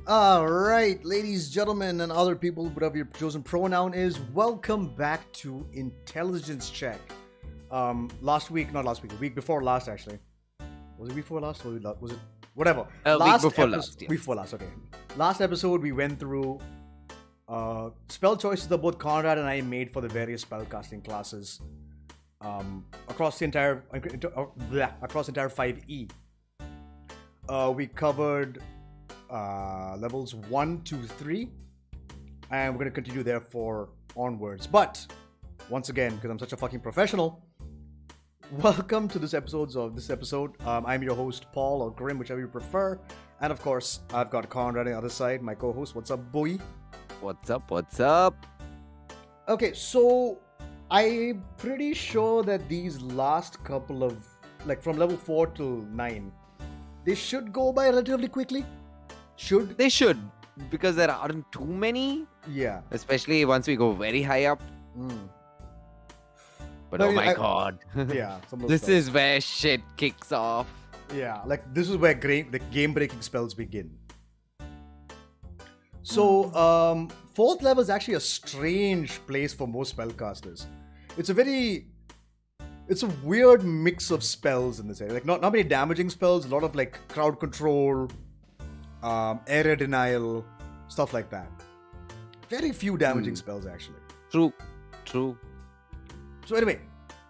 All right, ladies, gentlemen, and other people, whatever your chosen pronoun is, welcome back to Intelligence Chek. The week before last, actually. Was it before last? Was it whatever? Week before last. Yes. Week before last. Okay. Last episode, we went through spell choices that both Conrad and I made for the various spellcasting classes across the entire 5e. We covered levels 1, 2, 3, and we're going to continue therefore onwards. But once again, because I'm such a fucking professional, welcome to this episode. I'm your host, Paul, or Grim, whichever you prefer. And of course, I've got Conrad on the other side, my co-host. What's up, boy? What's up? Okay, so I'm pretty sure that these last couple of, like from level 4 to 9, they should go by relatively quickly. They should, because there aren't too many. Yeah. Especially once we go very high up. But oh my god. Yeah. This is where shit kicks off. Yeah, like this is where the game-breaking spells begin. So, 4th level is actually a strange place for most spellcasters. It's a weird mix of spells in this area. Like not many damaging spells, a lot of like crowd control, area denial, stuff like that. Very few damaging spells actually. True. So anyway,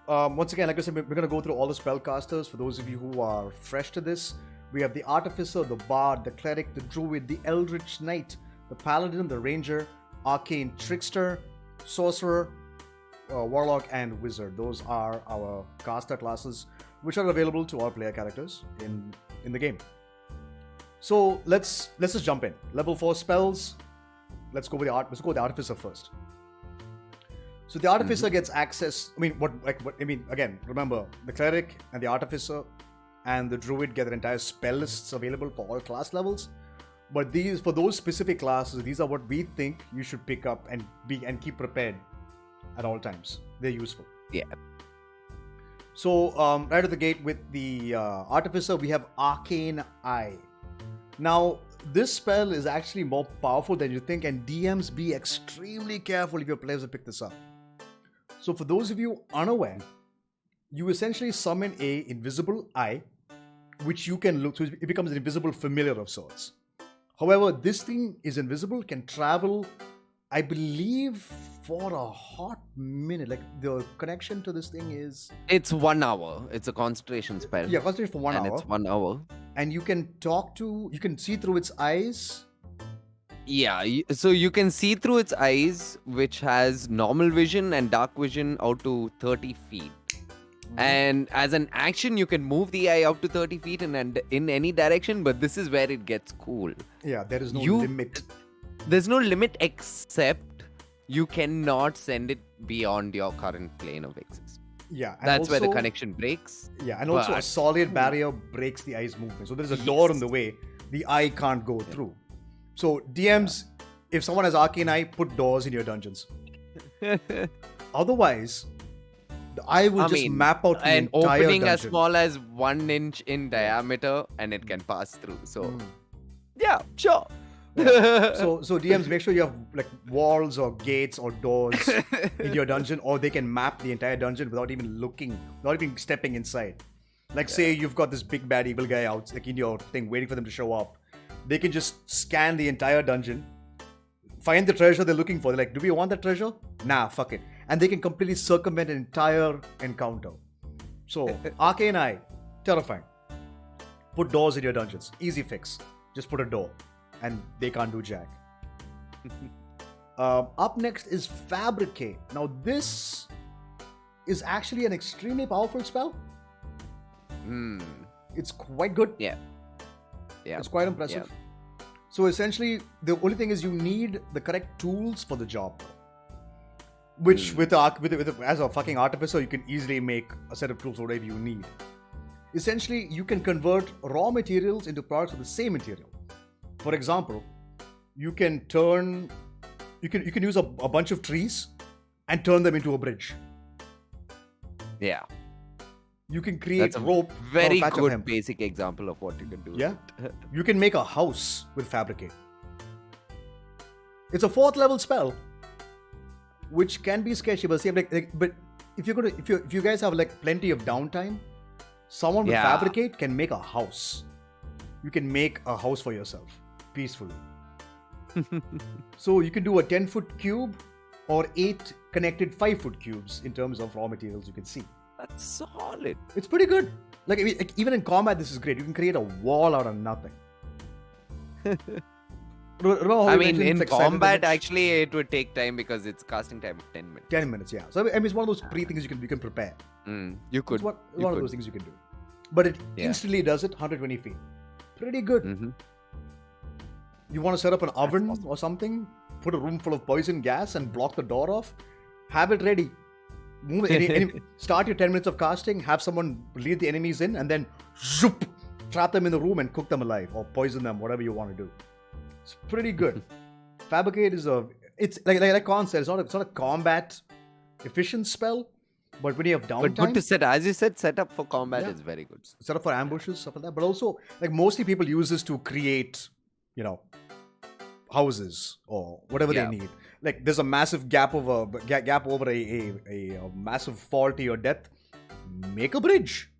once again, like I said, we're going to go through all the spellcasters. For those of you who are fresh to this, we have the Artificer, the Bard, the Cleric, the Druid, the Eldritch Knight, the Paladin, the Ranger, Arcane Trickster, Sorcerer, Warlock, and Wizard. Those are our caster classes, which are available to all player characters in the game. So let's just jump in. Level 4 spells. Let's go with the Artificer first. So the Artificer gets access. Again, remember the Cleric and the Artificer and the Druid get their entire spell lists available for all class levels. But for those specific classes, these are what we think you should pick up and keep prepared at all times. They're useful. Yeah. So right at the gate with the Artificer, we have Arcane Eye. Now, this spell is actually more powerful than you think, and DMs be extremely careful if your players have picked this up. So for those of you unaware, you essentially summon a invisible eye, which you can look, so it becomes an invisible familiar of sorts. However, this thing is invisible, can travel, I believe, for a hot minute. Like the connection to this thing is... It's 1 hour. It's a concentration spell. Yeah, concentration for 1 hour. And it's 1 hour. And you can you can see through its eyes. Yeah, so you can see through its eyes, which has normal vision and dark vision out to 30 feet. And as an action, you can move the eye out to 30 feet in any direction, but this is where it gets cool. Yeah, there is no limit. There's no limit except you cannot send it beyond your current plane of existence. Yeah. And that's also, where the connection breaks. Yeah, and also a solid barrier breaks the eye's movement. So there's a door in the way. The eye can't go through. So DMs, if someone has Arcane Eye, put doors in your dungeons. Otherwise, the eye will map out the entire opening dungeon. As small as 1 inch in diameter, and it can pass through. So, yeah, sure. Yeah. So DMs, make sure you have like walls or gates or doors in your dungeon, or they can map the entire dungeon without even looking, not even stepping inside. Like say you've got this big bad evil guy out like in your thing waiting for them to show up. They can just scan the entire dungeon, find the treasure they're looking for. They're like, do we want that treasure? Nah, fuck it. And they can completely circumvent an entire encounter. So, Arcane Eye, terrifying. Put doors in your dungeons. Easy fix. Just put a door. And they can't do jack. Up next is Fabricate. Now, this is actually an extremely powerful spell. It's quite good. Yeah. It's quite impressive. Yeah. So essentially, the only thing is you need the correct tools for the job. Which as a fucking Artificer, you can easily make a set of tools whatever you need. Essentially, you can convert raw materials into products of the same material. For example, you can use a bunch of trees and turn them into a bridge. Yeah. You can create rope. Very good basic example of what you can do. Yeah. You can make a house with Fabricate. It's a 4th level spell, which can be sketchy. But see, but if you guys have like plenty of downtime, someone with Fabricate can make a house. You can make a house for yourself peacefully. So you can do a 10-foot cube or 8 connected 5-foot cubes in terms of raw materials you can see. That's solid. It's pretty good. Like even in combat, this is great. You can create a wall out of nothing. I mean, in combat, actually, it would take time because it's casting time of 10 minutes. 10 minutes, yeah. So I mean, it's one of those pre-things you can prepare. You could. It's one of those things you can do. But it instantly does it 120 feet. Pretty good. You want to set up an oven or something? Put a room full of poison gas and block the door off? Have it ready. Move start your 10 minutes of casting, have someone lead the enemies in, and then zoop, trap them in the room and cook them alive or poison them, whatever you want to do. It's pretty good. Fabricate is it's like Con said, it's not a combat efficient spell, but when you have downtime. But good to set, as you said, set up for combat is very good. Set up for ambushes, stuff like that. But also, like mostly people use this to create, houses or whatever they need. Like there's a massive gap over a massive fall to your death. Make a bridge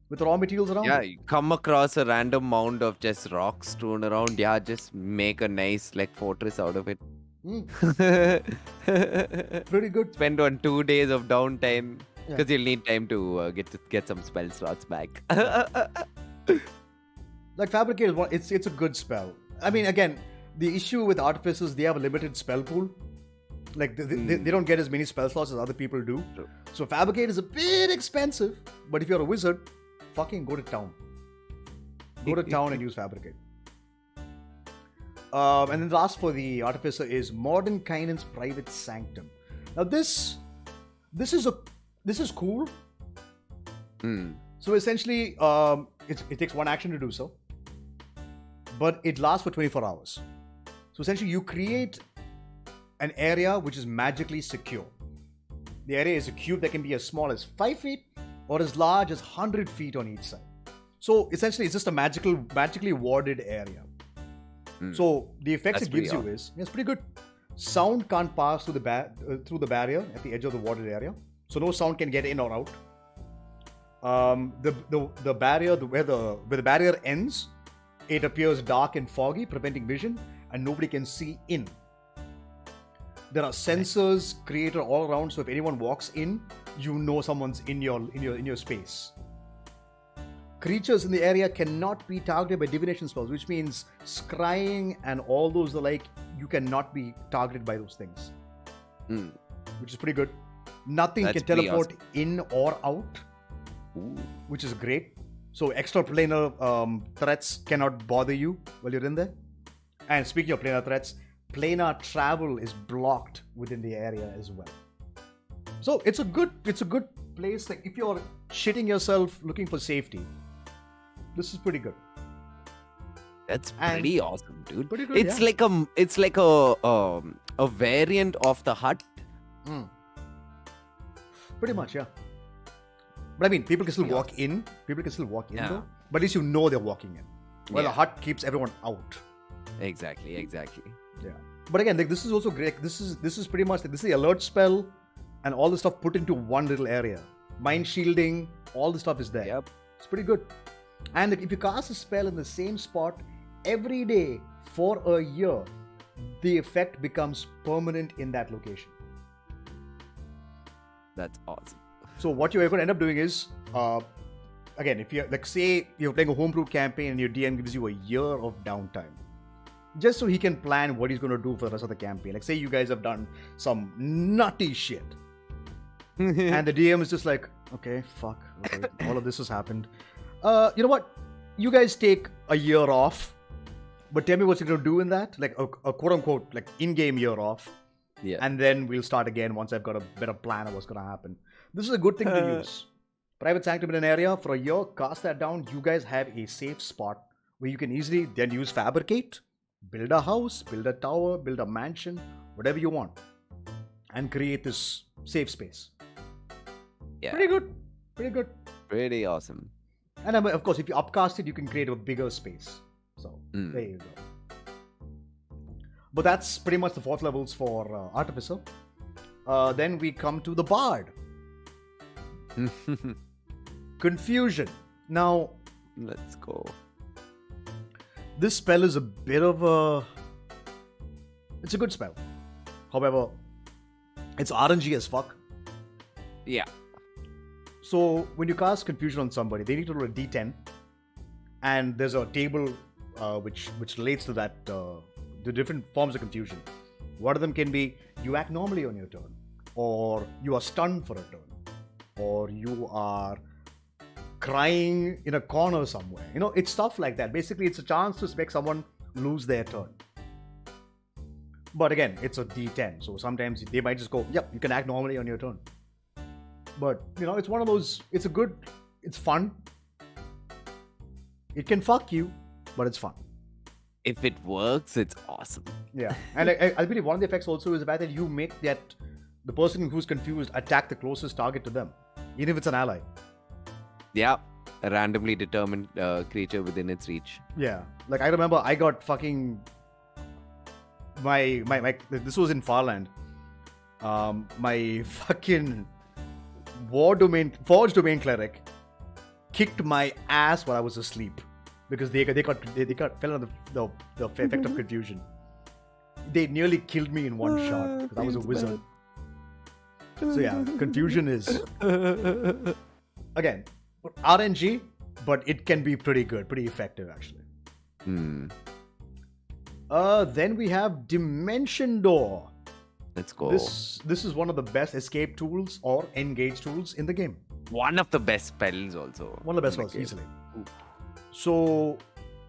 with raw materials around. Yeah, you come across a random mound of just rocks strewn around. Yeah, just make a nice fortress out of it. Pretty good. Spend on 2 days of downtime because you'll need time to get some spell slots back. Like Fabricate, it's a good spell. I mean, again, the issue with Artificers, they have a limited spell pool. Like, they don't get as many spell slots as other people do. True. So Fabricate is a bit expensive. But if you're a wizard, fucking go to town. Go to town and use Fabricate. And then the last for the Artificer is Mordenkainen's Private Sanctum. Now this is cool. So essentially, it takes 1 action to do so. But it lasts for 24 hours. So essentially, you create an area which is magically secure. The area is a cube that can be as small as 5 feet or as large as 100 feet on each side. So essentially, it's just a magically warded area. So the effects it gives you is it's pretty good. Sound can't pass through the barrier at the edge of the warded area. So no sound can get in or out. The barrier where the barrier ends, it appears dark and foggy, preventing vision, and nobody can see in. There are sensors created all around, so if anyone walks in, you know someone's in your space. Creatures in the area cannot be targeted by divination spells, which means scrying and all those you cannot be targeted by those things. Which is pretty good. Nothing can teleport in or out, which is great. So extraplanar threats cannot bother you while you're in there. And speaking of planar threats, planar travel is blocked within the area as well. So it's a good place. Like if you're shitting yourself looking for safety, this is pretty good. That's pretty awesome, dude. Pretty good, it's like a variant of the hut. Pretty much, yeah. But I mean, people can still walk in. People can still walk in though. But at least you know they're walking in. Well, the hut keeps everyone out. Exactly. Yeah. But again, this is also great. This is pretty much this is the alert spell, and all the stuff put into one little area. Mind shielding, all the stuff is there. Yep. It's pretty good. And if you cast a spell in the same spot every day for a year, the effect becomes permanent in that location. That's awesome. So what you're going to end up doing is, again, if you're say you're playing a homebrew campaign and your DM gives you a year of downtime, just so he can plan what he's going to do for the rest of the campaign. Like say you guys have done some nutty shit, and the DM is just like, okay, fuck, okay, all of this has happened. You know what? You guys take a year off, but tell me what you're going to do in that, like a quote-unquote like in-game year off. Yeah. And then we'll start again once I've got a better plan of what's going to happen. This is a good thing to use. Private Sanctum in an area for a year, cast that down. You guys have a safe spot where you can easily then use Fabricate, build a house, build a tower, build a mansion, whatever you want, and create this safe space. Yeah. Pretty good. Pretty awesome. And of course, if you upcast it, you can create a bigger space. So there you go. But that's pretty much the 4th levels for Artificer. Then we come to the Bard. Confusion. Now, let's go. This spell is a bit of a... It's a good spell. However, it's RNG as fuck. Yeah. So, when you cast Confusion on somebody, they need to roll a d10. And there's a table which relates to that, the different forms of confusion. One of them can be, you act normally on your turn. Or you are stunned for a turn. Or you are crying in a corner somewhere. You know, it's stuff like that. Basically, it's a chance to make someone lose their turn. But again, it's a d10. So sometimes they might just go, yep, you can act normally on your turn. But, you know, it's one of those, it's fun. It can fuck you, but it's fun. If it works, it's awesome. Yeah. And I believe one of the effects also is the fact that you make the person who's confused attack the closest target to them, even if it's an ally. Yeah. A randomly determined creature within its reach. Yeah. Like, I remember I got fucking... My this was in Farland. My fucking Forge Domain Cleric kicked my ass while I was asleep because they fell under the effect of confusion. They nearly killed me in one shot because I was a wizard. So yeah, confusion is again RNG, but it can be pretty good, pretty effective actually. Then we have Dimension Door. Let's go. This is one of the best escape tools or engage tools in the game. One of the best spells also. One of the best spells, easily. Ooh. So,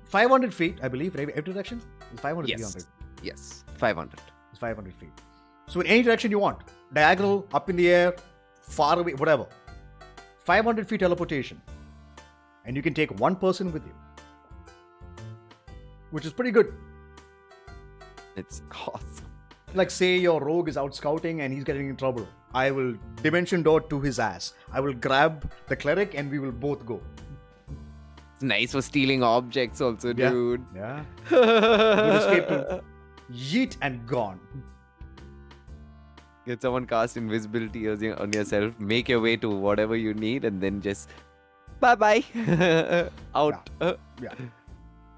500 feet, I believe, every direction? It's 500 yes. 300. Yes, 500. It's 500 feet. So, in any direction you want. Diagonal, up in the air, far away, whatever. 500 feet teleportation. And you can take one person with you. Which is pretty good. It's awesome. Like, say your rogue is out scouting and he's getting in trouble. I will Dimension Door to his ass. I will grab the cleric and we will both go. It's nice for stealing objects also, dude. Yeah. Good escape to yeet and gone. Get someone cast invisibility on yourself, make your way to whatever you need, and then just bye-bye. Out. Yeah.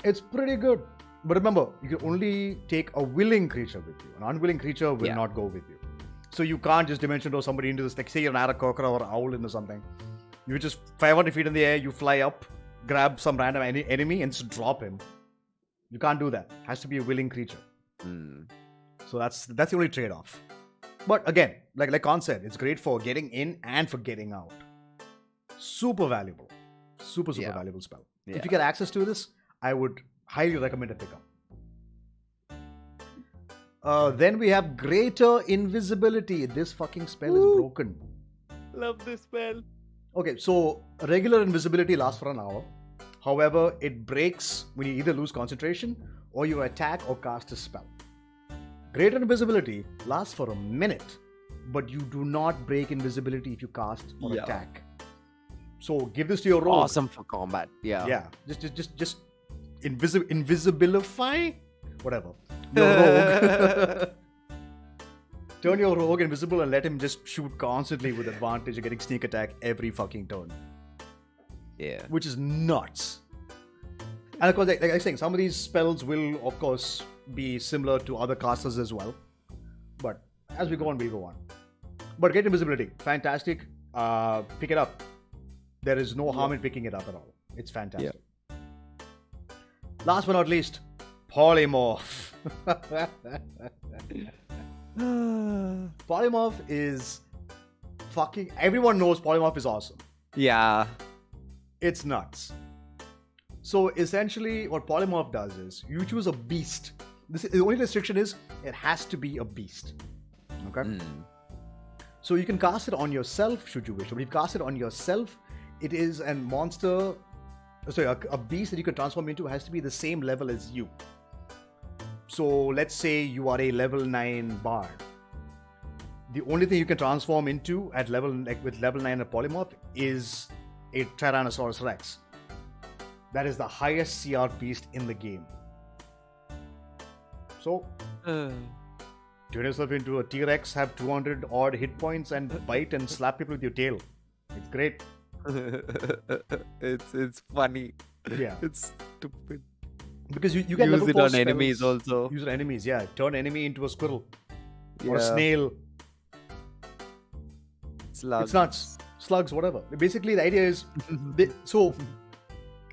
It's pretty good. But remember, you can only take a willing creature with you. An unwilling creature will not go with you. So you can't just Dimension Door somebody into this, like say you're an Aarakocra or owl into something. You just 500 feet in the air, you fly up, grab some random enemy and just drop him. You can't do that. It has to be a willing creature. So that's the only trade-off. But again, like Khan said, it's great for getting in and for getting out. Super valuable. Super valuable spell. Yeah. If you get access to this, I would highly recommend a pickup. Then we have Greater Invisibility. This fucking spell is broken. Love this spell. Okay, so regular invisibility lasts for an hour. However, it breaks when you either lose concentration or you attack or cast a spell. Greater Invisibility lasts for a minute, but you do not break invisibility if you cast or attack. So give this to your rogue. Awesome for combat. Yeah. Yeah. Just invisibilify? Whatever. Your rogue. Turn your rogue invisible and let him just shoot constantly with advantage and getting sneak attack every fucking turn. Yeah. Which is nuts. And of course, like I was saying, some of these spells will, of course, be similar to other casters as well. But as we go on, we'll go on. But Great Invisibility, fantastic. Pick it up. There is no harm in picking it up at all. It's fantastic. Yeah. Last but not least, Polymorph. Polymorph is fucking... Everyone knows Polymorph is awesome. Yeah. It's nuts. So essentially, what Polymorph does is you choose a beast. The only restriction is it has to be a beast. Okay? So you can cast it on yourself should you wish. But if you cast it on yourself, it is a monster... Sorry, a beast that you can transform into has to be the same level as you. So let's say you are a level 9 bard. The only thing you can transform into at level, like with level 9 of Polymorph, is a Tyrannosaurus Rex. That is the highest CR beast in the game. So Turn yourself into a T-Rex, have 200 odd hit points, and bite and slap people with your tail. It's great. It's funny. Yeah. It's stupid. Because you get Use level it 4 on spells. enemies also. Use it on enemies, yeah. Turn enemy into a squirrel. Or a Yeah. snail. Slugs. It's nuts. Slugs, whatever. Basically, the idea is... so,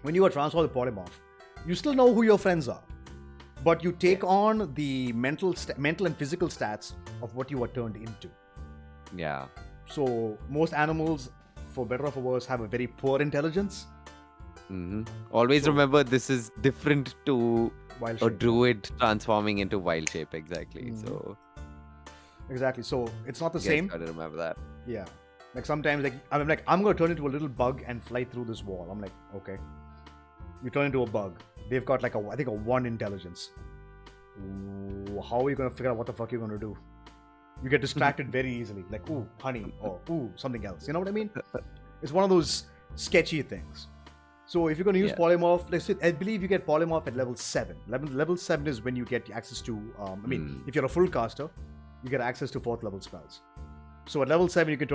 when you are transformed to Polymorph, you still know who your friends are. But you take on the mental and physical stats of what you were turned into. Yeah. So, most animals, for better or for worse, have a very poor intelligence. Always So- remember, this is different to Wild a shape. druid transforming into wild shape. Exactly. Mhm. So Exactly. So, it's not the you guys same. gotta remember that. Yeah. Like sometimes, I'm going to turn into a little bug and fly through this wall. I'm like, okay. You turn into a bug. They've got like I think a 1 intelligence. How are you going to figure out what the fuck you're going to do? You get distracted very easily. Like, ooh, honey, or ooh, something else. You know what I mean? It's one of those sketchy things. So if you're going to use Yeah. Polymorph, let's say, I believe you get Polymorph at level 7. Level 7 is when you get access to, if you're a full caster, you get access to 4th level spells. So at level 7, you can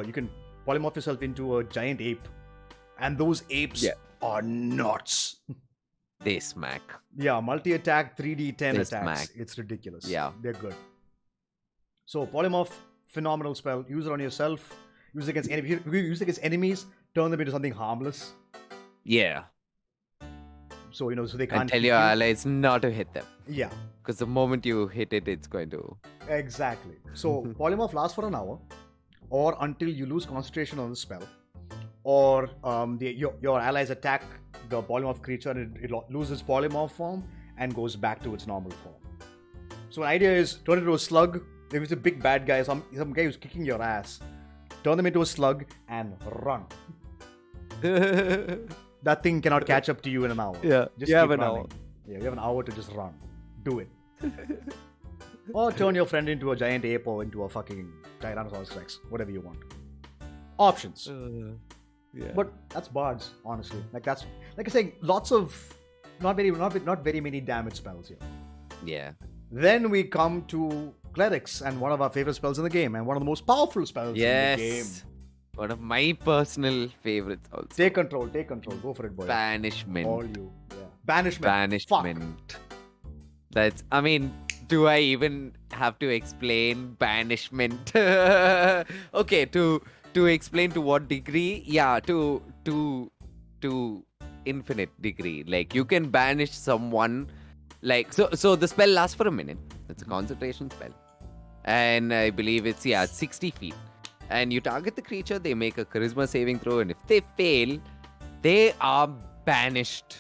you can polymorph yourself into a giant ape. And those apes are nuts. They smack. Yeah, multi-attack, 3d10 They attacks. smack. It's ridiculous. Yeah. They're good. So Polymorph, phenomenal spell. Use it on yourself. Use it against enemies. Turn them into something harmless. Yeah. So, so they can't And tell hit your you. allies not to hit them. Yeah, Because the moment you hit it, it's going to... exactly. So Polymorph lasts for an hour. Or until you lose concentration on the spell. Or your allies attack the polymorph creature and it loses polymorph form and goes back to its normal form. So the idea is turn it into a slug. If it's a big bad guy, some guy who's kicking your ass, turn them into a slug and run. That thing cannot catch up to you in an hour. Yeah, Just you have keep an running. hour. Yeah, you have an hour to just run. Do it. Or turn your friend into a giant ape or into a fucking Tyrannosaurus Rex. Whatever you want. Options. Yeah. But that's bards, honestly. Like I say, lots of not very many damage spells here. Yeah. Then we come to clerics, and one of our favorite spells in the game, and one of the most powerful spells in the game. Yes. One of my personal favorites also. Take control. Go for it, boy. Banishment. All you. Yeah. Banishment. Banishment. That's, I mean, do I even have to explain banishment? Okay, to explain to what degree? Yeah, to infinite degree. Like you can banish someone. Like so the spell lasts for a minute. It's a concentration spell, and I believe it's 60 feet. And you target the creature. They make a charisma saving throw, and if they fail, they are banished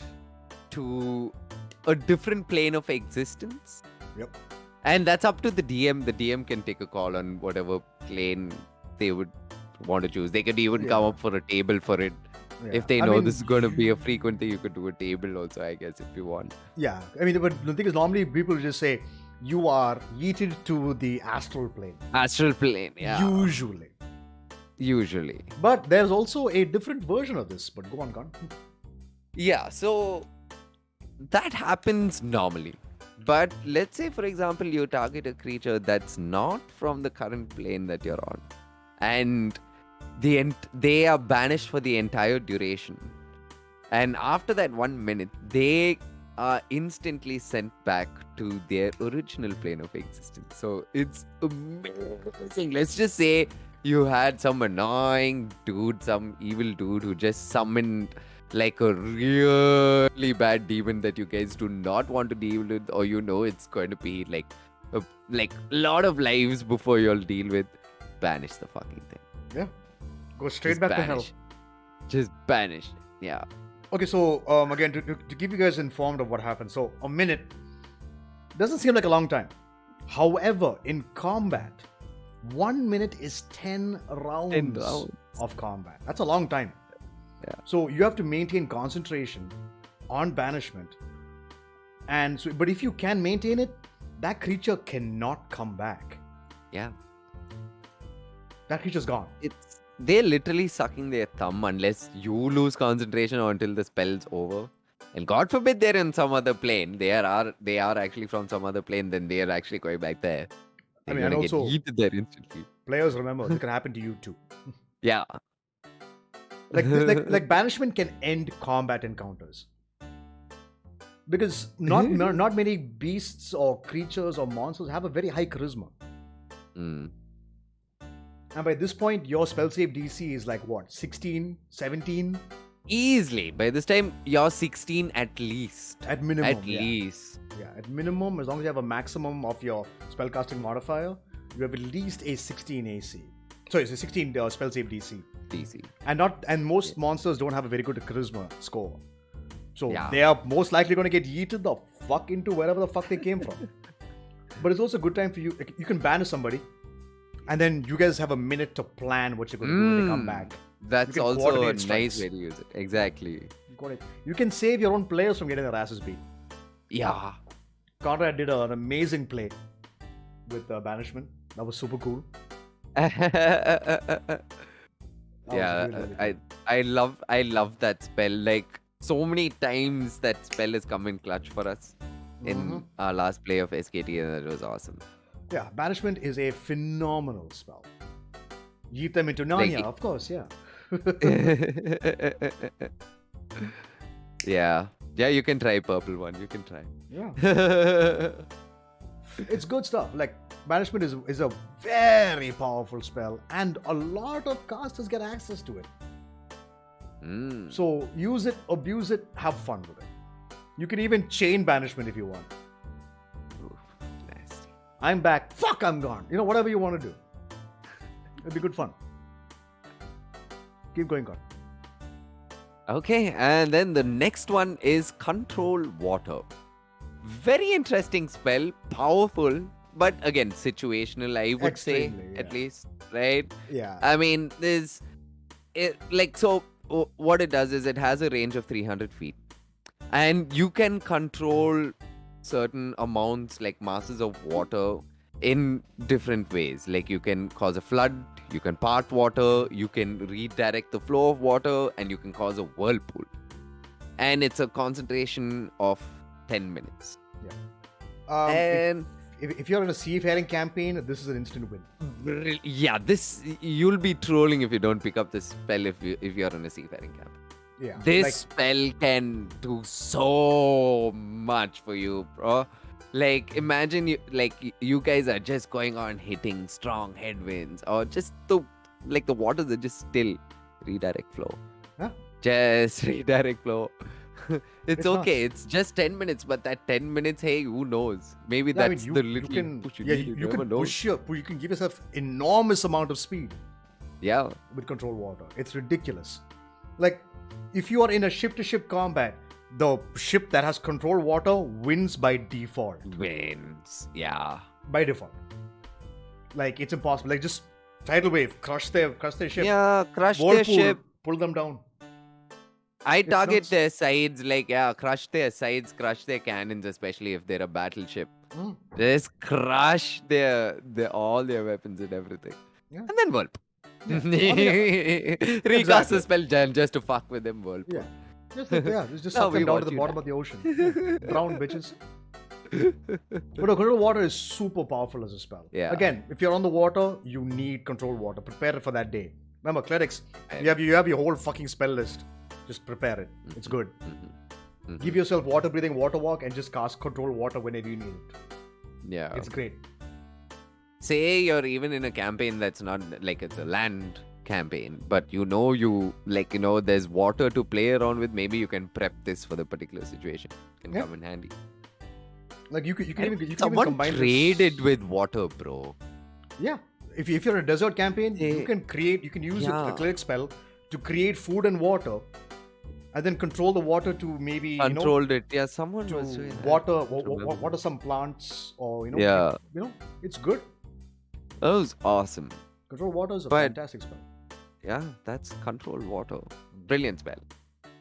to a different plane of existence. Yep. And that's up to the DM. The DM can take a call on whatever plane they would want to choose. They could even come up for a table for it. Yeah. If they I know mean, this is going to be a frequent thing, you could do a table also, I guess, if you want. Yeah. I mean, but the thing is, normally people just say you are yeeted to the astral plane. Astral plane, yeah. Usually. Usually. But there's also a different version of this. But go on, Con. Yeah, so that happens normally. But let's say, for example, you target a creature that's not from the current plane that you're on. And they are banished for the entire duration. And after that 1 minute, they are instantly sent back to their original plane of existence. So it's amazing. Let's just say you had some annoying dude, some evil dude who just summoned like a really bad demon that you guys do not want to deal with, or it's going to be like a lot of lives before you'll deal with. Banish the fucking thing. Yeah. Go straight Just back banish. to hell. Just banish it. Yeah. Okay, so again, to keep you guys informed of what happened. So a minute doesn't seem like a long time. However, in combat, 1 minute is 10 rounds, 10 rounds. of combat. That's a long time. Yeah. So you have to maintain concentration on banishment. And so, but if you can maintain it, that creature cannot come back. Yeah. That creature's gone. They're literally sucking their thumb unless you lose concentration or until the spell's over. And God forbid they're in some other plane. They are actually from some other plane. Then they are actually going back there. I They're mean, and gonna get also yeeted there instantly. players remember it can happen to you too. Yeah. Like banishment can end combat encounters because not many beasts or creatures or monsters have a very high charisma. Mm. And by this point, your spell save DC is like what, 16, 17? Easily. By this time, you're 16 at least. At minimum. At least. Yeah, at minimum, as long as you have a maximum of your spellcasting modifier, you have at least a 16 AC. Sorry, it's a 16 spell save DC. DC. And most monsters don't have a very good charisma score. So Yeah. they are most likely going to get yeeted the fuck into wherever the fuck they came from. But it's also a good time for you. Like, you can banish somebody, and then you guys have a minute to plan what you're going to do when they come back. That's You can also a coordinate nice strikes. way to use it. Exactly. You can save your own players from getting their asses beat. Yeah. Conrad did an amazing play with banishment. That was super cool. Yeah, really I love that spell. Like so many times that spell has come in clutch for us in our last play of SKT, and it was awesome. Yeah, banishment is a phenomenal spell. Yeet them into Narnia, of course, yeah. Yeah, you can try purple one. You can try. Yeah. It's good stuff. Like, banishment is a very powerful spell, and a lot of casters get access to it. So use it, abuse it, have fun with it. You can even chain banishment if you want. Oof, nasty. I'm back. Fuck, I'm gone. You know, whatever you want to do. It'd be good fun. Keep going, God. Okay, and then the next one is Control Water. Very interesting spell, powerful, but again, situational, I would say, Extremely, at yeah. least, right? Yeah. I mean, what it does is it has a range of 300 feet. And you can control certain amounts, like masses of water, in different ways. Like you can cause a flood, you can part water, you can redirect the flow of water, and you can cause a whirlpool. And it's a concentration of 10 minutes. And If you're in a seafaring campaign, this is an instant win. yeah, you'll be trolling if you don't pick up this spell if you're in a seafaring camp. Yeah. This spell can do so much for you, bro. Like, imagine you guys are just going on hitting strong headwinds, or just the waters are just still. Redirect flow. Huh? Just redirect flow. It's okay. Not. It's just 10 minutes, but that 10 minutes, hey, who knows? Maybe Yeah, I that's mean, the little push you need. you never can know. push you can give yourself enormous amount of speed Yeah. with control water. It's ridiculous. Like, if you are in a ship-to-ship combat, the ship that has control water wins by default. Wins. Yeah. By default. Like, it's impossible. Like, just tidal wave, crush their ship. Yeah, crush their Whirlpool, ship. pull them down. I target nuts. their sides, crush their sides, crush their cannons, especially if they're a battleship. Just crush all their weapons and everything. Yeah. And then whirlpool. Yeah. Recast the spell just to fuck with them, whirlpool. Yeah. Just No, suck we them down watch to the you bottom die. of the ocean. Drown bitches. But control water is super powerful as a spell. Yeah. Again, if you're on the water, you need control water. Prepare it for that day. Remember, clerics, you have your whole fucking spell list. Just prepare it. It's good. Give yourself water breathing, water walk, and just cast control water whenever you need it. Yeah. It's great. Say you're even in a campaign that's not like it's a land campaign, but there's water to play around with. Maybe you can prep this for the particular situation. It can come in handy. Like you can even Someone combine traded with water, bro. Yeah. If you're in a desert campaign, you can use a cleric spell to create food and water, and then control the water to maybe Controlled it. Yeah, someone was to doing that. water some plants, or it's good. That was awesome. Control water is a But- fantastic spell. Yeah, that's control water. Brilliant spell.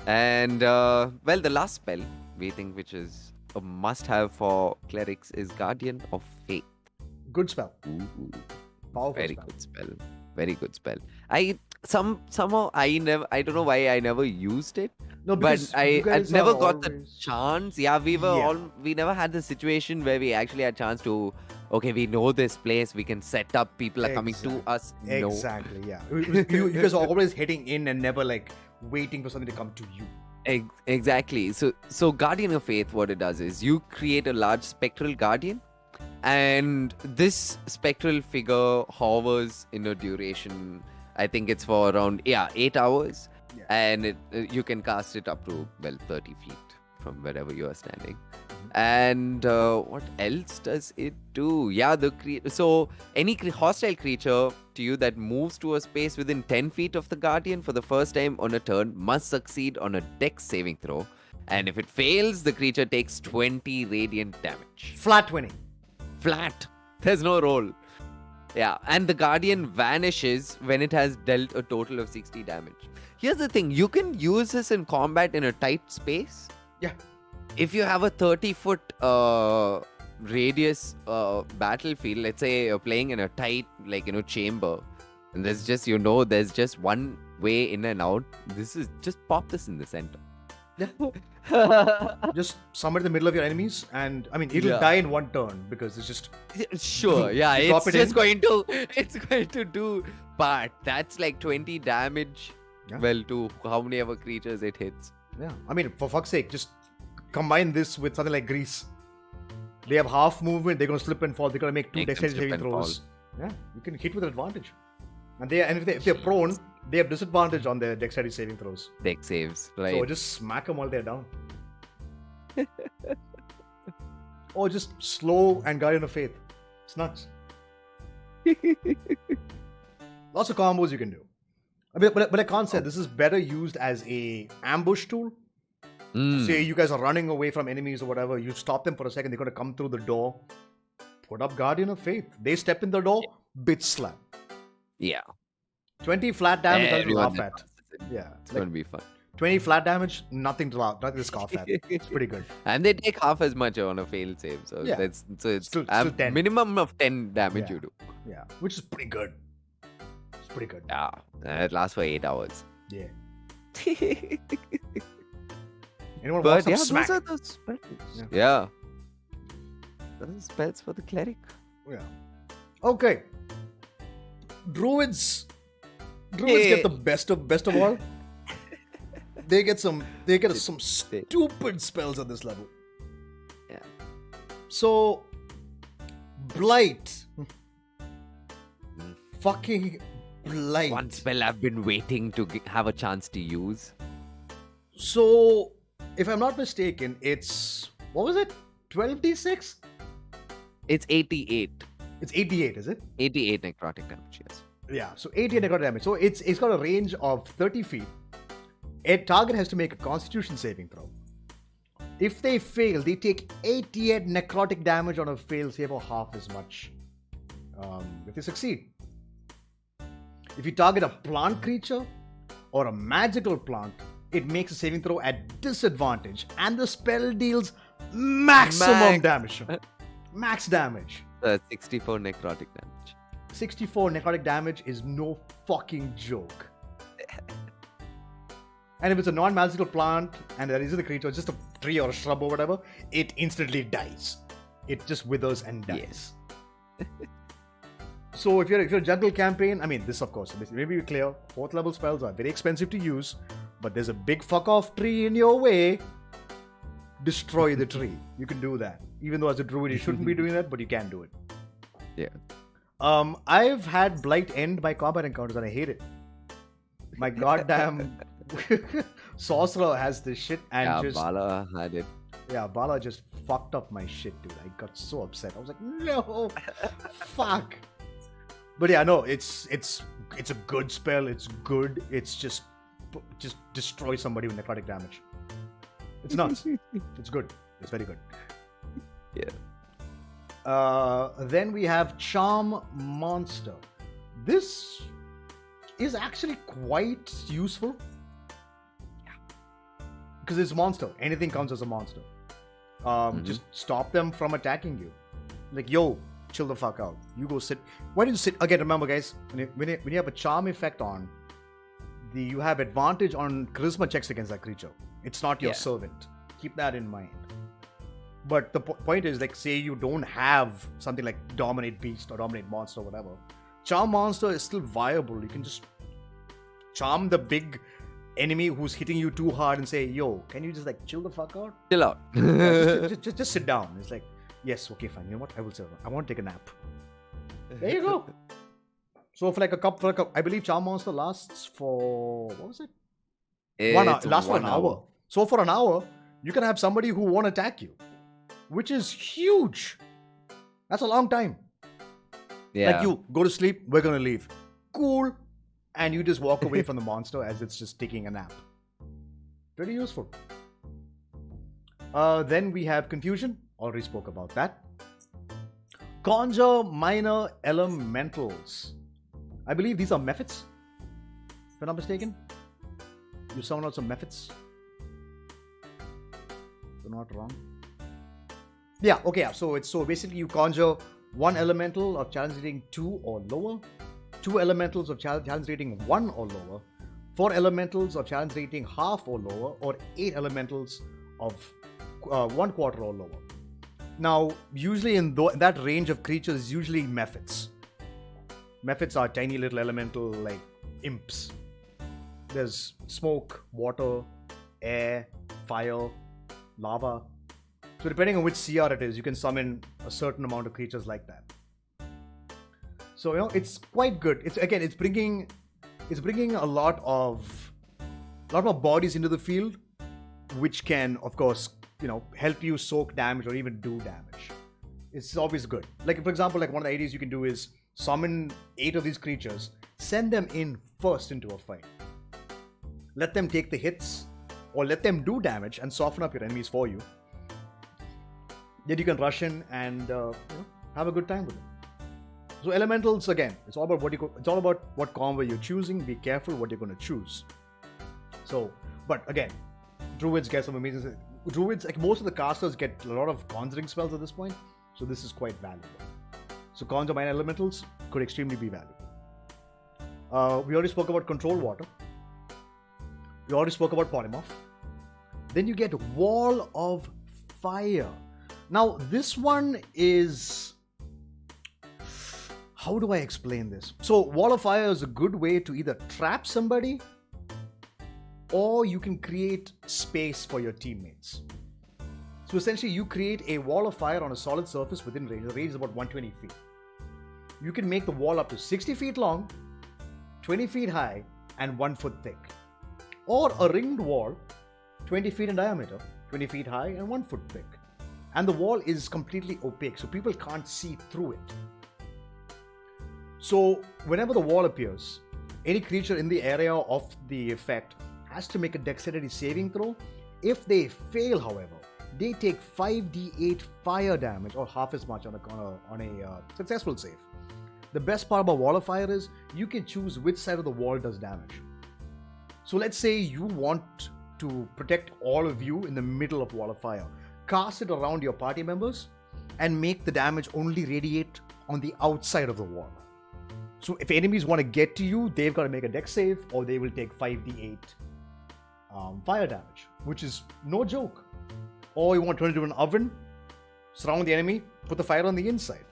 And the last spell we think which is a must-have for clerics is Guardian of Faith. Good spell. Ooh, Powerful very spell. good spell. Very good spell. Somehow I don't know why I never used it, No, But because you I guys never are got the always... chance. Yeah, we never had the situation where we actually had chance to, okay, we know this place, we can set up, people are coming to us. No. Exactly, yeah. You guys are always heading in and never like waiting for something to come to you. Exactly. So Guardian of Faith, what it does is you create a large spectral guardian, and this spectral figure hovers in a duration, I think it's for around 8 hours. Yeah. And you can cast it up to 30 feet from wherever you are standing. And what else does it do? Yeah, so any hostile creature to you that moves to a space within 10 feet of the guardian for the first time on a turn must succeed on a dex saving throw, and if it fails, the creature takes 20 radiant damage. Flat 20. Flat. There's no roll. Yeah, and the guardian vanishes when it has dealt a total of 60 damage. Here's the thing, you can use this in combat in a tight space. Yeah. If you have a 30-foot radius battlefield, let's say you're playing in a tight, chamber, and there's just one way in and out, just pop this in the center. Just summon in the middle of your enemies, and I mean, it'll die in one turn because it's just... Sure, yeah, Drop it's it just in. it's going to do, but that's like 20 damage, to how many ever creatures it hits. Yeah, I mean, for fuck's sake, just combine this with something like Grease. They have half movement, they're going to slip and fall, they're going to make 2 dexterity saving throws. Yeah, you can hit with advantage. And if they're prone, they have disadvantage on their dexterity saving throws. Dex saves, right? So just smack them while they're down. Or just slow and Guardian of Faith. It's nuts. Lots of combos you can do. I mean, but I can't say this is better used as a ambush tool. Say you guys are running away from enemies or whatever, you stop them for a second, they're going to come through the door. Put up Guardian of Faith. They step in the door, bitch slap. Yeah. 20 flat damage, nothing to laugh at. Yeah. It's going to be fun. 20 flat damage, nothing to scoff at. It's pretty good. And they take half as much on a failed save. So it's still 10. Minimum of 10 damage you do. Yeah, which is pretty good. It's pretty good. Yeah. It lasts for 8 hours. Yeah. Anyone want some smack? Those are the spells. Yeah. Those are spells for the cleric. Yeah. Okay. Druids get the best of all. They get some stupid spells at this level. Yeah. So Blight. Fucking Blight. One spell I've been waiting to have a chance to use. So, if I'm not mistaken, it's... What was it? 12d6? It's 88. It's 88, is it? 88 necrotic damage, yes. Yeah, so 88 necrotic damage. So, it's got a range of 30 feet. A target has to make a constitution saving throw. If they fail, they take 88 necrotic damage on a fail save or half as much. If they succeed. If you target a plant creature or a magical plant, it makes a saving throw at disadvantage, and the spell deals maximum damage. Max damage. 64 necrotic damage. 64 necrotic damage is no fucking joke. And if it's a non-magical plant and there isn't a creature, just a tree or a shrub or whatever, it instantly dies. It just withers and dies. Yes. So if you're a jungle campaign, I mean, this of course, maybe be clear, 4th level spells are very expensive to use, but there's a big fuck off tree in your way. Destroy the tree. You can do that. Even though as a druid you shouldn't be doing that, but you can do it. Yeah. I've had Blight end my combat encounters and I hate it. My goddamn Sorcerer has this shit and Bala had it. Yeah, Bala just fucked up my shit, dude. I got so upset. I was like, no, fuck. But yeah, no, it's a good spell. It's good. It's just destroy somebody with necrotic damage. It's nuts. It's good. It's very good. Yeah. Then we have Charm Monster. This is actually quite useful. Because it's monster. Anything counts as a monster. Just stop them from attacking you. Like, yo, chill the fuck out. You go sit. Why do you sit? Again, remember, guys, when you have a charm effect on, you have advantage on charisma checks against that creature. It's not your servant. Keep that in mind. But the point is, like, say you don't have something like Dominate Beast or Dominate Monster or whatever. Charm Monster is still viable. You can just charm the big enemy who's hitting you too hard and say, yo, can you just like chill the fuck out? Chill out. Just sit down. It's like, yes, okay, fine. You know what? I will sit down. I want to take a nap. There you go. So for like a cup, I believe Charm Monster lasts for, what was it? 1 hour. It lasts for an hour. So for an hour, you can have somebody who won't attack you, which is huge. That's a long time. Yeah. Like you go to sleep, we're gonna leave. Cool. And you just walk away from the monster as it's just taking a nap. Pretty useful. Then we have Confusion. Already spoke about that. Conjure Minor Elementals. I believe these are Mephits, if I'm not mistaken. You sound out some Mephits. You're not wrong. Yeah, okay. So basically you conjure 1 elemental of challenge rating 2 or lower, 2 elementals of challenge rating 1 or lower, 4 elementals of challenge rating half or lower, or 8 elementals of 1 quarter or lower. Now, usually in that range of creatures, usually Mephits. Mephits are tiny little elemental like imps. There's smoke, water, air, fire, lava. So depending on which CR it is, you can summon a certain amount of creatures like that. So it's quite good. It's bringing a lot of bodies into the field, which can of course help you soak damage or even do damage. It's always good. Like for example, like one of the ideas you can do is summon 8 of these creatures, send them in first into a fight. Let them take the hits, or let them do damage and soften up your enemies for you. Then you can rush in and have a good time with it. So elementals, again, it's all about what combo you're choosing. Be careful what you're going to choose. So, but again, druids get some amazing. Druids, like most of the casters, get a lot of conjuring spells at this point. So this is quite valuable. So conjure minor elementals could extremely be valuable. We already spoke about control water. We already spoke about polymorph. Then you get wall of fire. Now this one is, how do I explain this? So wall of fire is a good way to either trap somebody, or you can create space for your teammates. So essentially you create a wall of fire on a solid surface within range. The range is about 120 feet. You can make the wall up to 60 feet long, 20 feet high, and 1 foot thick. Or a ringed wall, 20 feet in diameter, 20 feet high, and 1 foot thick. And the wall is completely opaque, so people can't see through it. So whenever the wall appears, any creature in the area of the effect has to make a dexterity saving throw. If they fail, however, they take 5d8 fire damage, or half as much on a successful save. The best part about wall of fire is you can choose which side of the wall does damage. So let's say you want to protect all of you in the middle of wall of fire. Cast it around your party members and make the damage only radiate on the outside of the wall. So if enemies want to get to you, they've got to make a dex save, or they will take 5d8 fire damage, which is no joke. Or you want to turn it into an oven, surround the enemy, put the fire on the inside,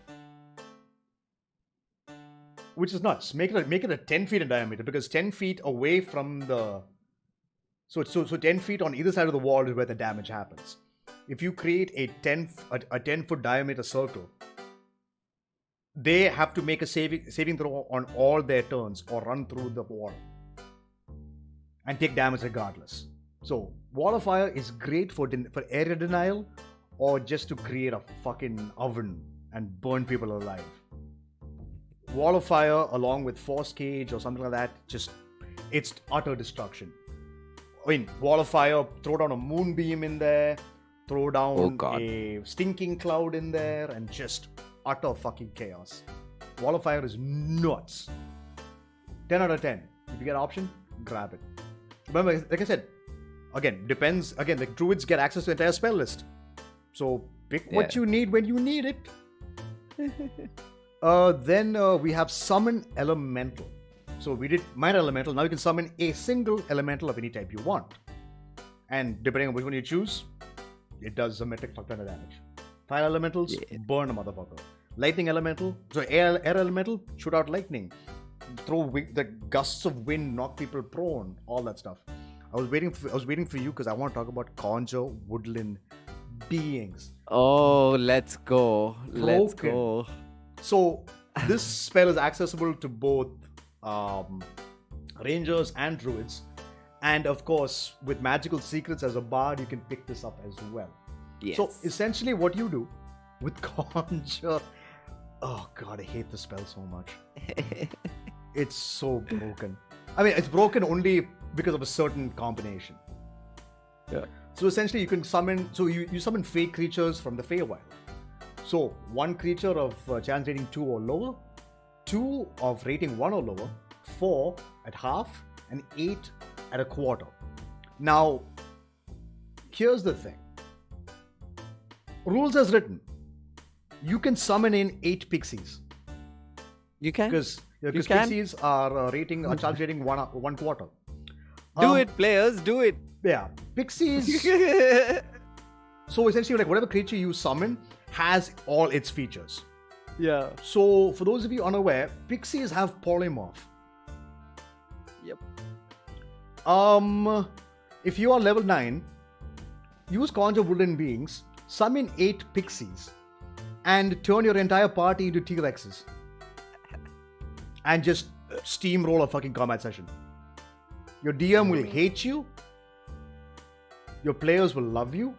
which is nuts. Make it a 10 feet in diameter, because 10 feet away from the so 10 feet on either side of the wall is where the damage happens. If you create a 10 foot diameter circle, they have to make a saving throw on all their turns or run through the wall and take damage regardless. So wall of fire is great for area denial, or just to create a fucking oven and burn people alive. Wall of fire along with force cage or something like that, it's utter destruction. I mean, wall of fire, throw down a moonbeam in there, throw down a stinking cloud in there, and just utter fucking chaos. Wall of fire is nuts. 10 out of 10. If you get an option, grab it. Remember, like I said, again, depends. Again, the druids get access to the entire spell list. So pick what you need when you need it. Then we have summon elemental. So we did minor elemental. Now you can summon a single elemental of any type you want. And depending on which one you choose, it does a metric fuck ton of damage. Fire elementals, burn a motherfucker. Lightning elemental, so air elemental, shoot out lightning. Throw the gusts of wind, knock people prone, all that stuff. I was waiting for you because I want to talk about Conjure Woodland Beings. Oh, let's go. Let's go. So this spell is accessible to both Rangers and Druids. And of course, with magical secrets as a bard, you can pick this up as well. Yes. So essentially what you do with Conjure... Oh god, I hate the spell so much. It's so broken. I mean, it's broken only because of a certain combination. Yeah. So essentially you can summon... So you summon fake creatures from the Feywild. So 1 creature of chance rating 2 or lower, 2 of rating 1 or lower, 4 at half, and 8 at a quarter. Now, here's the thing. Rules as written. You can summon in 8 pixies. You can? Because pixies are charge rating 1 quarter. Do it, players, do it. Yeah. Pixies... So essentially, like whatever creature you summon has all its features. Yeah. So for those of you unaware, pixies have polymorph. Yep. If you are level 9, use Conjure Woodland Beings, summon 8 pixies, and turn your entire party into T-Rexes. And just steamroll a fucking combat session. Your DM will hate you. Your players will love you.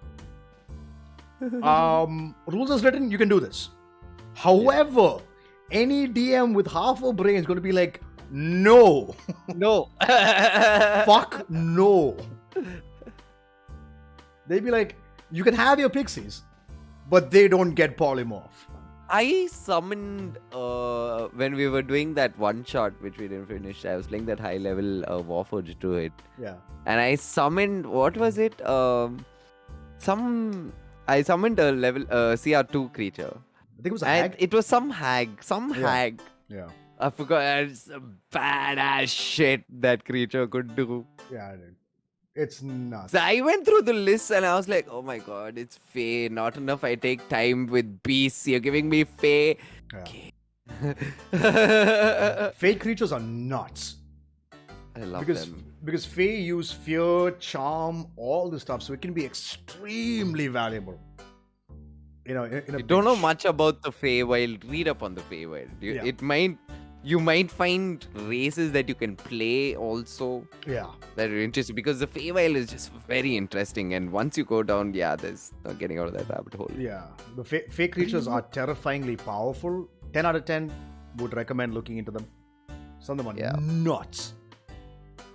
Rules as written, you can do this. However, any DM with half a brain is going to be like, no. No. Fuck no. They'd be like, you can have your pixies, but they don't get polymorph. I summoned, when we were doing that one shot, which we didn't finish, I was playing that high level Warforged Druid. Yeah. And I summoned, what was it? I summoned a level CR2 creature. I think it was a hag. It was some hag. Hag. Yeah. I forgot. It's badass shit that creature could do. Yeah, dude. It's nuts. So I went through the list and I was like, oh my god, it's Fae. Not enough I take time with beasts. You're giving me Fae. Yeah. Okay. Fake creatures are nuts. I love them. Because Fae use fear, charm, all this stuff, so it can be extremely valuable. You know, you don't know much about the Feywild. Read up on the Feywild. You might find races that you can play also. Yeah. That are interesting because the Feywild is just very interesting. And once you go down, there's no getting out of that rabbit hole. Yeah. The fake creatures are terrifyingly powerful. 10 out of 10 would recommend looking into them. Some of them are nuts.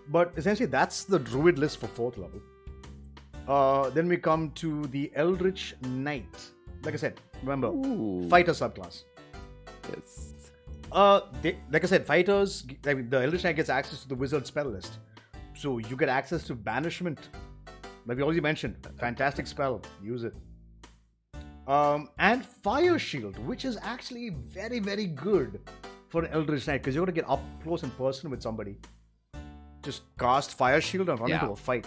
But essentially, that's the Druid list for 4th level. Then we come to the Eldritch Knight. Like I said, remember, fighter subclass. Yes. Like I said, fighters, the Eldritch Knight gets access to the wizard spell list. So you get access to banishment. Like we already mentioned, fantastic spell. Use it. And Fire Shield, which is actually very, very good for an Eldritch Knight because you're going to get up close and personal with somebody. Just cast Fire Shield and run into a fight.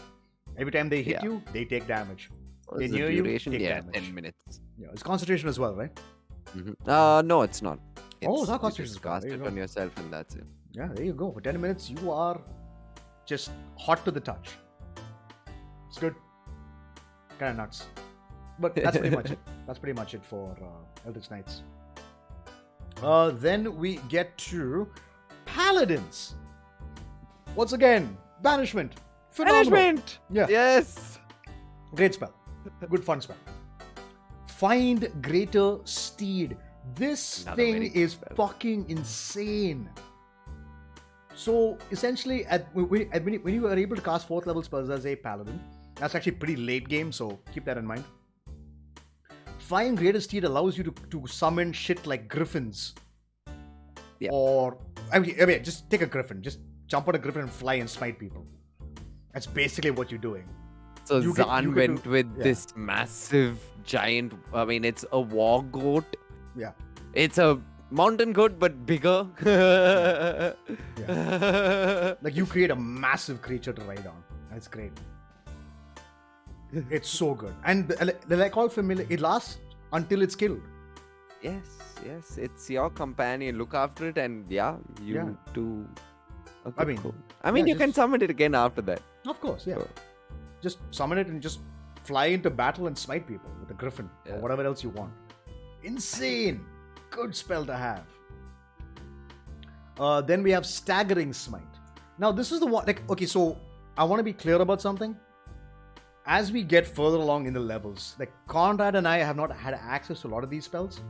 Every time they hit you, they take damage. They near you, take damage. 10 minutes. Yeah, it's concentration as well, right? Mm-hmm. No, it's not. It's not concentration. You just cast it on yourself and that's it. Yeah, there you go. For 10 minutes, you are just hot to the touch. It's good. Kind of nuts. But that's pretty much it. That's pretty much it for Eldritch Knights. Then we get to Paladins. Once again, banishment. Phenomenal. Banishment! Yeah. Yes! Great spell. Good fun spell. Find Greater Steed. This thing is fucking insane. So essentially, when you are able to cast 4th level spells as a paladin, that's actually pretty late game, so keep that in mind. Find Greater Steed allows you to summon shit like griffins. Yeah. Or, I mean, just take a griffin. Just jump on a griffin and fly and smite people. That's basically what you're doing. So Zan went with this massive giant, I mean, it's a war goat. Yeah. It's a mountain goat, but bigger. Like you create a massive creature to ride on. That's great. It's so good. And like all familiar, it lasts until it's killed. Yes. It's your companion. Look after it, and you do. I mean, cool. You can summon it again after that. Of course, yeah. So, just summon it and just fly into battle and smite people with a griffin or whatever else you want. Insane! Good spell to have. Then we have Staggering Smite. Now, this is the one, okay, so I want to be clear about something. As we get further along in the levels, Conrad and I have not had access to a lot of these spells.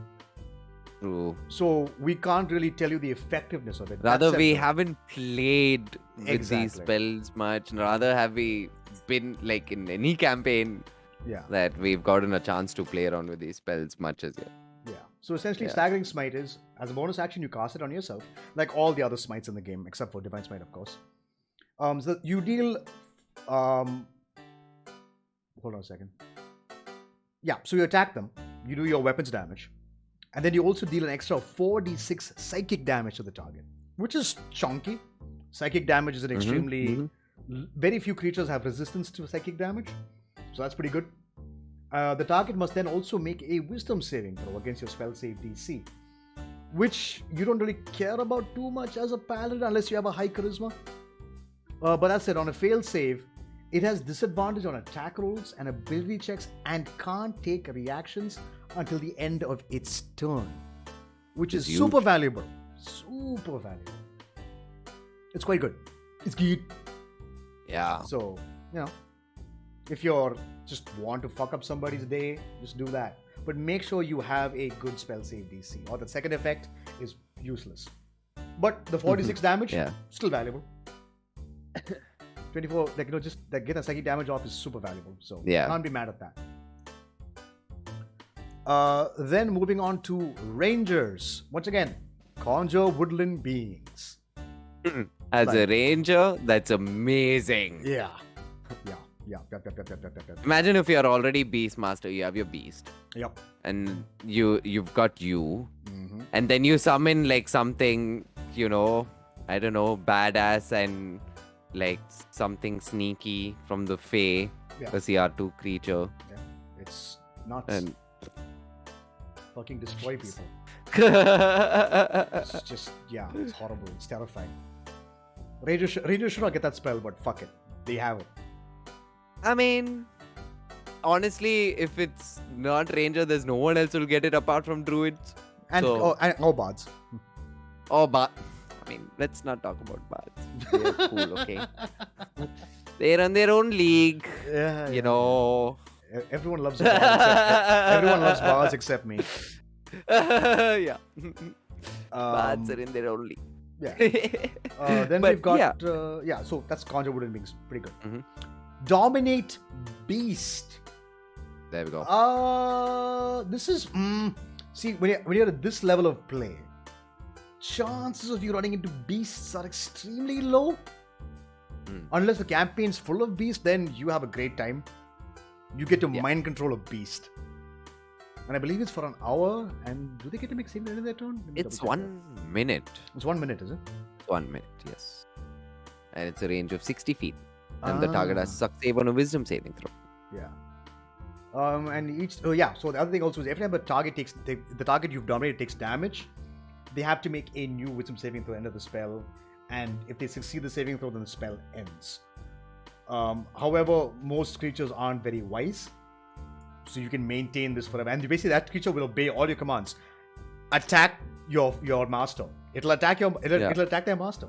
True. So we can't really tell you the effectiveness of it. Rather, we haven't played with these spells much. Rather, have we been in any campaign that we've gotten a chance to play around with these spells much as yet. Yeah. So essentially, Staggering Smite is, as a bonus action, you cast it on yourself, like all the other smites in the game, except for Divine Smite, of course. So you deal... hold on a second. Yeah, so you attack them, you do your weapons damage, and then you also deal an extra 4d6 psychic damage to the target, which is chunky. Psychic damage is an extremely... Very few creatures have resistance to psychic damage, so that's pretty good. The target must then also make a wisdom saving throw against your spell save DC, which you don't really care about too much as a paladin unless you have a high charisma. But that's it. On a failed save, it has disadvantage on attack rolls and ability checks and can't take reactions until the end of its turn, which is super valuable. Super valuable. It's quite good. It's good. Yeah. So, if you're just want to fuck up somebody's day, just do that. But make sure you have a good spell save DC, or the second effect is useless. But the 46 damage, still valuable. 24, just get a psychic damage off is super valuable. So can't be mad at that. Then moving on to Rangers. Once again, conjure woodland beings. As a ranger, that's amazing. Yeah. Imagine if you're already Beastmaster, you have your beast. Yep. And you've got you. And then you summon something, I don't know, badass and something sneaky from the Fae, the CR2 creature. Yeah. It's nuts. And fucking destroy people. It's just, it's horrible. It's terrifying. Ranger should not get that spell, but fuck it. They have it. Honestly, if it's not Ranger, there's no one else who'll get it apart from Druids. And Bards. Let's not talk about Bards. They're cool, okay? They're on their own league. You know. Everyone loves Bards. Everyone loves Bards except me. Bards are in their own league. Yeah. Then we've got... so that's Conjure Woodland Beings. Pretty good. Dominate Beast. There we go. This is... see, when you're at this level of play, chances of you running into beasts are extremely low. Unless the campaign's full of beasts, then you have a great time. You get to mind control a beast. And I believe it's for an hour. And do they get to make saving in their turn? It's 1 minute. It's 1 minute, is it? 1 minute, yes. And it's a range of 60 feet. And the target has suck save on a wisdom saving throw. Yeah. And each... so the other thing also is every time the target you've dominated takes damage, they have to make a new wisdom saving throw at the end of the spell. And if they succeed the saving throw, then the spell ends. However, most creatures aren't very wise. So you can maintain this forever. And basically that creature will obey all your commands. Attack your master. It'll attack their master.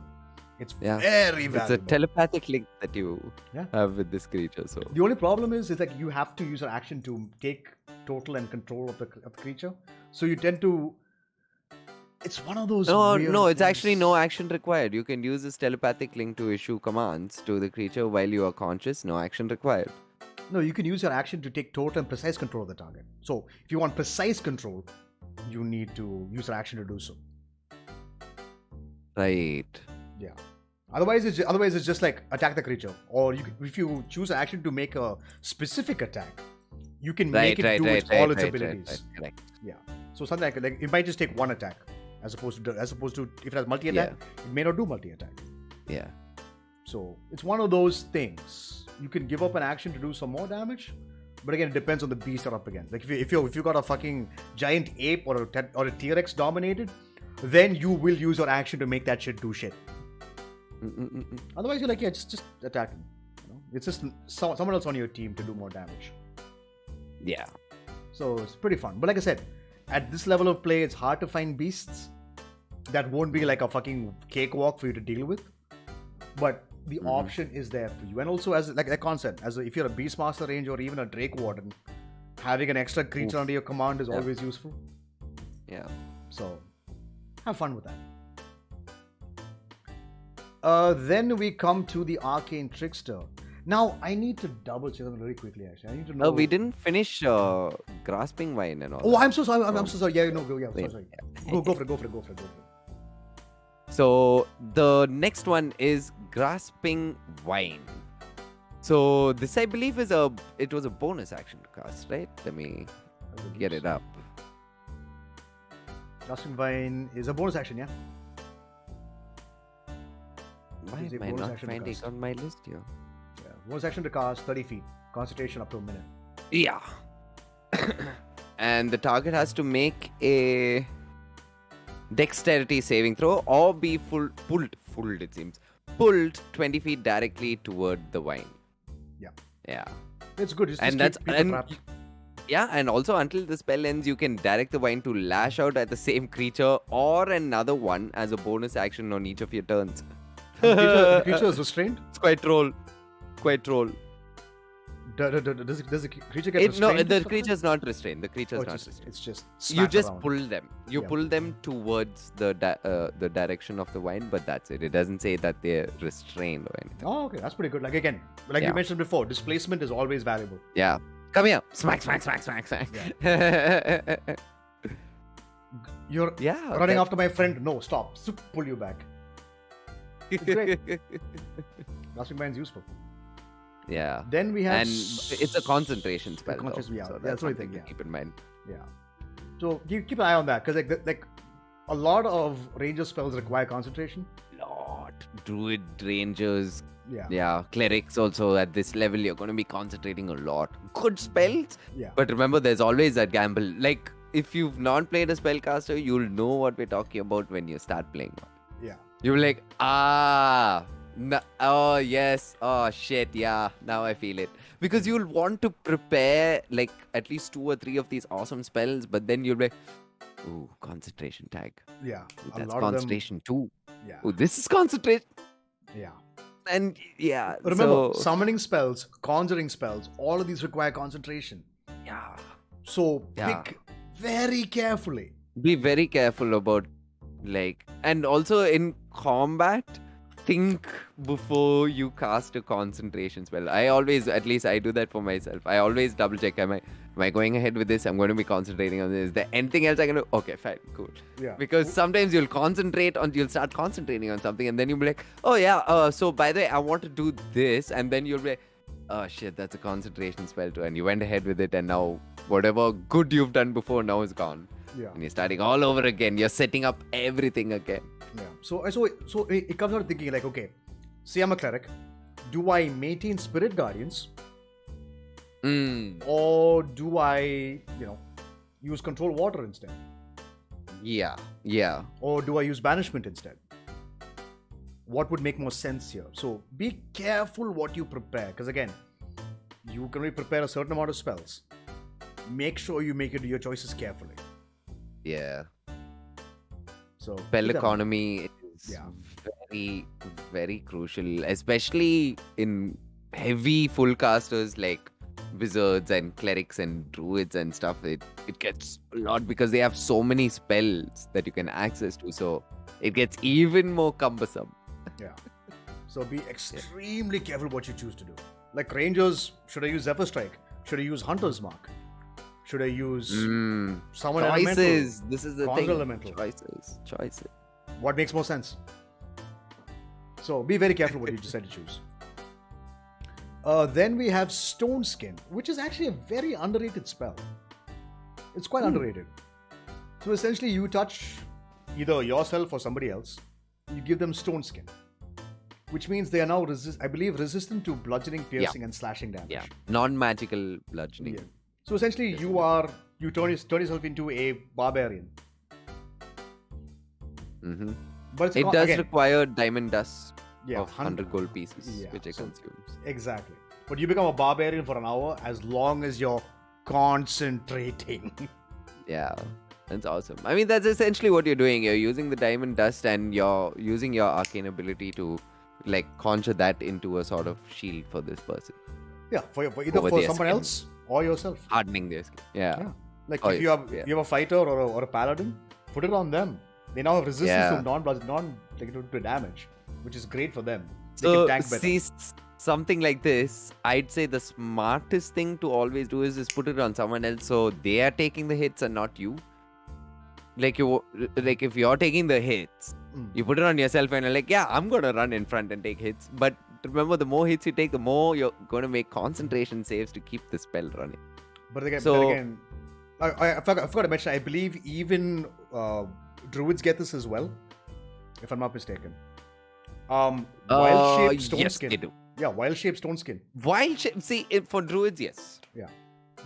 It's very valuable. It's a telepathic link that you have with this creature. So the only problem is you have to use an action to take total and control of the creature. So you tend to... It's one of those No, it's actually no action required. You can use this telepathic link to issue commands to the creature while you are conscious. No action required. No, you can use your action to take total and precise control of the target. So, if you want precise control, you need to use your action to do so. Right. Yeah. Otherwise, it's just attack the creature. Or if you choose an action to make a specific attack, you can make it do all its abilities. Right. Yeah. So something like it might just take one attack, as opposed to if it has multi-attack, it may not do multi-attack. Yeah. So it's one of those things. you can give up an action to do some more damage. But again, it depends on the beast you're up against. Like if you got a fucking giant ape or a T-Rex dominated, then you will use your action to make that shit do shit. Otherwise, you're like, yeah, just attack him. You know? It's just someone else on your team to do more damage. Yeah. So it's pretty fun. But like I said, at this level of play, it's hard to find beasts that won't be like a fucking cakewalk for you to deal with. But the option is there for you. And also, as like that concept, if you're a Beastmaster range or even a Drake Warden, having an extra creature under your command is always useful. Yeah. So have fun with that. Then we come to the Arcane Trickster. Now, I need to double check them really quickly, actually. I need to know... we didn't finish Grasping Vine and all Oh, that. I'm so sorry. I'm so sorry. Yeah, no, go. Yeah, sorry. Go for it. So, the next one is Grasping Vine. So, this I believe was a bonus action to cast, right? Let me get it up. Grasping Vine is a bonus action, yeah? Why am I not finding it on my list here? Yeah, bonus action to cast, 30 feet. Concentration up to a minute. Yeah. And the target has to make a dexterity saving throw or be pulled 20 feet directly toward the vine. Yeah. It's good. Yeah, and also until the spell ends, you can direct the vine to lash out at the same creature or another one as a bonus action on each of your turns. The creature is restrained? It's quite troll. Does the creature get restrained? No, the creature is not restrained. The creature is not restrained. It's just you just around. pull them. You pull them towards the direction of the vine, but that's it. It doesn't say that they're restrained or anything. Oh, okay. That's pretty good. Like again, you mentioned before, displacement is always valuable. Yeah. Come here. Smack. Yeah. You're running after my friend. No, stop. Pull you back. It's great. Grasping Vine is useful. Yeah. Then we have... And it's a concentration spell. So that's what I think, keep in mind. Yeah. So keep an eye on that, because like a lot of ranger spells require concentration. Druid rangers. Yeah. Clerics also at this level, you're going to be concentrating a lot. Good spells. Yeah. But remember, there's always that gamble. Like, if you've not played a spellcaster, you'll know what we're talking about when you start playing one. Yeah. You're like, oh yes, oh shit, yeah, now I feel it. Because you'll want to prepare like at least 2 or 3 of these awesome spells, but then you'll be like, ooh, concentration tag. Yeah. Ooh, that's concentration too. Yeah. Ooh, this is concentration. Yeah. And yeah. Remember, summoning spells, conjuring spells, all of these require concentration. Yeah. So pick very carefully. Be very careful about and also in combat, think before you cast a concentration spell. I always, at least I do that for myself. I always double check, am I going ahead with this? I'm going to be concentrating on this. Is there anything else I can do? Okay, fine, cool. Yeah. Because sometimes you'll start concentrating on something and then you'll be like, oh yeah, so by the way, I want to do this. And then you'll be like, oh shit, that's a concentration spell too. And you went ahead with it and now whatever good you've done before now is gone. Yeah. And you're starting all over again. You're setting up everything again. Yeah. So it comes out of thinking like, okay, say I'm a cleric. Do I maintain Spirit Guardians? Or do I, use Control Water instead? Yeah. Or do I use Banishment instead? What would make more sense here? So be careful what you prepare. Because again, you can only prepare a certain amount of spells. Make sure you make your choices carefully. Yeah. So spell economy is very, very crucial, especially in heavy full casters like wizards and clerics and druids and stuff. It gets a lot because they have so many spells that you can access to. So it gets even more cumbersome. Yeah. So be extremely careful what you choose to do. Like rangers, should I use Zephyr Strike? Should I use Hunter's Mark? Should I use someone elemental? Choices. This is the thing. Elemental. Choices. What makes more sense? So be very careful what you decide to choose. Then we have Stone Skin, which is actually a very underrated spell. It's quite underrated. So essentially you touch either yourself or somebody else. You give them Stone Skin. which means they are now resistant to bludgeoning, piercing, and slashing damage. Yeah, non-magical bludgeoning. Yeah. So essentially, you turn yourself into a barbarian. Mm-hmm. But It does require diamond dust Yeah, of 100 gold pieces, which it so- consumes. Exactly. But you become a barbarian for an hour as long as you're concentrating. Yeah, that's awesome. I mean, that's essentially what you're doing. You're using the diamond dust and you're using your arcane ability to like conjure that into a sort of shield for this person, Yeah, for either Over for their someone skin. else or yourself. hardening their skin. Yeah. Yeah. Like Oh, if you have a fighter or a paladin, put it on them. They now have resistance Yeah. to to damage, which is great for them. They So, can tank better. see, something like this, I'd say the smartest thing to always do is just put it on someone else so they are taking the hits and not you. Like if you're taking the hits, you put it on yourself and you're like, yeah, I'm gonna run in front and take hits. But remember, the more hits you take, the more you're gonna make concentration saves to keep the spell running. But again, So- I forgot to mention, I believe even druids get this as well, if I'm not mistaken. Wild shape stone yes, skin. they do. Yeah, wild shape stone skin. Wild shape. See, for druids, yes. Yeah.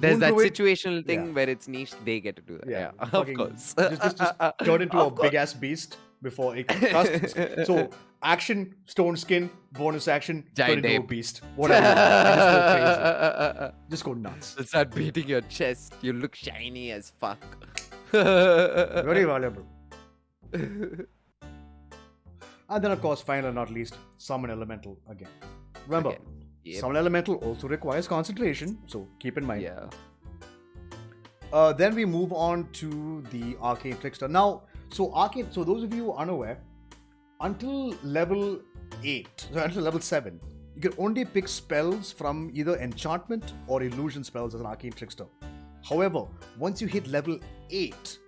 There's Moon that druid- situational thing yeah. where it's niche. They get to do that. Yeah, of fucking- course. Just turn into a Of course. big ass beast before it casts. So action, stone skin, bonus action, Giant turn into a ape. beast. Whatever. Just go crazy. Just go nuts. Start beating your chest. You look shiny as fuck. Very valuable. And then, of course, final and not least, summon elemental again. Remember, Again. Yep. summon elemental also requires concentration, so keep in mind. Yeah. Then we move on to the Arcane Trickster. Now, so those of you unaware, until level 8, so until level 7, you can only pick spells from either enchantment or illusion spells as an Arcane Trickster. However, once you hit level 8,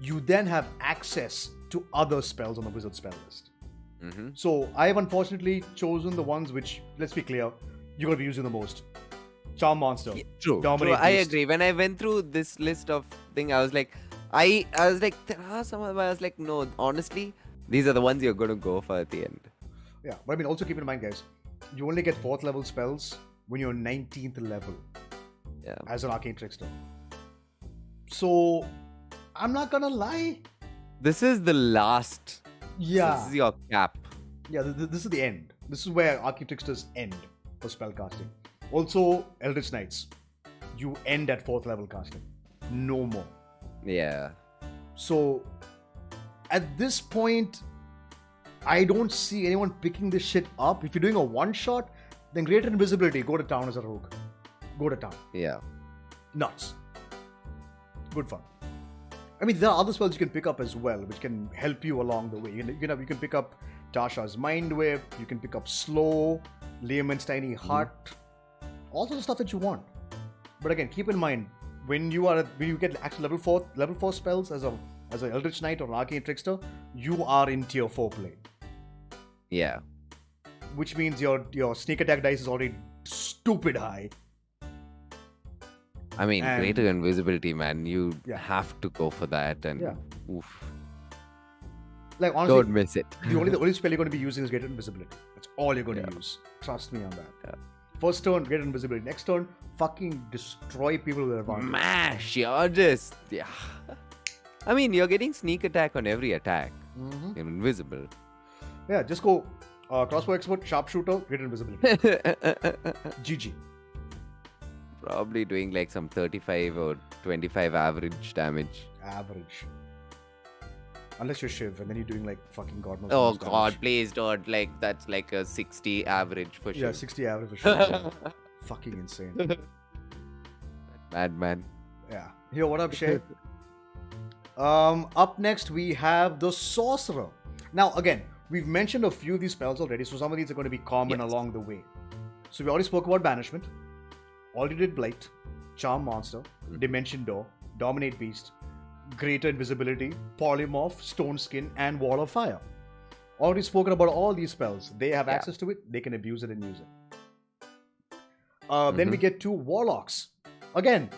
you then have access to other spells on the wizard spell list. Mm-hmm. So I have unfortunately chosen the ones which, let's be clear, you're going to be using the most. Charm Monster. True. Dominate I Beast. agree. When I went through this list of thing, I was like, there are some of them. I was like, no, honestly, these are the ones you're going to go for at the end. Yeah, but I mean, also keep in mind, guys, you only get 4th level spells when you're 19th level Yeah. as an Arcane Trickster. So, I'm not gonna lie. This is the last. Yeah. This is your cap. Yeah, this is the end. This is where Arcane Tricksters end for spellcasting. Also, Eldritch Knights. You end at 4th level casting. No more. Yeah. So, at this point, I don't see anyone picking this shit up. If you're doing a one-shot, then Greater Invisibility, go to town as a rogue. Go to town. Yeah. Nuts. Good fun. I mean, there are other spells you can pick up as well, which can help you along the way. You can pick up Tasha's Mind Whip, you can pick up Slow, Liamon's Tiny Hut, all sorts of stuff that you want. But again, keep in mind, when you get actual level 4 spells as an Eldritch Knight or an Arcane Trickster, you are in tier 4 play. Yeah. Which means your sneak attack dice is already stupid high. I mean, And- greater invisibility, man. You Yeah. have to go for that, and Yeah. oof, Like honestly, don't miss it. the only spell you're going to be using is Greater Invisibility. That's all you're going to use. Trust me on that. Yeah. First turn, Greater Invisibility. Next turn, fucking destroy people with advantage. Mash, you're just I mean, you're getting sneak attack on every attack. Mhm. You're invisible. Yeah, just go crossbow expert, sharpshooter, Greater Invisibility. GG. Probably doing like some 35 or 25 average damage. Average. Unless you're Shiv, and then you're doing like fucking God knows. Oh how much god, damage. please don't. Like, that's like a 60 average for sure. Yeah, 60 average for sure. Yeah. Fucking insane. Madman. Yeah. Yo, what up, Shay? Up next, we have the Sorcerer. Now, again, we've mentioned a few of these spells already, so some of these are going to be common Yes. along the way. So we already spoke about Banishment, already did Blight, Charm Monster, Dimension Door, Dominate Beast, Greater Invisibility, Polymorph, Stone Skin, and Wall of Fire. Already spoken about all these spells. They have access to it, they can abuse it and use it. Then we get to Warlocks. Again,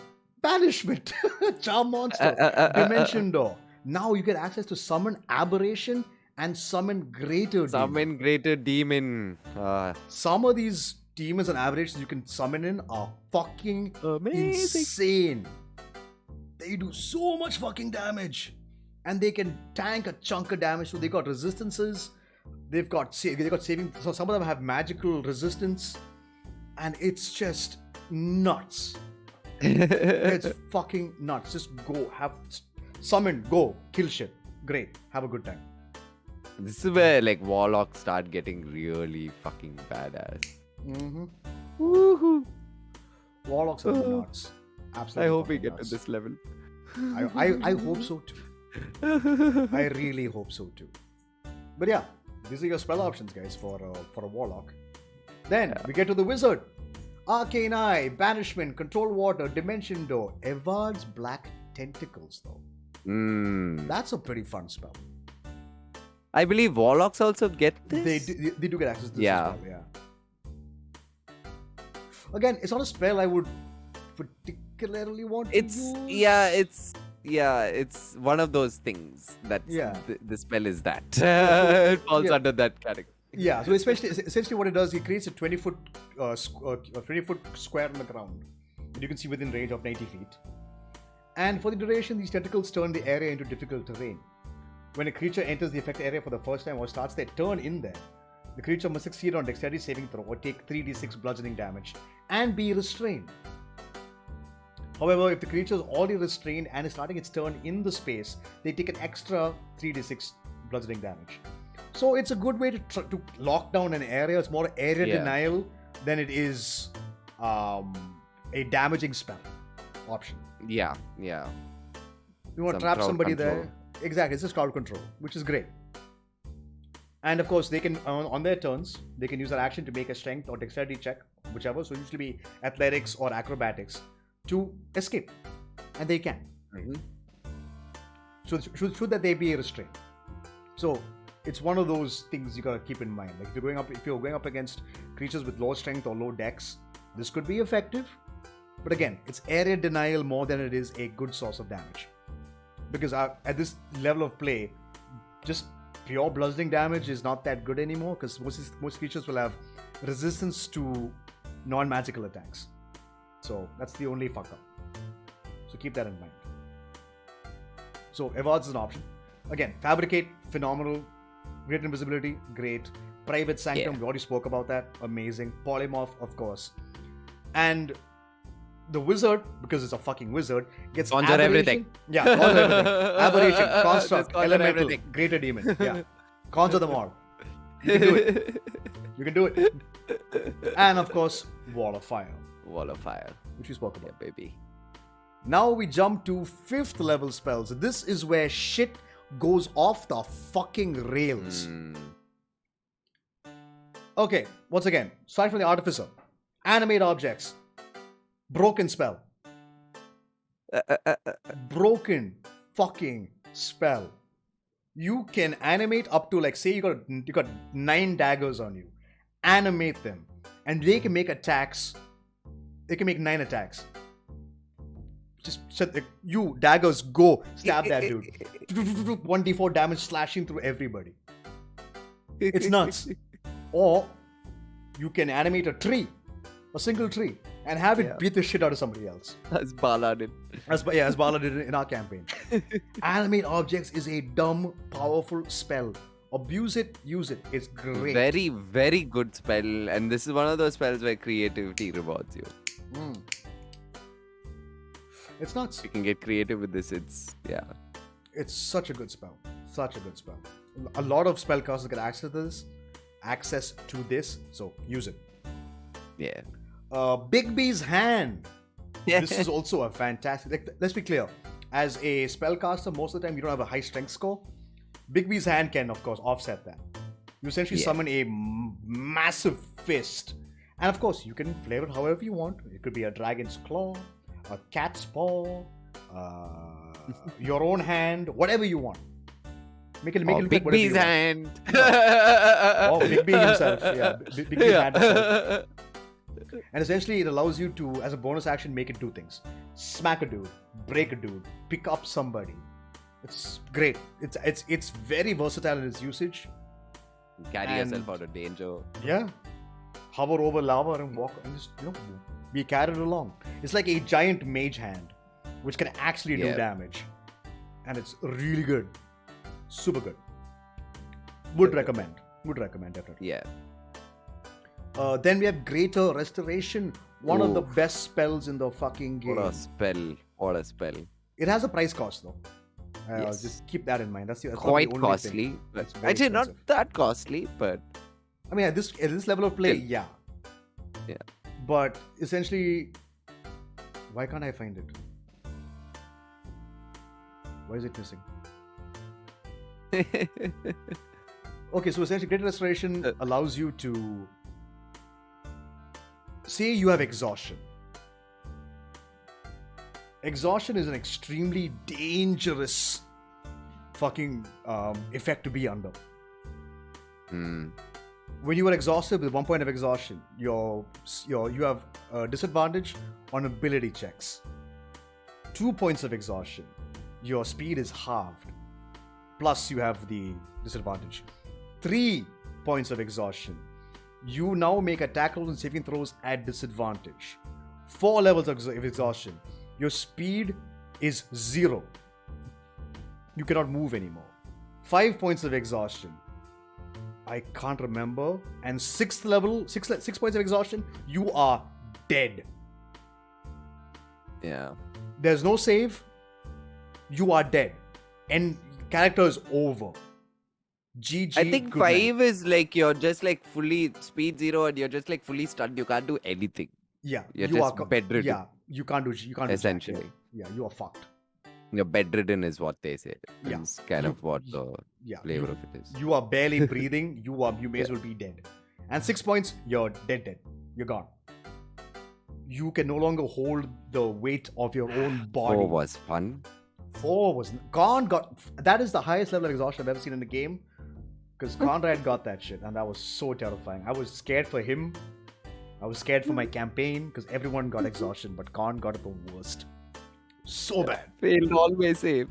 Banishment, Charm Monster, Dimension Door. Now you get access to Summon, Aberration, and summon greater demon. Summon greater demon. Some of these demons and aberrations you can summon in are fucking insane. They do so much fucking damage. And they can tank a chunk of damage. So they got resistances. They've got saving. So some of them have magical resistance. And it's just nuts. It's fucking nuts. Just go. Summon. Go. Kill shit. Great. Have a good time. This is where like warlocks start getting really fucking badass. Mm-hmm. Woohoo! Warlocks are nuts. Absolutely. I hope we get nuts. to this level. I hope so too. I really hope so too. But yeah, these are your spell options, guys, for a warlock. Then we get to the wizard. Arcane Eye, Banishment, Control Water, Dimension Door, Evard's Black Tentacles, though. That's a pretty fun spell. I believe warlocks also get this. They do get access to this as well, yeah. Again, it's not a spell I would particularly want to use. It's one of those things that the spell is that. It falls under that category. Yeah, so essentially what it does, it creates a 20-foot square on the ground that you can see within range of 90 feet. And for the duration, these tentacles turn the area into difficult terrain. When a creature enters the affected area for the first time or starts their turn in there, the creature must succeed on dexterity saving throw or take 3d6 bludgeoning damage and be restrained. However, if the creature is already restrained and is starting its turn in the space, they take an extra 3d6 bludgeoning damage. So it's a good way to lock down an area. It's more area denial than it is a damaging spell option. Yeah. You want to trap somebody control. there. Exactly, it's just crowd control, which is great. And of course, they can, on their turns, they can use their action to make a strength or dexterity check, whichever. So usually be athletics or acrobatics to escape. And they can. Mm-hmm. So should that they be restrained. So it's one of those things you gotta keep in mind. Like if you're going up against creatures with low strength or low dex, this could be effective. But again, it's area denial more than it is a good source of damage. Because at this level of play, just pure bludgeoning damage is not that good anymore, because most creatures will have resistance to non-magical attacks. So that's the only fuck up. So keep that in mind. So Evard's is an option. Again, Fabricate, phenomenal. Great Invisibility, great. Private Sanctum, we already spoke about that. Amazing. Polymorph, of course. And the wizard, because it's a fucking wizard, gets Conjure everything. Yeah, conjure everything. Aberration, construct, Conjure elemental, everything. greater demon. Yeah. Conjure them all. You can do it. You can do it. And of course, Wall of Fire. Wall of Fire. Which we spoke about. Yeah, baby. Now we jump to 5th level spells. This is where shit goes off the fucking rails. Okay, once again, start from the Artificer. Animate objects. Broken spell. Broken fucking spell. You can animate up to, like, say you got 9 daggers on you. Animate them. And they can make attacks. They can make 9 attacks. Just set you daggers go stab that dude. 1d4 damage slashing through everybody. It's nuts. Or you can animate a tree, a single tree, and have it beat the shit out of somebody else. As Bala did. As Bala did in our campaign. Animate objects is a dumb, powerful spell. Abuse it, use it. It's great. Very, very good spell, and this is one of those spells where creativity rewards you. It's nuts. You can get creative with this. It's such a good spell. Such a good spell. A lot of spellcasters get access to this, so use it. Yeah. Bigby's Hand. This is also a fantastic. Like, let's be clear. As a spellcaster, most of the time you don't have a high strength score. Bigby's Hand can, of course, offset that. You essentially summon a massive fist, and of course you can flavor it however you want. It could be a dragon's claw, a cat's paw, your own hand, whatever you want. Make it look like Bigby's hand. Oh, Bigby himself. Yeah, Bigby's hand himself. And essentially, it allows you to, as a bonus action, make it 2 things: smack a dude, break a dude, pick up somebody. It's great. It's very versatile in its usage. Carry yourself out of danger. Yeah. Hover over lava and walk and just be carried along. It's like a giant mage hand, which can actually do damage. And it's really good. Super good. Would recommend definitely. Yeah. Then we have Greater Restoration. One of the best spells in the fucking game. What a spell. It has a price cost though. Yes. Just keep that in mind. That's quite the only costly. thing. But actually, not that costly, but I mean, at this level of play, yeah. But essentially, why can't I find it? Why is it missing? Okay, so essentially, Greater Restoration allows you to say you have Exhaustion. Exhaustion is an extremely dangerous fucking effect to be under. When you are exhausted with 1 point of exhaustion, you have a disadvantage on ability checks. 2 points of exhaustion, your speed is halved. Plus you have the disadvantage. 3 points of exhaustion, you now make attack rolls and saving throws at disadvantage. 4 levels of exhaustion, your speed is 0. You cannot move anymore. 5 points of exhaustion, I can't remember. And 6th level, 6 points of exhaustion, you are dead. Yeah. There's no save. You are dead. And character is over. GG. I think 5 is like you're just like fully speed 0 and you're just like fully stunned. You can't do anything. Yeah. You're just bedridden. Yeah. You can't do essentially. Yeah, you are fucked. You're bedridden is what they said. Yeah. It's kind of what the flavor of it is. You are barely breathing. You may as well be dead. And 6 points, you're dead. You're gone. You can no longer hold the weight of your own body. 4 was fun. 4 was gone. That is the highest level of exhaustion I've ever seen in the game. Because Conrad got that shit, and that was so terrifying. I was scared for him. I was scared for my campaign because everyone got exhaustion, but Con got it the worst. So bad. Failed always saves.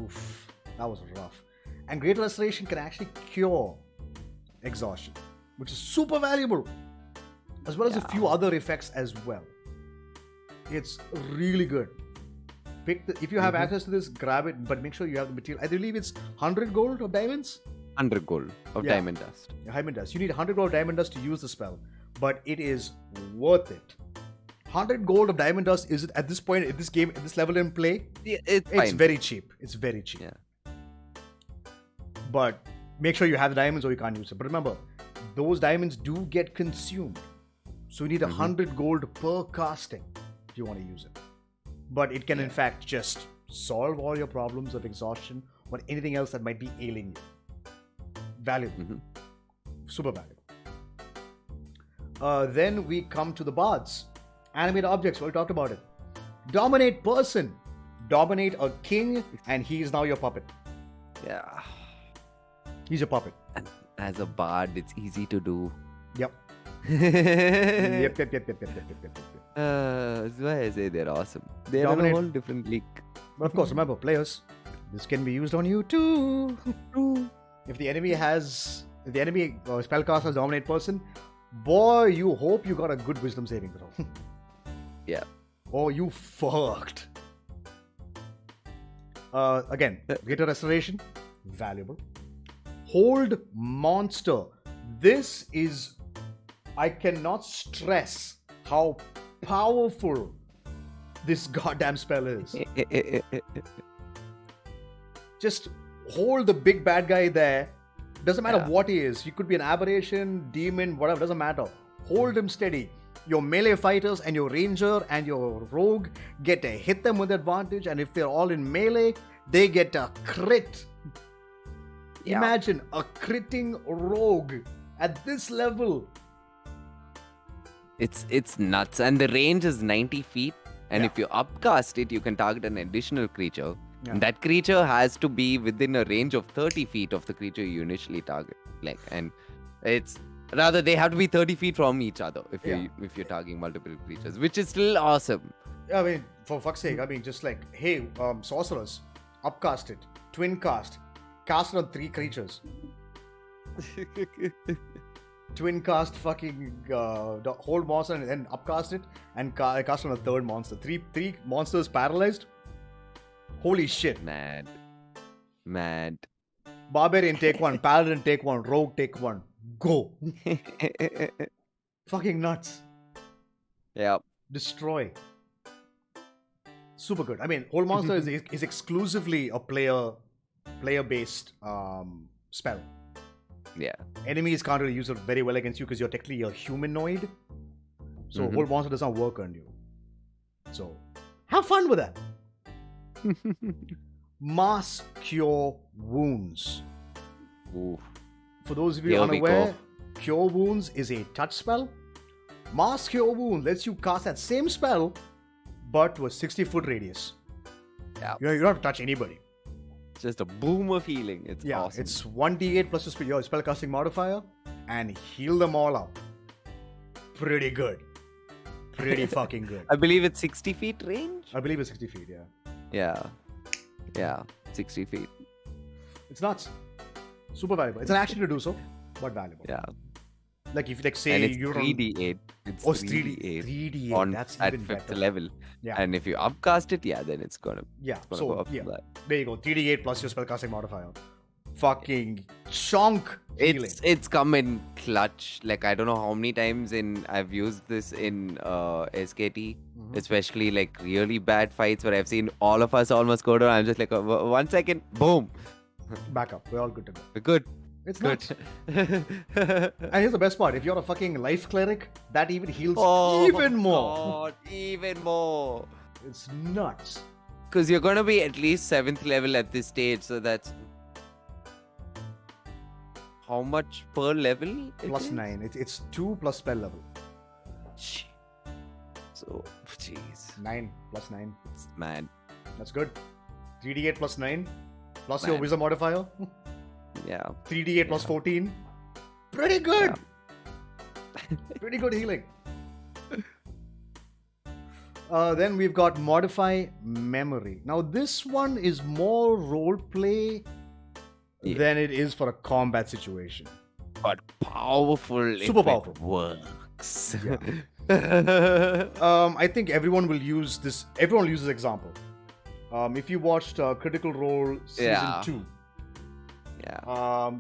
Oof, that was rough. And Greater Restoration can actually cure exhaustion, which is super valuable, as well as a few other effects as well. It's really good. If you have access to this, grab it, but make sure you have the material. I believe it's 100 gold of diamonds. 100 gold of diamond dust. Diamond dust. You need 100 gold of diamond dust to use the spell, but it is worth it. 100 gold of diamond dust is at this point in this game, at this level in play. Yeah, it's very cheap. It's very cheap. Yeah. But make sure you have the diamonds or you can't use it. But remember, those diamonds do get consumed, so you need 100 gold per casting if you want to use it. But it can in fact just solve all your problems of exhaustion or anything else that might be ailing you. Valuable. Super valuable. Then we come to the Bards. Animate objects, we talked about it. Dominate person. Dominate a king, and he is now your puppet. Yeah. He's your puppet. And as a bard, it's easy to do. Yep. Yep. That's why I say they're awesome. They're in a whole different league. But of course, remember, players, this can be used on you too. If the enemy spellcasters dominate person, boy, you hope you got a good wisdom saving throw. Yeah. Oh, you fucked. Again, Greater Restoration, valuable. Hold monster. This is, I cannot stress how powerful this goddamn spell is. Just hold the big bad guy there. Doesn't matter what he is. He could be an aberration, demon, whatever. Doesn't matter. Hold him steady. Your melee fighters and your ranger and your rogue get to hit them with advantage. And if they're all in melee, they get a crit. Yeah. Imagine a critting rogue at this level. It's nuts. And the range is 90 feet. And if you upcast it, you can target an additional creature. Yeah. And that creature has to be within a range of 30 feet of the creature you initially target. They have to be 30 feet from each other if you're targeting multiple creatures, which is still awesome. I mean, for fuck's sake, just like, hey, sorcerers, upcast it. Twin cast. Cast it on 3 creatures. Twin cast fucking the whole monster and then upcast it and cast on a 3rd monster. Three monsters paralyzed. Holy shit. Mad. Barbarian take 1, Paladin take 1, Rogue take 1. Go. Fucking nuts. Yep. Destroy. Super good. I mean, whole monster is exclusively a player-based spell. Yeah. Enemies can't really use it very well against you because you're technically a humanoid. So whole monster does not work on you. So have fun with that. Mass Cure Wounds. Ooh. For those of you unaware, Cure Wounds is a touch spell. Mass Cure Wound lets you cast that same spell, but to a 60-foot radius. Yeah. You don't have to touch anybody. It's just a boom of healing. It's awesome. It's 1d8 plus your spellcasting modifier, and heal them all up. Pretty good. Pretty fucking good. I believe it's 60 feet range? I believe it's 60 feet, yeah. Yeah, 60 feet. It's nuts. Super valuable. It's an action to do so, but valuable. Yeah. Like if say and it's you're 3d8. It's 3d8. 3d8. On, That's at even 5th better. level. Yeah. And if you upcast it, then it's gonna. So go up to that. there you go. 3d8 plus your spellcasting modifier. Fucking chunk healing. It's come in clutch. Like I don't know how many times I've used this in SKT, especially like really bad fights where I've seen all of us almost go down. I'm just like 1 second, boom, Back up. We're all good to go. we're good. It's Good. nuts. And here's the best part. If you're a fucking life cleric, that even heals even more. God, even more. It's nuts. Because you're gonna be at least 7th level at this stage, so that's how much per level? Plus 9. It's 2 plus spell level. So, jeez, 9 plus 9. it's mad. That's good. 3d8 plus 9 plus your Man. wisdom modifier. Yeah. 3d8 plus 14. Pretty good. Pretty good healing. Then we've got Modify Memory. Now this one is more roleplay than it is for a combat situation. But powerful. Super if powerful. It works. I think everyone will use this. Everyone will use this example. If you watched Critical Role Season 2,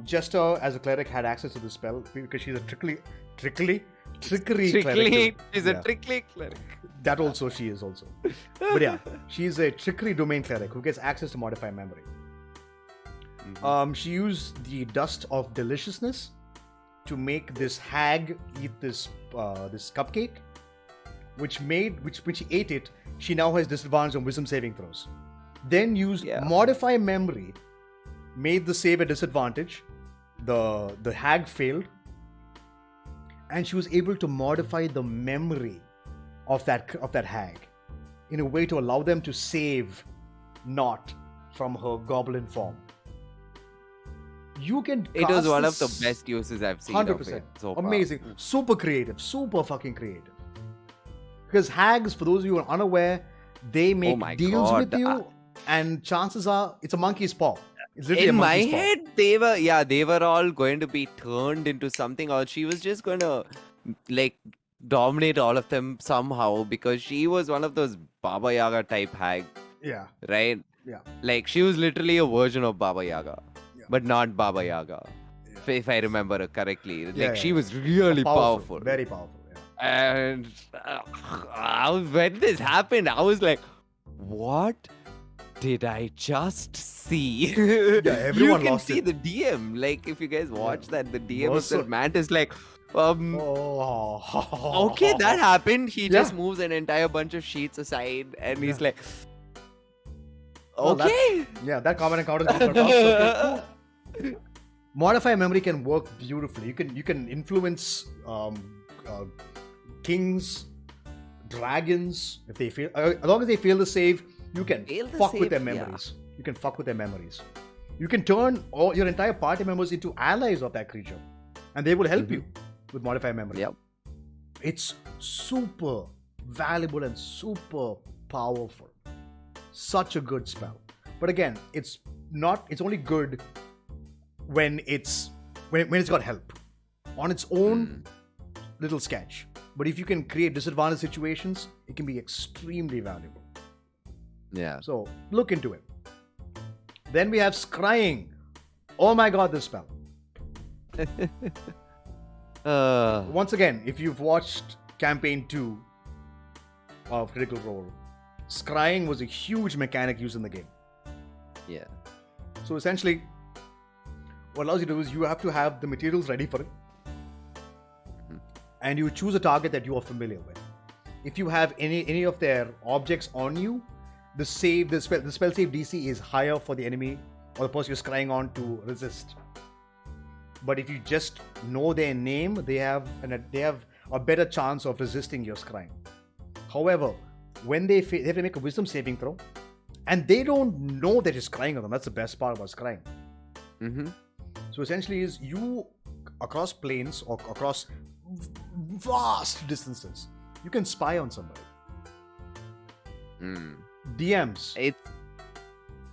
Jester as a cleric had access to the spell because she's a trickery cleric. She's a trickly cleric. That also she is also. But yeah, she's a trickery domain cleric who gets access to Modify Memory. She used the Dust of Deliciousness to make this hag eat this cupcake, which when she ate it, she now has disadvantage on wisdom saving throws. Then used Modify Memory, made the save a disadvantage. The hag failed, and she was able to modify the memory of that hag in a way to allow them to save not from her goblin form. You can. It was one of the best uses I've seen. 100%. Of it so far. Amazing. Super creative. Super fucking creative. Because hags, for those of you who are unaware, they make deals with you, and chances are it's a monkey's paw. It's literally in a my monkey's paw. head, they were all going to be turned into something else. She was just going to like dominate all of them somehow because she was one of those Baba Yaga type hag. Yeah. Right? Yeah. Like she was literally a version of Baba Yaga. But not Baba Yaga, if I remember correctly. Like she was really powerful. Very powerful. Yeah. And when this happened, I was like, "What did I just see?" Everyone you can lost see it. the DM. Like if you guys watch that, the DM of that mantis like, okay, that happened. He just moves an entire bunch of sheets aside, and he's like, okay. That common encounter is okay, cool. Modify Memory can work beautifully. You can influence kings, dragons if they fail. As long as they fail the save, you can fuck with their memories. You can fuck with their memories. You can turn all your entire party members into allies of that creature, and they will help you with Modify Memory. Yep. It's super valuable and super powerful. Such a good spell. But again, it's only good when it's got help on its own little sketch. But if you can create disadvantage situations, it can be extremely valuable. Yeah. So look into it. Then we have Scrying. Oh my god, this spell. Once again, if you've watched Campaign 2 of Critical Role, Scrying was a huge mechanic used in the game. Yeah. So essentially, what allows you to do is you have to have the materials ready for it. And you choose a target that you are familiar with. If you have any of their objects on you, the spell save DC is higher for the enemy or the person you're scrying on to resist. But if you just know their name, they have a better chance of resisting your scrying. However, when they have to make a wisdom saving throw, and they don't know that you're scrying on them. That's the best part about scrying. So essentially, is you across planes or across vast distances, you can spy on somebody. DMs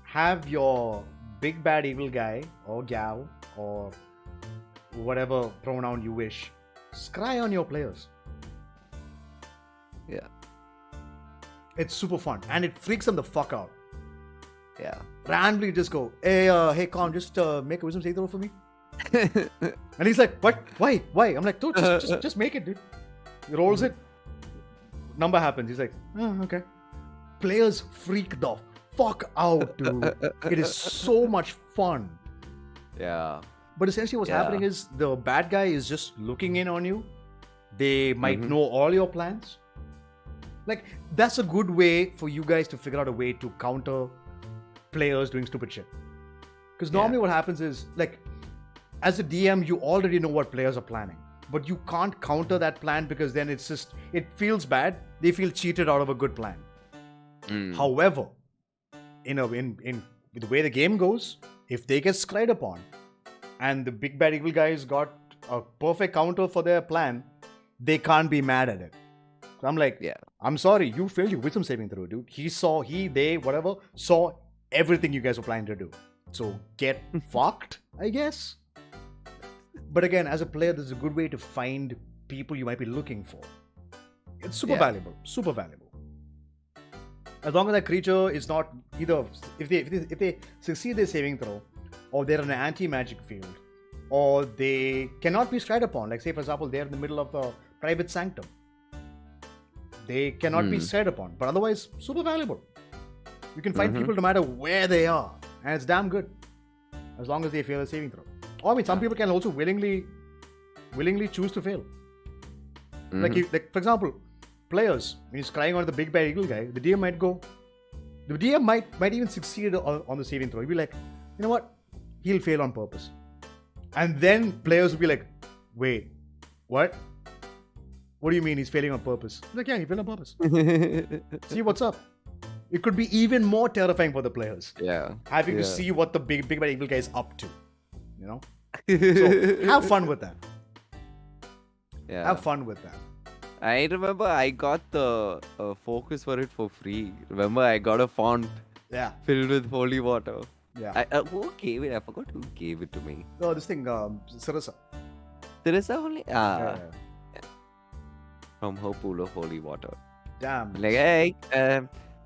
have your big bad evil guy or gal or whatever pronoun you wish scry on your players. Yeah. It's super fun and it freaks them the fuck out. Yeah. Randomly just go, hey Con, just make a wisdom save throw for me. And he's like, what? Why? I'm like, dude, just make it, dude. He rolls it. Number happens. He's like, oh, okay. Players freak the fuck out, dude. It is so much fun. Yeah. But essentially what's happening is the bad guy is just looking in on you. They might know all your plans. Like, that's a good way for you guys to figure out a way to counter players doing stupid shit. Because normally what happens is, like, as a DM, you already know what players are planning. But you can't counter that plan because then it's just, it feels bad. They feel cheated out of a good plan. However, in the way the game goes, if they get scryed upon and the big bad evil guys got a perfect counter for their plan, they can't be mad at it. So I'm like, I'm sorry, you failed your wisdom saving throw, dude. They, whatever, saw everything you guys were planning to do. So get fucked, I guess. But again, as a player, this is a good way to find people you might be looking for. It's super valuable. Super valuable. As long as that creature is not either, if they succeed their saving throw, or they're in an anti-magic field, or they cannot be scryed upon. Like say, for example, they're in the middle of a private sanctum. They cannot be scryed upon. But otherwise, super valuable. You can find people no matter where they are. And it's damn good. As long as they fail a saving throw. Or I mean, some people can also willingly choose to fail. Like for example, players, when he's crying on the big bad eagle guy, the DM might go. The DM might even succeed on the saving throw. He'll be like, you know what? He'll fail on purpose. And then players will be like, wait, what? What do you mean he's failing on purpose? He's like, yeah, he failed on purpose. See what's up. It could be even more terrifying for the players. Yeah. Having to see what the big bad evil guy is up to. You know? So have fun with that. Yeah. Have fun with that. I remember I got the focus for it for free. Remember, I got a font filled with holy water. Yeah. Who gave it? I forgot who gave it to me. Oh, this thing, Sarasa. Teresa only? Yeah. From her pool of holy water. Damn. Like, hey,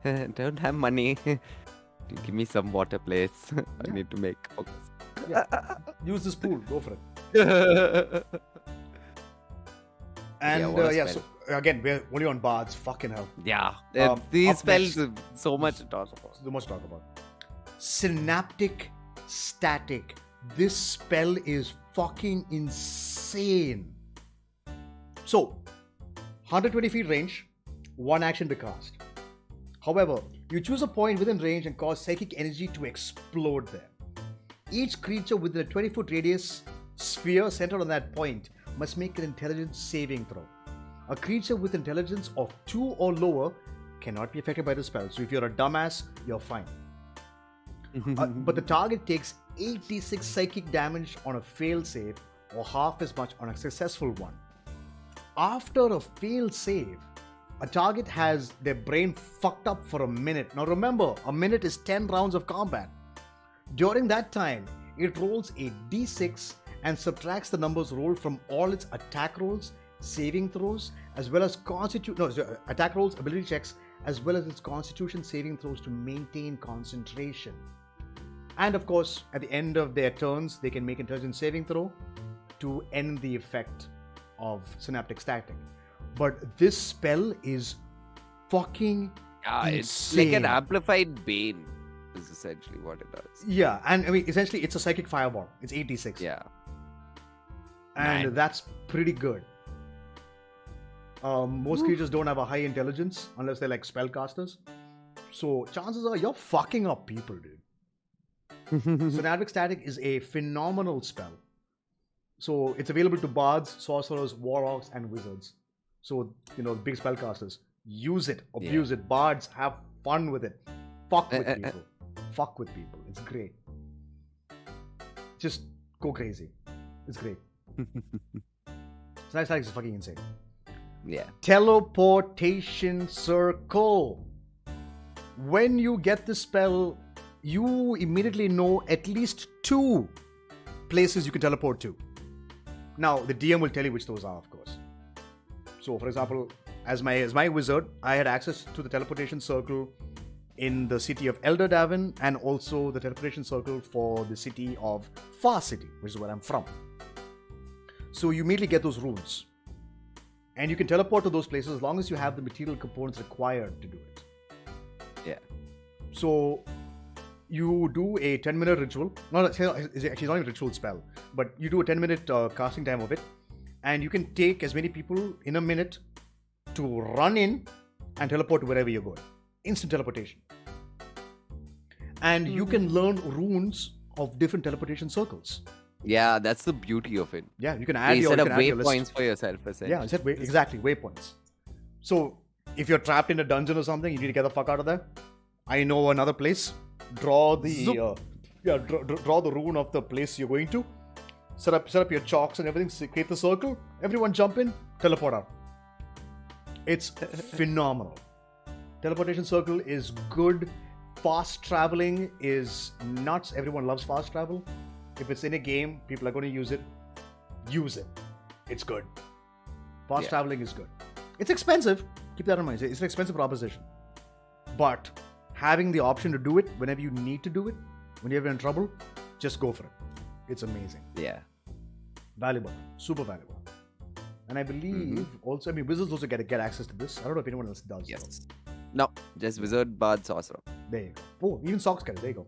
don't have money. Give me some water, please. I need to make focus. Yeah. Use this pool. Go for it. And so again, we're only on Bards. Fucking hell. Yeah. These spells, so much to talk about. So much to talk about. Synaptic Static. This spell is fucking insane. So, 120 feet range, one action to cast. However, you choose a point within range and cause psychic energy to explode there. Each creature within a 20-foot radius sphere centered on that point must make an intelligence saving throw. A creature with intelligence of 2 or lower cannot be affected by the spell. So if you're a dumbass, you're fine. But the target takes 86 psychic damage on a failed save or half as much on a successful one. After a failed save, a target has their brain fucked up for a minute. Now remember, a minute is 10 rounds of combat. During that time, it rolls a d6 and subtracts the numbers rolled from all its attack rolls, saving throws, as well as attack rolls, ability checks, as well as its constitution saving throws to maintain concentration. And of course, at the end of their turns, they can make intelligence saving throw to end the effect of synaptic static. But this spell is fucking it's like an insane. amplified bane is essentially what it does. Yeah, and I mean, essentially, it's a psychic fireball. It's 86. Yeah. And Nine. that's pretty good. Most creatures don't have a high intelligence unless they're like spellcasters. So chances are you're fucking up people, dude. Synaptic Static is a phenomenal spell. So it's available to bards, sorcerers, warlocks, and wizards. So, big spellcasters. Use it, abuse it. Bards, have fun with it. Fuck with people. Fuck with people. It's great. Just go crazy. It's great. Synaptic Static is fucking insane. Yeah. Teleportation Circle. When you get this spell, you immediately know at least 2 places you can teleport to. Now, the DM will tell you which those are, of course. So, for example, as my wizard, I had access to the Teleportation Circle in the city of Elderdavin and also the Teleportation Circle for the city of Far City, which is where I'm from. So you immediately get those runes. And you can teleport to those places as long as you have the material components required to do it. Yeah. So you do a 10-minute ritual. No, it's actually not even a ritual spell, but you do a 10-minute casting time of it. And you can take as many people in a minute to run in and teleport to wherever you're going. Instant teleportation. And you can learn runes of different teleportation circles. Yeah, that's the beauty of it. Yeah, you can add You your set up your list. waypoints for yourself, essentially. Yeah, exactly, waypoints. So, if you're trapped in a dungeon or something, you need to get the fuck out of there. I know another place. Draw the draw the rune of the place you're going to. Set up your chalks and everything. Create the circle. Everyone jump in. Teleport out. It's phenomenal. Teleportation Circle is good. Fast traveling is nuts. Everyone loves fast travel. If it's in a game, people are going to use it. Use it. It's good. Fast traveling is good. It's expensive. Keep that in mind. It's an expensive proposition. But having the option to do it whenever you need to do it, when you're in trouble, just go for it. It's amazing. Yeah. Valuable. Super valuable. And I believe also, wizards also get access to this. I don't know if anyone else does. Yes. No, just wizard, bard, sorcerer. There you go. Oh, even socks get it. There you go.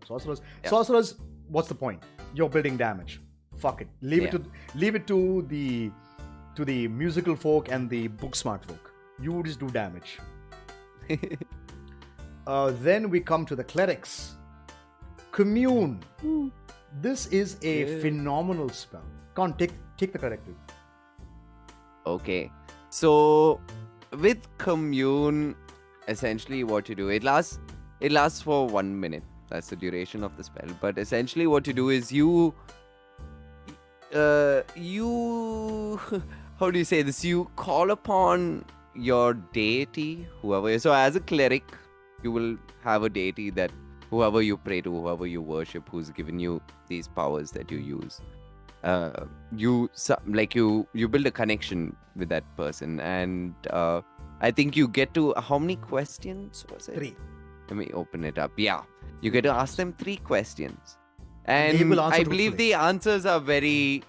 Sorcerers, what's the point? You're building damage. Fuck it. Leave it to the musical folk and the book smart folk. You just do damage. Then we come to the clerics. Commune. This is a phenomenal spell. Come on, take the cleric, dude. Okay. So with commune, essentially what you do, it lasts for 1 minute. That's the duration of the spell. But essentially what you do is you how do you say this? You call upon your deity, whoever. So as a cleric, you will have a deity that whoever you pray to, whoever you worship, who's given you these powers that you use. You build a connection with that person, and I think you get to how many questions was it? 3. Let me open it up. Yeah, you get to ask them 3 questions, and They will answer I believe truthfully. the answers are very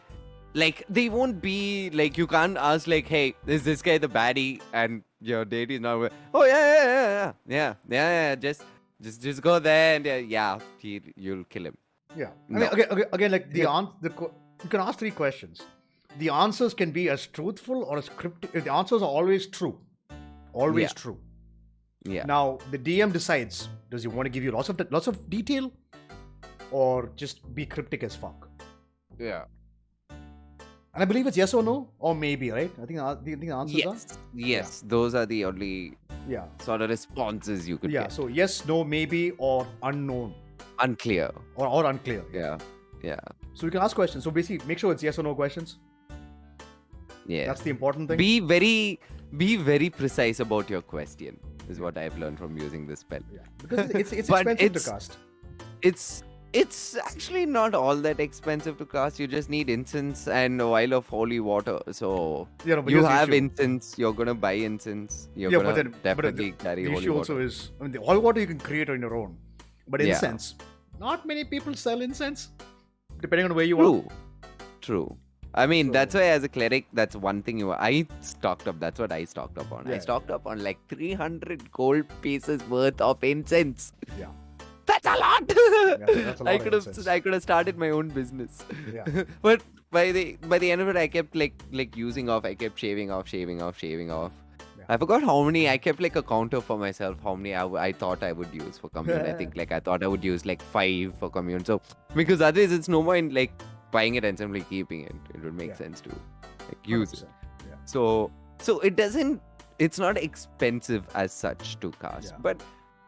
they won't be like, you can't ask like, hey, is this guy the baddie? And your deity is not. Oh yeah. Just go there and you'll kill him. Yeah. No. Again, like you can ask 3 questions. The answers can be as truthful or as cryptic. The answers are always true. Always true. Yeah. Now the DM decides: does he want to give you lots of detail, or just be cryptic as fuck? Yeah. And I believe it's yes or no, or maybe, right? I think the answers are. Yes. Those are the only sort of responses you could get. So yes, no, maybe, or unknown, Unclear. or unclear. Yeah. So you can ask questions. So basically, make sure it's yes or no questions. Yeah. That's the important thing. Be very precise about your question, is what I've learned from using this spell. Yeah, because it's But expensive to cast. It's actually not all that expensive to cast. You just need incense and a vial of holy water. So Yeah, no, but you here's the have issue. incense. You're gonna buy incense. You're Yeah, gonna but then definitely carry the holy issue water. also is, I mean, the holy water you can create on your own, but Yeah. incense, not many people sell incense, depending on where you True. True. I mean, So- that's why as a cleric, that's one thing I stocked up. That's what I stocked up on. I Yeah. stocked up on like 300 gold pieces worth of incense. Yeah. That's a lot. that's a lot I of could have incense. I could have started my own business. Yeah. But by the end of it, I kept like using off. I kept shaving off. Yeah. I forgot how many. I kept like a counter for myself. How many I thought I would use for commune. I think like I thought I would use like 5 for commune. So because otherwise it's no point like buying it and simply keeping it. It would make Yeah. sense to like use it. 100%. Yeah. So it doesn't. It's not expensive as such to cast, Yeah. but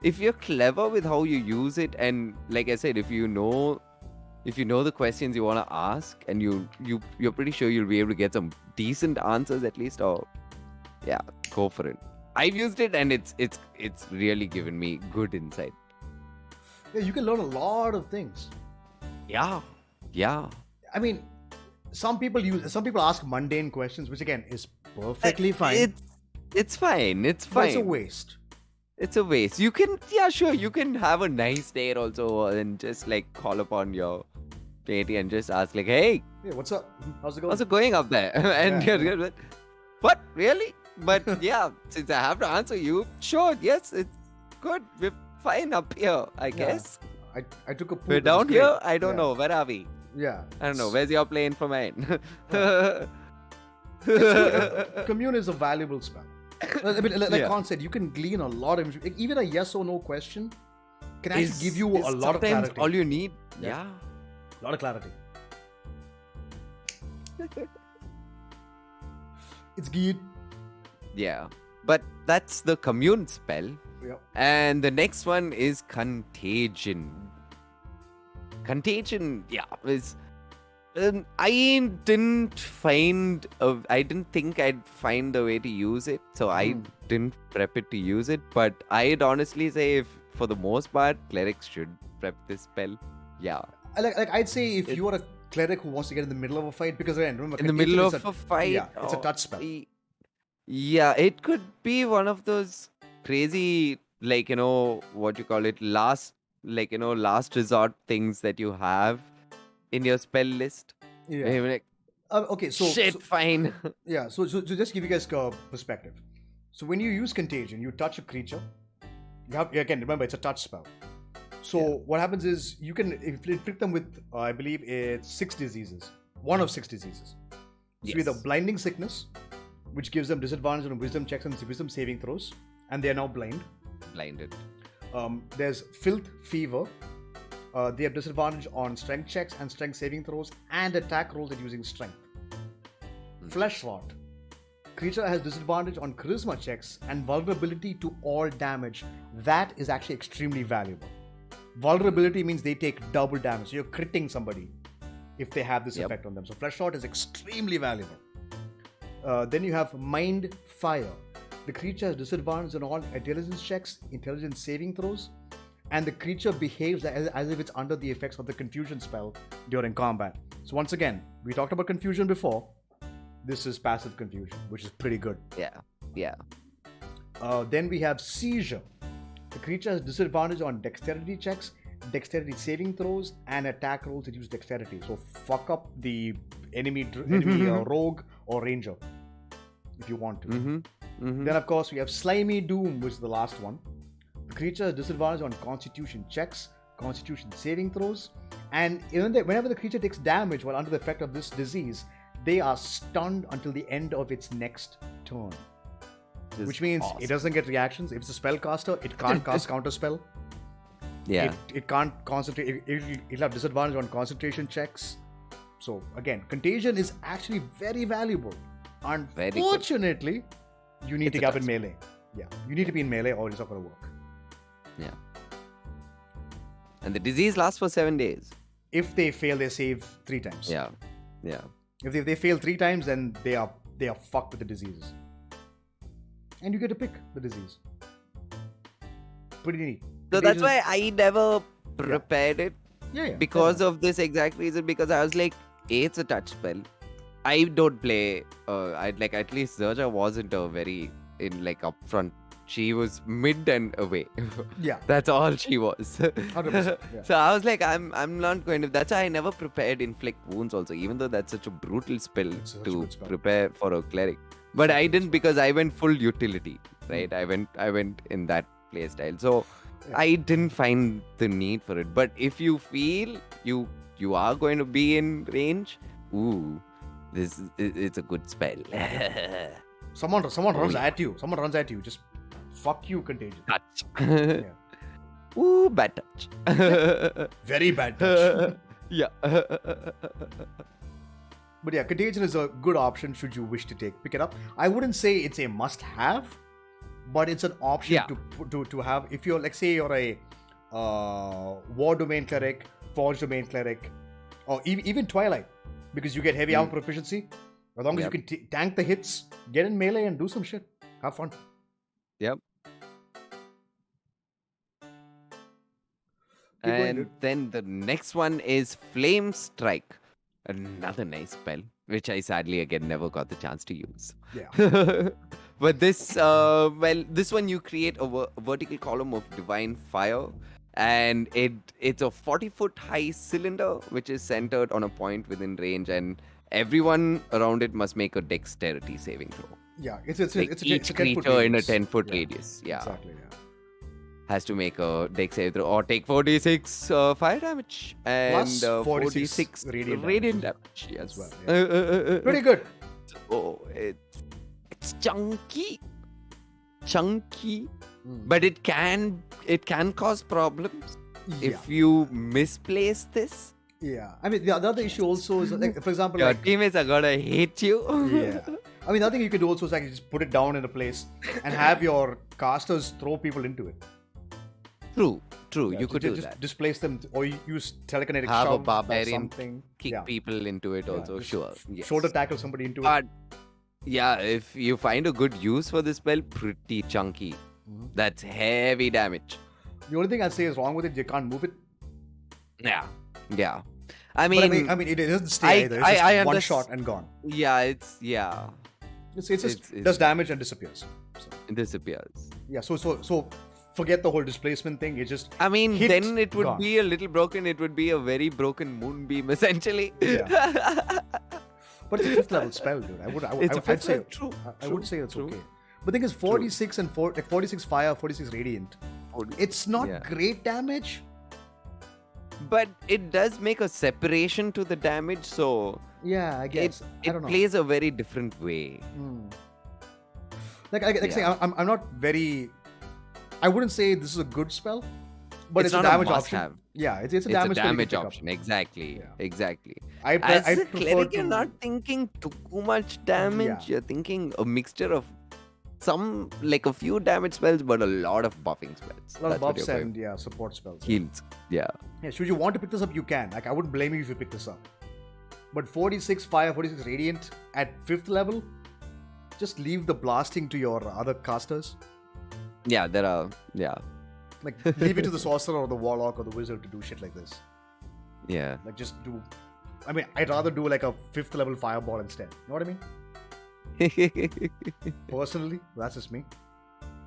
if you're clever with how you use it, and like I said, if you know the questions you want to ask, and you're pretty sure you'll be able to get some decent answers at least, or yeah, go for it. I've used it and it's really given me good insight. Yeah, you can learn a lot of things. Yeah. I mean, some people ask mundane questions, which again is perfectly fine. It's fine. It's but fine. it's a waste. It's a waste. You can, yeah, sure, you can have a nice day also and just like call upon your deity and just ask like, hey, Hey, what's up? How's it going? how's it going up there? And Yeah. you're good. What? Really? But yeah, since I have to answer you, sure, yes, it's good. We're fine up here, I guess. I took a poop. We're it was down great. here? I don't Yeah. know. Where are we? Yeah. I don't know. Where's your plane for mine? Commune is a valuable spell. I mean, like Yeah. Khan said, you can glean a lot of information. Even a yes or no question can actually give you a lot of sometimes clarity. all you need. Yeah. Yeah. A lot of clarity. It's good. Yeah. But that's the commune spell. Yep. And the next one is Contagion. Contagion, yeah, is. I didn't think I'd find a way to use it, so I didn't prep it to use it. But I'd honestly say, if for the most part, clerics should prep this spell. Yeah. Like I'd say if you are a cleric who wants to get in the middle of a fight, because again, remember, In the Contagion middle is of a fight. Yeah, it's a touch spell. Yeah, it could be one of those crazy, like, what you call it, last resort things that you have in your spell list. Yeah. Where you're like, Okay, so shit, fine. Yeah, so just give you guys a perspective. So when you use Contagion, you touch a creature. You have, again, remember, it's a touch spell. So what happens is you can inflict them with, I believe it's 6 diseases. One of 6 diseases. So either blinding sickness, which gives them disadvantage on wisdom checks and wisdom saving throws, and they are now blind. Blinded. There's filth fever. They have disadvantage on strength checks and strength saving throws and attack rolls at using strength. Flesh rot. Creature has disadvantage on charisma checks and vulnerability to all damage. That is actually extremely valuable. Vulnerability means they take double damage. So you're critting somebody if they have this effect on them. So flesh rot is extremely valuable. Then you have mind fire. The creature has disadvantage on all intelligence checks, intelligence saving throws, and the creature behaves as if it's under the effects of the confusion spell during combat. So once again, we talked about confusion before. This is passive confusion, which is pretty good. Yeah. Then we have seizure. The creature has disadvantage on dexterity checks, dexterity saving throws, and attack rolls that use dexterity. So fuck up the enemy rogue or ranger if you want to. Then of course we have Slimy Doom, which is the last one. The creature has disadvantage on constitution checks, constitution saving throws, and whenever the creature takes damage while under the effect of this disease, they are stunned until the end of its next turn. Which means it doesn't get reactions. If it's a spellcaster, it can't cast counter spell. Yeah. It can't concentrate. It'll have disadvantage on concentration checks. So again, Contagion is actually very valuable. Unfortunately, you need to have in melee. Yeah, you need to be in melee or it's not going to work. Yeah. And the disease lasts for 7 days. If they fail, they save 3 times. Yeah. If they fail 3 times, then they are fucked with the diseases. And you get to pick the disease. Pretty neat. So that's why I never prepared it. Yeah. because of this exact reason. Because I was like, it's a touch spell. I don't play. I'd like at least Zerja wasn't a very in like upfront. She was mid and away. Yeah. That's all she was. 100%. Yeah. So I was like, I'm not going to. That's why I never prepared inflict wounds. Also, even though that's such a brutal spell It's such a to good spell. prepare for a cleric. But I didn't because I went full utility, right? I went in that play style. So Yeah. I didn't find the need for it. But if you feel you are going to be in range, it's a good spell. Someone runs yeah. at you. Someone runs at you. Just fuck you, Contagion. Touch. Yeah. Ooh, bad touch. Very bad touch. Yeah. But yeah, Contagion is a good option should you wish to pick it up. I wouldn't say it's a must-have, but it's an option Yeah. to have. If you're, like, say you're a War Domain Cleric, Forge Domain Cleric, or even Twilight, because you get heavy armor proficiency. As long as you Yep. can tank the hits, get in melee and do some shit. Have fun. Yep. Keep going, And dude. then the next one is Flame Strike. Another nice spell, which I sadly again never got the chance to use. Yeah. But this, this one you create a vertical column of divine fire, and it's a 40-foot high cylinder which is centered on a point within range, and everyone around it must make a dexterity saving throw. Yeah. It's Like a each 10-foot creature in a radius. 10-foot Yeah. radius. Yeah. Exactly. Yeah. Has to make a dex save throw or take 46 fire damage and Plus 46 radiant damage. Yes. as well, yeah. Pretty good. Oh, it's chunky, Mm. but it can cause problems Yeah. if you misplace this. Yeah. I mean, the other issue also is, like, for example, Your like, teammates are gonna hate you. yeah. I mean, the other thing you could do also is like just put it down in a place and have your casters throw people into it. True. Yeah, You could do just that. displace them, or you use telekinetic Have a shove or barbarian something. Kick Yeah. people into it Yeah, also. just Sure. Yes. Shoulder tackle somebody into it. But yeah, if you find a good use for this spell, pretty chunky. Mhm. That's heavy damage. The only thing I'd say is wrong with it, you can't move it. Yeah. I But mean, I mean, it doesn't stay either. It's just I one understand. shot and gone. Yeah, it's It just It's- does damage and disappears. So, it disappears. yeah. So forget the whole displacement thing. It just I mean, hit, then it would gone. be a little broken. It would be a very broken moonbeam, essentially. But it's a fifth level spell, dude. I'd say True. I would say it's true. okay. But the thing is, 46 and 46 fire, 46 radiant. It's not Yeah. great damage. But it does make a separation to the damage, so Yeah, I guess. I it don't know. plays a very different way. Like say, Yeah. I'm not very. I wouldn't say this is a good spell, but it's, not a damage must option. have. Yeah, it's a It's a damage, spell you can damage pick up. option. Exactly. Yeah. Exactly. I As a prefer cleric, to. you're not thinking too much damage. Yeah. You're thinking a mixture of some, like a few damage spells, but a lot of buffing spells. A lot of That's what buffs you're and support spells. going- heals. Yeah. Yeah, should you want to pick this up, you can. Like, I wouldn't blame you if you pick this up. But 46 fire, 46 radiant at 5th level, just leave the blasting to your other casters. Yeah, there are. Yeah. Like, leave it to the sorcerer or the warlock or the wizard to do shit like this. Yeah. Like, just do. I mean, I'd rather do like a 5th level fireball instead. You know what I mean? Personally, that's just me.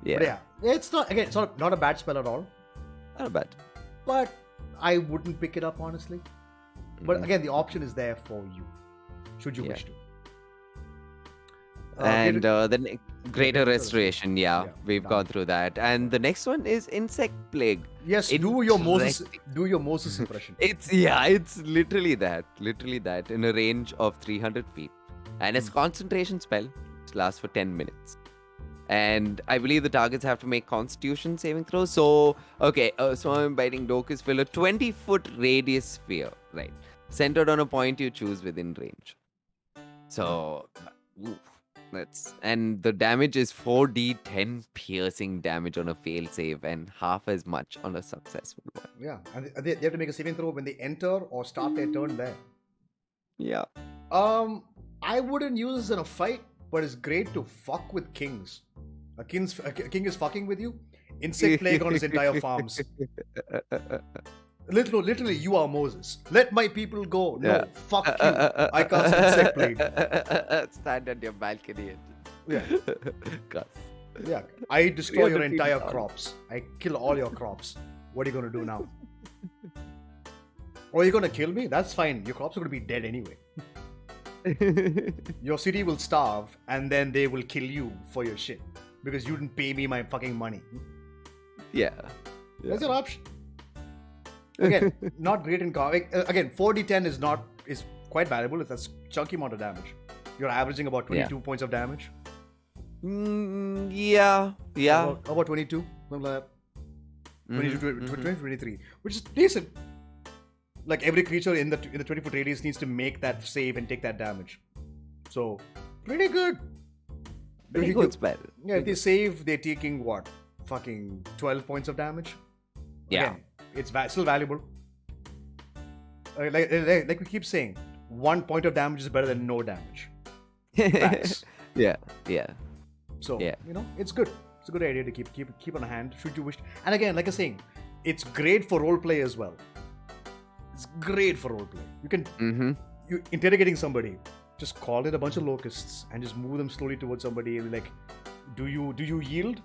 Yeah. But yeah, it's not, again, it's not a bad spell at all. Not bad. But I wouldn't pick it up, honestly. But Mhm. again, the option is there for you, should you Yeah. wish to. And Greater- the Greater Restoration, Yeah, we've done. gone through that. And the next one is Insect Plague. yes, do your Moses Interesting. impression. It's literally that in a range of 300 feet. And it's concentration spell. It lasts for 10 minutes. And I believe the targets have to make Constitution saving throws. So, okay, Swarm Biting Docus fill a 20-foot radius sphere, right? Centered on a point you choose within range. So, and the damage is 4d10 piercing damage on a fail save and half as much on a successful one. Yeah, and they have to make a saving throw when they enter or start their turn there. Yeah. I wouldn't use this in a fight, but it's great to fuck with kings. A king is fucking with you. Insect plague on his entire farms. Literally, you are Moses. Let my people go. No, Yeah. fuck you. I cast Insect Plague. Stand on your balcony and Yeah. cuss. Yeah. I destroy You're your defeated entire all. crops. I kill all your crops. What are you going to do now? Or are you going to kill me? That's fine. Your crops are going to be dead anyway. Your city will starve and then they will kill you for your shit. Because you didn't pay me my fucking money. Yeah. That's your option. Again, not great in again, 4d10 is quite valuable. It's a chunky amount of damage. You're averaging about 22 points of damage. Yeah. About 22, something like that. 22, 23, which is decent. Like every creature in the 20-foot radius needs to make that save and take that damage. So, pretty good. Pretty good spell. Yeah, if they save, they're taking what? Fucking 12 points of damage? Yeah. Again, it's still valuable. Like we keep saying, 1 point of damage is better than no damage. Facts. Yeah. So, Yeah. it's good. It's a good idea to keep on hand, should you wish. And again, like I was saying, it's great for roleplay as well. It's great for roleplay. You can, you interrogating somebody, just call in a bunch of locusts and just move them slowly towards somebody and be like, do you yield?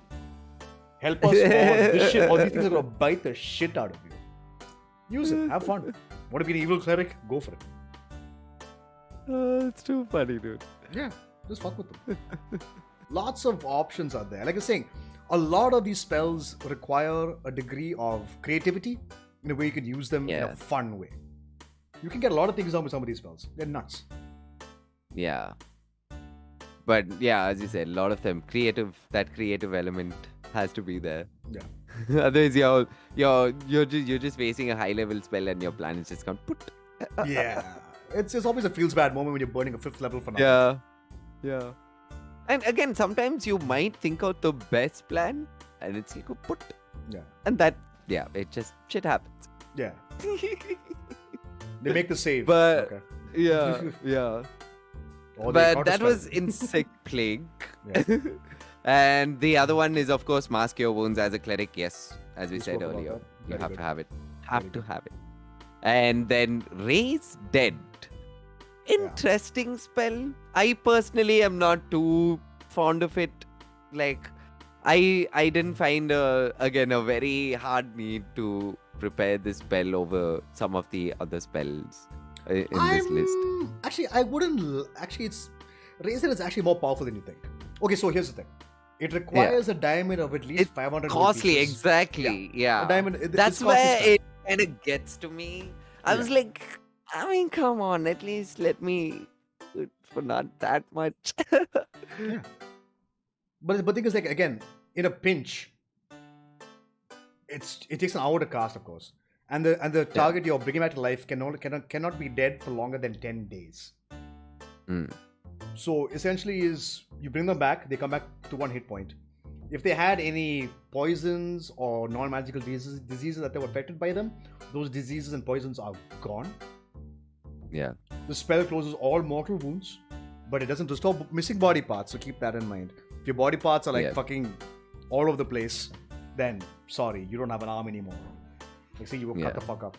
Help us, all these things are gonna bite the shit out of you. Use it, have fun. Want to be an evil cleric? Go for it. It's too funny, dude. Yeah, just fuck with them. Lots of options are there. Like I was saying, a lot of these spells require a degree of creativity in a way you can use them in a fun way. You can get a lot of things done with some of these spells. They're nuts. Yeah. But yeah, as you said, a lot of them that creative element has to be there. Yeah. Otherwise you're just facing a high level spell and your plan is just gone put. Yeah. It's always a feels bad moment when you're burning a 5th level for nothing. Yeah. And again, sometimes you might think out the best plan and it's like a put. Yeah. And that, it just shit happens. Yeah. They make the save. But okay. yeah. Or they But that counterspell. was Insect Plague. Yeah. And the other one is, of course, Mask Your Wounds as a cleric. Yes, as we We said spoke about earlier. that. You Very have good. to have it. Very Have it. And then Raise Dead. Interesting spell. I personally am not too fond of it. Like, I didn't find, again, a very hard need to prepare this spell over some of the other spells in this list. Actually, I wouldn't. Actually, Razor is actually more powerful than you think. Okay, so here's the thing. It requires a diamond of at least 500 gold Costly, pieces. exactly. Yeah. A diamond. That's it's costly where spell. it kind of gets to me. I was like, I mean, come on, at least let me do it for not that much. Yeah. But the thing is, like, again, in a pinch, it takes an hour to cast, of course, and the target you're bringing back to life cannot be dead for longer than 10 days. So essentially, is you bring them back, they come back to 1 hit point. If they had any poisons or non-magical diseases that they were affected by them, those diseases and poisons are gone. Yeah. The spell closes all mortal wounds, but it doesn't restore missing body parts, so keep that in mind. If your body parts are like fucking all over the place, then sorry, you don't have an arm anymore. Like, say you were cut the fuck up.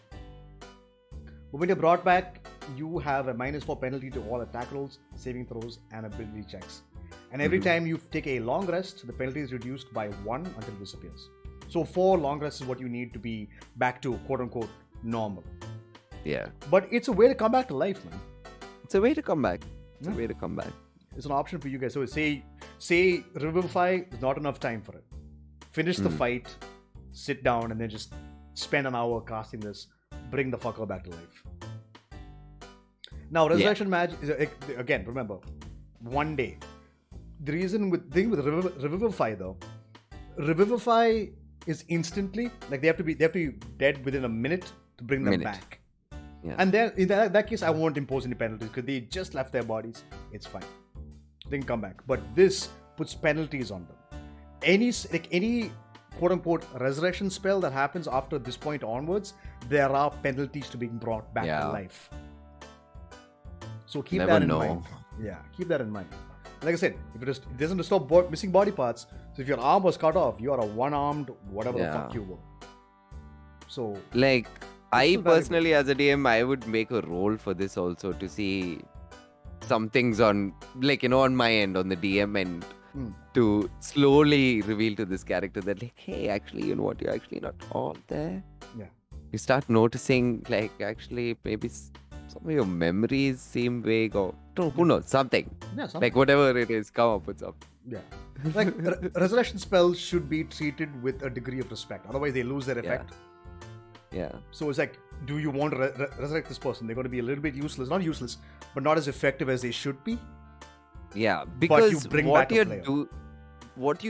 But when you're brought back, you have a -4 penalty to all attack rolls, saving throws, and ability checks. And every time you take a long rest, the penalty is reduced by 1 until it disappears. So 4 long rests is what you need to be back to quote-unquote normal. Yeah. But it's a way to come back to life, man. It's a way to come back. It's a way to come back. It's an option for you guys. So say Revivify, there's not enough time for it. Finish the fight, sit down, and then just spend an hour casting this. Bring the fucker back to life. Now, Resurrection Magic is again. Remember, 1 day. The thing with Revivify though, Revivify is instantly, like they have to be dead within a minute to bring them back. Yeah. And then in that case, I won't impose any penalties because they just left their bodies. It's fine. They can come back. But this puts penalties on them. Any quote-unquote resurrection spell that happens after this point onwards, there are penalties to being brought back to life. So keep that in mind. Yeah, keep that in mind. Like I said, if it doesn't restore missing body parts, so if your arm was cut off, you are a one-armed whatever the fuck you were. So like I still valuable. personally, as a DM, I would make a roll for this also to see some things on, like, on my end, on the DM end, to slowly reveal to this character that, like, hey, actually, you know what, you're actually not all there. Yeah. You start noticing, like, actually, maybe some of your memories seem vague, or who knows, something. Yeah, something. Like, whatever it is, come up with something. Yeah. Like, resurrection spells should be treated with a degree of respect. Otherwise, they lose their effect. Yeah. So it's like, do you want to resurrect this person? They're going to be a little bit useless. Not useless, but not as effective as they should be. Yeah, because you bring what back a you player. what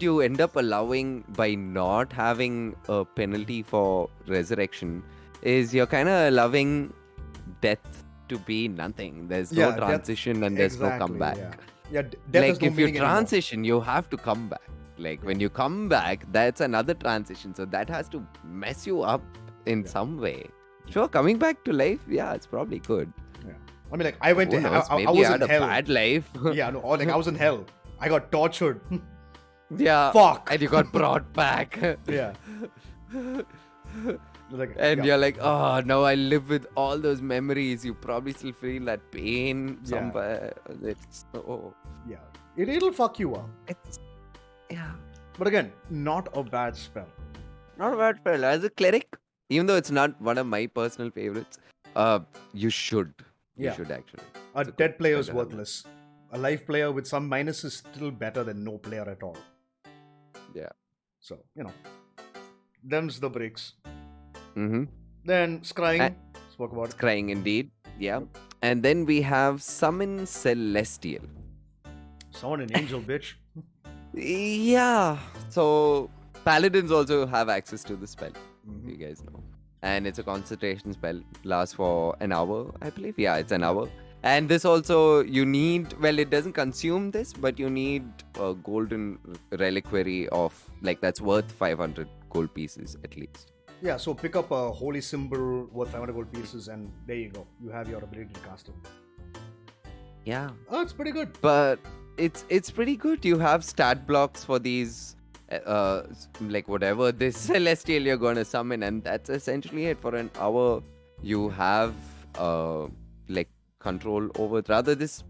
you end up allowing by not having a penalty for resurrection is you're kind of allowing death to be nothing. There's no transition and there's no comeback. Yeah, death has Like no if you meaning anymore. transition, you have to come back. Like when you come back, that's another transition. So that has to mess you up in some way. Sure, coming back to life, yeah, it's probably good. Yeah. I mean, like, I went Who to knows? I Maybe was you in had a hell. bad life. Yeah, no, or like I was in hell. I got tortured. Yeah. Fuck. And you got brought back. Yeah. Like, And you're like, oh, now I live with all those memories. You probably still feel that pain somewhere. It's yeah, it'll fuck you up. Yeah. But again, not a bad spell. Not a bad spell. As a cleric, even though it's not one of my personal favorites, you should. You should actually. A dead player is worthless. A life player with some minus is still better than no player at all. Yeah. So, them's the breaks. Mm-hmm. Then Scrying. Spoke about it. Scrying indeed. Yeah. And then we have Summon Celestial. Summon an angel, bitch. Yeah. So Paladins also have access to the spell. You guys know. And it's a concentration spell. Lasts for an hour, I believe. Yeah, it's an hour. And this also, you need, well, it doesn't consume this, but you need a golden reliquary of, like, that's worth 500 gold pieces at least. Yeah, so pick up a holy symbol worth 500 gold pieces, and there you go. You have your ability to cast it. Yeah. Oh, it's pretty good. But it's pretty good. You have stat blocks for these, like whatever this celestial you're gonna summon, and that's essentially it. For an hour, you have like control over. Rather, this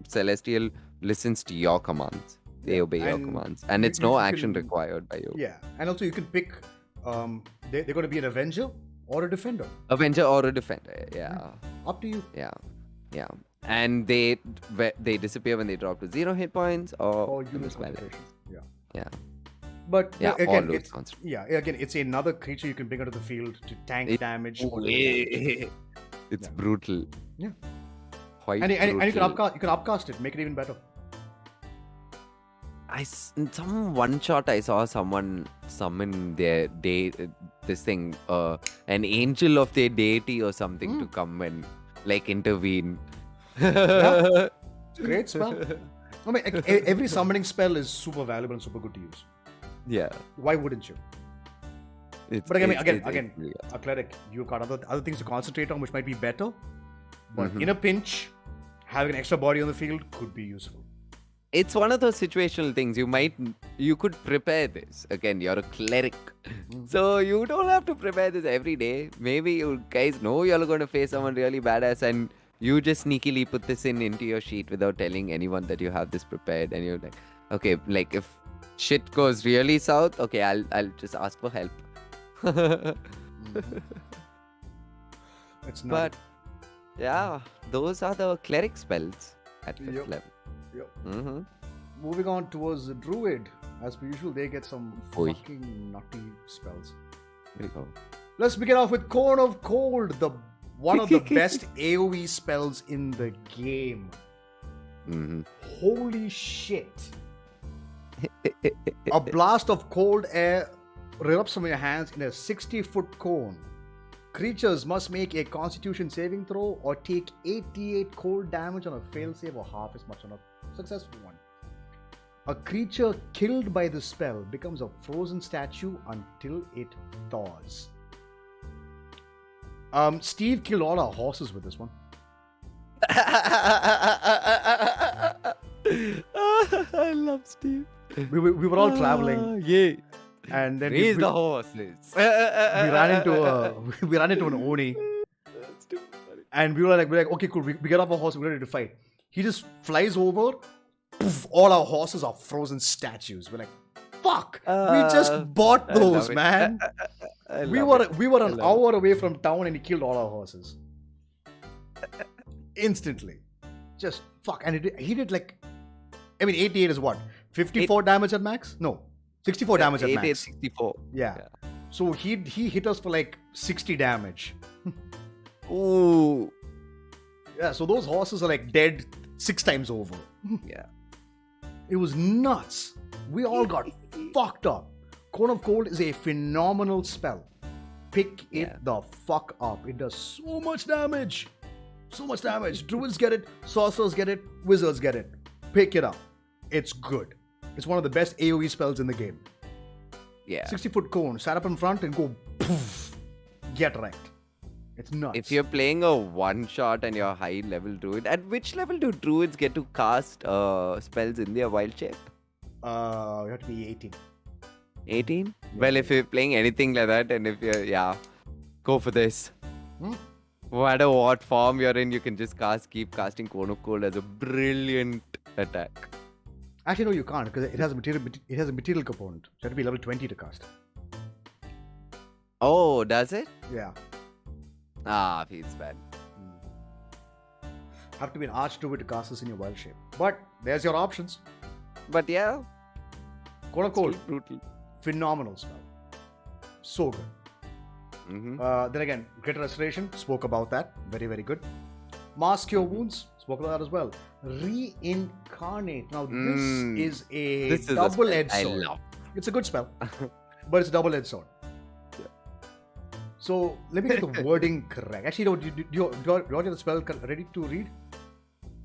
celestial listens to your commands. They obey your commands, and it's no action required by you. Yeah, and also you can pick. They're going to be an Avenger or a Defender. Avenger or a Defender. Yeah. Up to you. Yeah. And they disappear when they drop to 0 hit points or you miss concentration. Yeah. But again, it's it's another creature you can bring onto the field to tank damage. It's brutal. Yeah. Quite and you brutal. can upcast it, make it even better. In some one shot I saw someone summon their this thing, an angel of their deity or something to come and like intervene. Yeah. It's a great spell. I mean, every summoning spell is super valuable and super good to use. Yeah. Why wouldn't you? But again, a cleric, you've got other things to concentrate on, which might be better. But in a pinch, having an extra body on the field could be useful. It's one of those situational things. You could prepare this. Again, you're a cleric. So you don't have to prepare this every day. Maybe you guys know you're going to face someone really badass and you just sneakily put this into your sheet without telling anyone that you have this prepared. And you're like, okay, like if shit goes really south, okay, I'll just ask for help. It's not. But yeah, those are the cleric spells at 5th level. Yep. Moving on towards the Druid. As per usual, they get some fucking nutty spells. Let's begin off with Corn of Cold, one of the best AoE spells in the game. Holy shit. A blast of cold air erupts from your hands in a 60-foot cone. Creatures must make a Constitution saving throw or take 88 cold damage on a fail save or half as much on a successful one. A creature killed by the spell becomes a frozen statue until it thaws. Steve killed all our horses with this one. I love Steve. We were all traveling. Yeah. And then Raise the horses. we ran into an Oni, and we were like, okay, cool. We get off our horse. We're ready to fight. He just flies over. Poof, all our horses are frozen statues. We're like, fuck. We just bought those, man. We were an hour away from town, and he killed all our horses instantly. Just fuck. And he did like, I mean, 88 is what? 54 damage at max? No, 64 damage at max. 64. Yeah. So he hit us for like 60 damage. Ooh. Yeah, so those horses are like dead 6 times over. Yeah. It was nuts. We all got fucked up. Cone of Cold is a phenomenal spell. Pick it the fuck up. It does so much damage. So much damage. Druids get it, sorcerers get it, wizards get it. Pick it up. It's good. It's one of the best AoE spells in the game. Yeah. 60-foot cone, stand up in front and go poof. Get wrecked. It's nuts. If you're playing a one-shot and you're high level druid, at which level do druids get to cast spells in their wild shape? You have to be 18. 18? Yeah. Well, if you're playing anything like that, and if you're, go for this. No matter what form you're in, you can just keep casting Cone of Cold as a brilliant attack. Actually, no, you can't because it has a material component. So you have to be level 20 to cast. Oh, does it? Yeah. Feels bad. Have to be an archdruid to cast this in your wild shape. But there's your options. But yeah. Cone of Cold. Brutal. Phenomenal spell. So good. Then again, Greater Restoration. Spoke about that. Very, very good. Mask Your Wounds. Spoke about that as well. Reincarnate. Now, this is a double-edged sword. It's a good spell. But it's a double-edged sword. So, let me get the wording correct. Actually, do you want the spell ready to read?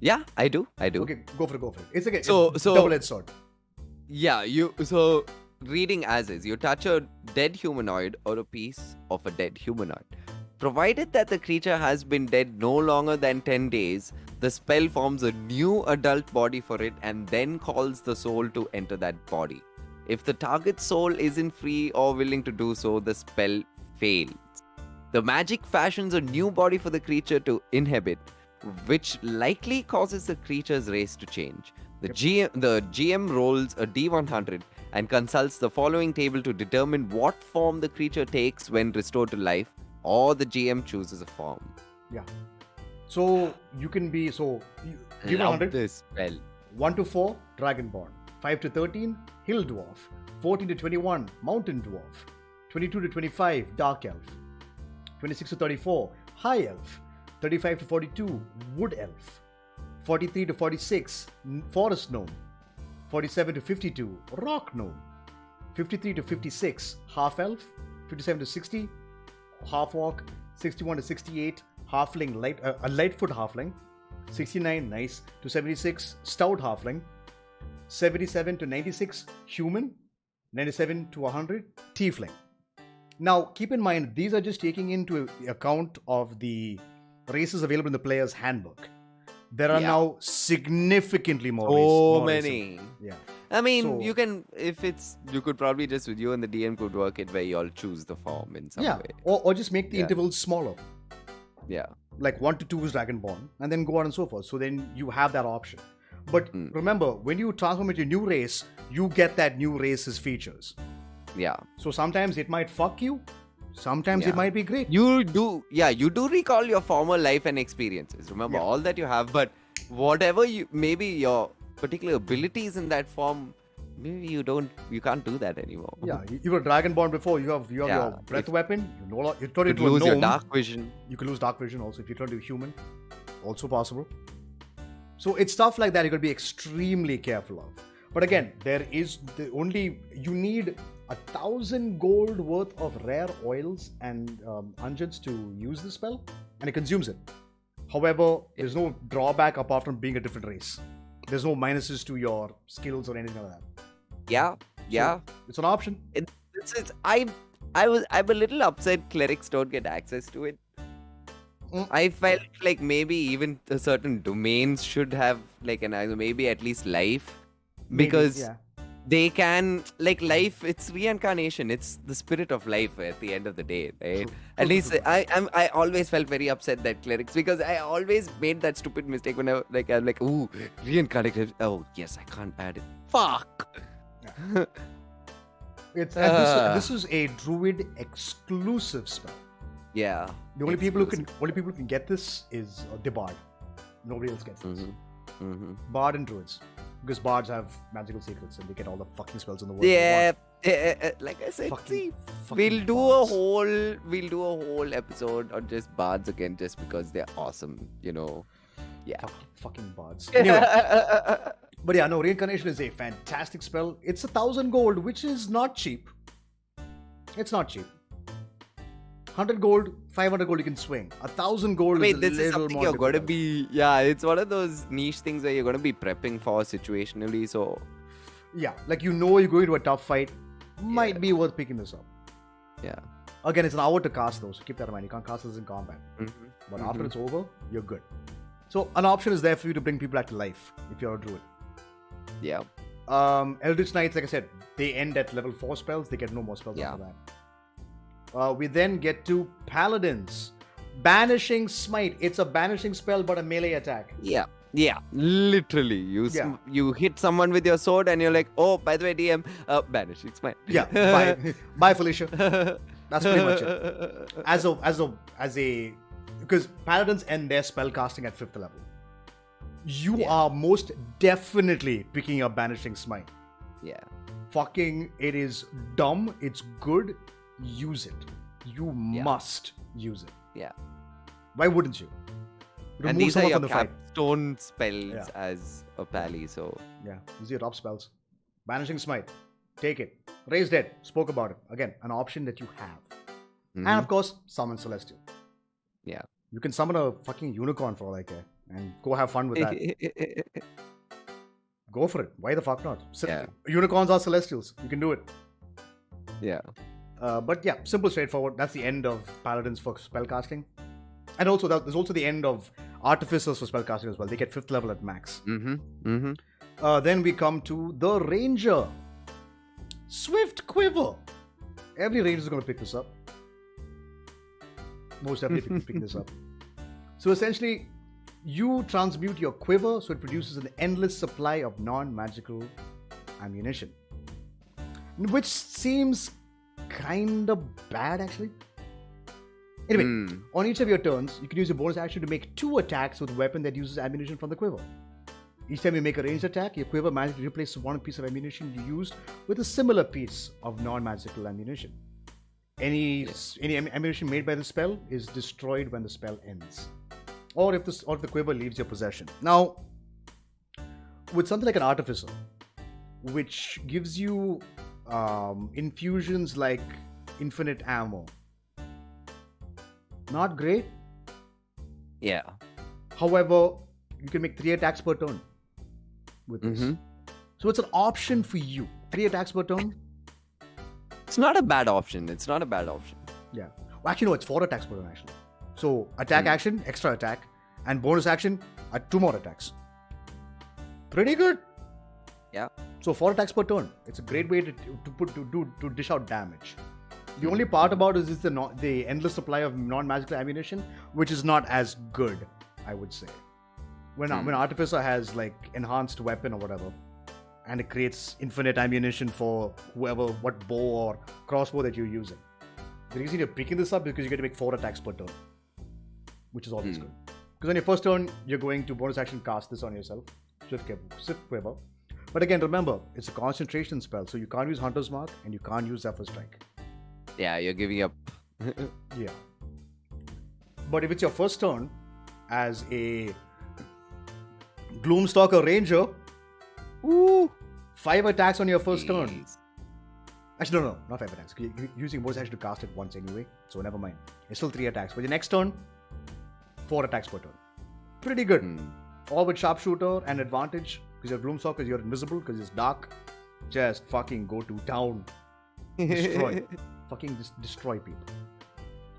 Yeah, I do. Okay, go for it. It's okay. So double-edged sword. Yeah, reading as is, you touch a dead humanoid or a piece of a dead humanoid. Provided that the creature has been dead no longer than 10 days, the spell forms a new adult body for it and then calls the soul to enter that body. If the target soul isn't free or willing to do so, the spell fails. The magic fashions a new body for the creature to inhabit, which likely causes the creature's race to change. The GM rolls a D100 and consults the following table to determine what form the creature takes when restored to life, or the GM chooses a form. Yeah. So you can be give 100. This spell. 1 to 4, Dragonborn. 5 to 13, Hill Dwarf. 14 to 21, Mountain Dwarf. 22 to 25, Dark Elf. 26 to 34, High Elf. 35 to 42, Wood Elf. 43 to 46, Forest Gnome. 47 to 52, Rock Gnome. 53 to 56, Half Elf. 57 to 60, Half Orc. 61 to 68, Halfling, a Lightfoot Halfling. 69, nice, to 76, Stout Halfling. 77 to 96, Human. 97 to 100, Tiefling. Now, keep in mind, these are just taking into account of the races available in the player's handbook. There are now significantly more races. So many. Yeah. I mean, you could probably just, with you and the DM could work it where you all choose the form in some way. Or just make the intervals smaller. Yeah. Like 1 to 2 is Dragonborn, and then go on and so forth. So then you have that option. But remember, when you transform into a new race, you get that new race's features. Yeah. So sometimes it might fuck you. Sometimes it might be great. You do recall your former life and experiences. Remember all that you have, but whatever maybe your particular abilities in that form, maybe you can't do that anymore. Yeah, you were Dragonborn before. You have your breath weapon. You turn into a gnome. Lose your dark vision. You can lose dark vision also if you turn to a human. Also possible. So it's stuff like that you got to be extremely careful of. But again, you need 1,000 gold worth of rare oils and unguents to use the spell, and it consumes it. However, there's no drawback apart from being a different race. There's no minuses to your skills or anything like that. Yeah. So it's an option. I'm a little upset clerics don't get access to it. I felt like maybe even certain domains should have maybe at least life, because they can, like, life, it's reincarnation, it's the spirit of life at the end of the day, right? True. At True, least true, true. I always felt very upset that clerics, because I always made that stupid mistake when I'm like, ooh, reincarnate, oh yes, I can't add it, fuck. It's and this is a druid exclusive spell. Yeah, The only people who can get this is the bard. Nobody else gets this. Bard and druids, because bards have magical secrets and they get all the fucking spells in the world. yeah, like I said, Fucking we'll do bards. a whole episode on just bards again, just because they're awesome, you know. Yeah. Fucking bards. Anyway, but yeah, no, reincarnation is a fantastic spell. It's 1,000 gold, which is not cheap. It's not cheap. 100 gold, 500 gold you can swing. 1,000 gold Wait, is a this is little something more you're going to difficult. be... Yeah, it's one of those niche things where you're going to be prepping for situationally, so... Yeah, like you know you're going to a tough fight. Might be worth picking this up. Yeah. Again, it's an hour to cast though, so keep that in mind. You can't cast this in combat. Mm-hmm. But after it's over, you're good. So an option is there for you to bring people back to life if you're a druid. Yeah. Eldritch Knights, like I said, they end at level 4 spells. They get no more spells after that. We then get to Paladins. Banishing Smite. It's a banishing spell, but a melee attack. Yeah. Yeah, literally. You hit someone with your sword and you're like, oh, by the way, DM, banish. It's mine. Yeah. Bye, Felicia. That's pretty much it. As a because Paladins end their spell casting at 5th level. You are most definitely picking up Banishing Smite. Yeah. Fucking, it is dumb. It's good. Use it. You must use it. Yeah. Why wouldn't you? And these are your capstone spells as a pally, so... Yeah, these are your top spells. Banishing Smite. Take it. Raise Dead. Spoke about it. Again, an option that you have. And of course, Summon Celestial. Yeah. You can summon a fucking unicorn for all I care. And go have fun with that. Go for it. Why the fuck not? Unicorns are Celestials. You can do it. Yeah. But yeah, simple, straightforward. That's the end of Paladins for spellcasting. And also, there's also the end of Artificers for spellcasting as well. They get 5th level at max. Then we come to the Ranger. Swift Quiver. Every Ranger is going to pick this up. Most definitely pick this up. So essentially, you transmute your Quiver so it produces an endless supply of non-magical ammunition. Which seems kind of bad, actually. Anyway, on each of your turns, you can use your bonus action to make 2 attacks with a weapon that uses ammunition from the Quiver. Each time you make a ranged attack, your Quiver magically replaces one piece of ammunition you used with a similar piece of non-magical ammunition. Any ammunition made by the spell is destroyed when the spell ends, or if the Quiver leaves your possession. Now, with something like an Artificer, which gives you infusions like infinite ammo, not great. Yeah. However, you can make 3 attacks per turn with this. So it's an option for you. 3 attacks per turn. It's not a bad option. Yeah. Well, actually, no, it's 4 attacks per turn, actually. So, attack action, extra attack, and bonus action, 2 more attacks. Pretty good. Yeah. So, 4 attacks per turn. It's a great way to dish out damage. The only part about it is the endless supply of non-magical ammunition, which is not as good, I would say. When Artificer has like enhanced weapon or whatever, and it creates infinite ammunition for what bow or crossbow that you're using. The reason you're picking this up is because you get to make 4 attacks per turn, which is always good. Because on your first turn, you're going to bonus action cast this on yourself, Swift Quiver. But again, remember, it's a concentration spell, so you can't use Hunter's Mark and you can't use Zephyr Strike. Yeah, you're giving up. Yeah. But if it's your first turn as a Gloomstalker Ranger, 5 attacks on your first turn. Actually, no, not 5 attacks. You're using bonus action to cast it once anyway, so never mind. It's still 3 attacks. But your next turn, 4 attacks per turn. Pretty good. All with Sharpshooter and advantage, because you're Gloomstalker, you're invisible, because it's dark. Just fucking go to town. Destroy. Fucking just destroy people.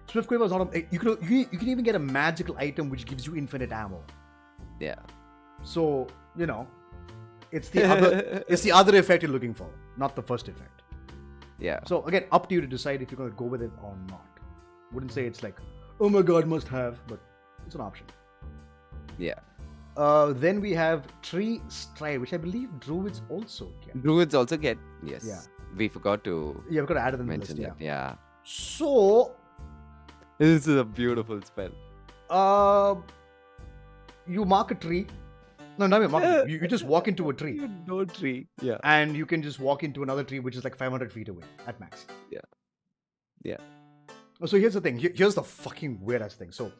Swift Quiver is not you can even get a magical item which gives you infinite ammo. Yeah. So, It's the other effect you're looking for, not the first effect. Yeah. So again, up to you to decide if you're going to go with it or not. Wouldn't say it's like, oh my god, must have, but it's an option. Yeah. Then we have Tree Stride, which I believe Druids also get. Druids also get, yes. Yeah. We forgot to Yeah, we've got to add it in the list. mention that. Yeah. So, This is a beautiful spell. you mark a tree. No, not even mark it. You just walk into a tree. No tree. Yeah. And you can just walk into another tree which is like 500 feet away at max. Yeah. Yeah. So here's the thing. Here's the fucking weirdest thing. So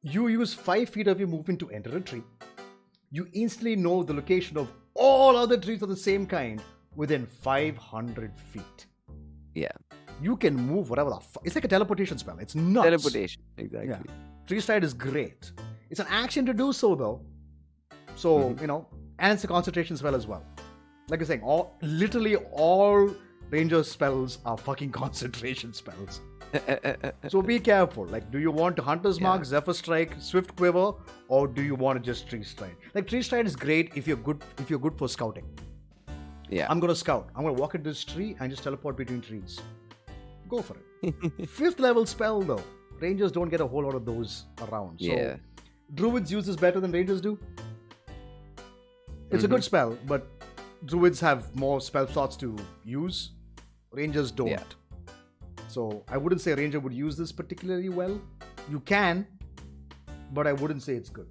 you use 5 feet of your movement to enter a tree. You instantly know the location of all other trees of the same kind within 500 feet. Yeah. You can move whatever the fuck. It's like a teleportation spell. It's nuts. Teleportation. Exactly. Yeah. Tree Stride is great. It's an action to do so though. So, and it's a concentration spell as well. Like I was saying, literally all ranger spells are fucking concentration spells. So be careful. Like, do you want Hunter's Mark, Zephyr Strike, Swift Quiver, or do you want to just Tree Stride? Like, Tree Stride is great if you're good for scouting. Yeah. I'm gonna scout. I'm gonna walk into this tree and just teleport between trees. Go for it. 5th level spell though. Rangers don't get a whole lot of those around. So Druids use this better than Rangers do. It's a good spell, but Druids have more spell slots to use. Rangers don't. Yeah. So I wouldn't say a Ranger would use this particularly well. You can, but I wouldn't say it's good.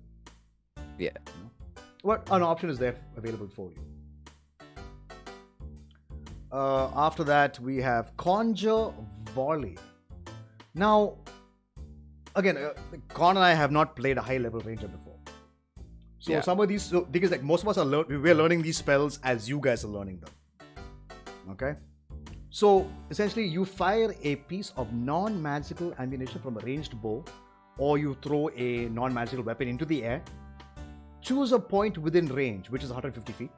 Yeah. But an option is there available for you. After that, we have Conjure Volley. Now, again, Con and I have not played a high-level Ranger before. So some of these, because like most of us we're learning these spells as you guys are learning them. Okay? So, essentially, you fire a piece of non-magical ammunition from a ranged bow, or you throw a non-magical weapon into the air. Choose a point within range, which is 150 feet.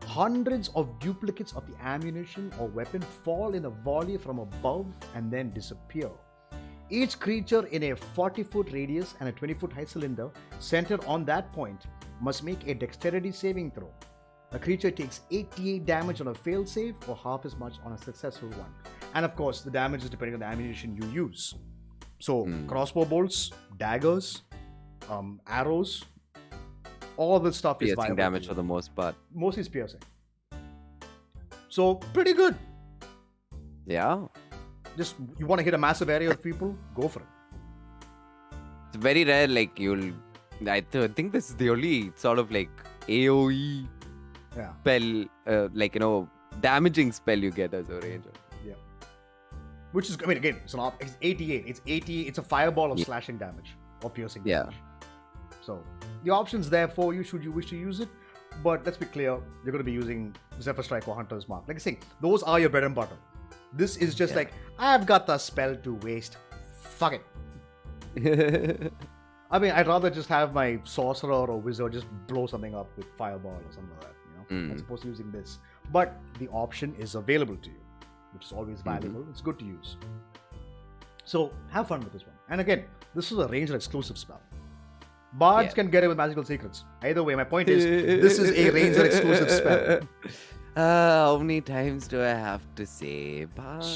Hundreds of duplicates of the ammunition or weapon fall in a volley from above and then disappear. Each creature in a 40-foot radius and a 20-foot height cylinder centered on that point must make a dexterity saving throw. A creature takes 88 damage on a failed save or half as much on a successful one. And of course, the damage is depending on the ammunition you use. So, crossbow bolts, daggers, arrows, all this stuff is piercing damage for the most part. Mostly it's piercing. So, pretty good. Yeah. Just, you want to hit a massive area of people? Go for it. It's very rare, like, I think this is the only sort of, like, AoE spell, damaging spell you get as a ranger. Yeah. Which is, I mean, again, it's 88. It's a fireball of slashing damage or piercing damage. So, the option's there for you should you wish to use it. But let's be clear, you're going to be using Zephyr Strike or Hunter's Mark. Like I say, those are your bread and butter. This is just like, I've got the spell to waste. Fuck it. I mean, I'd rather just have my Sorcerer or Wizard just blow something up with Fireball or something like that, as opposed to using this. But the option is available to you, which is always valuable. It's good to use. So, have fun with this one. And again, this is a Ranger exclusive spell. Bards can get it with magical secrets. Either way, my point is, this is a Ranger exclusive spell. How many times do I have to say, Bards?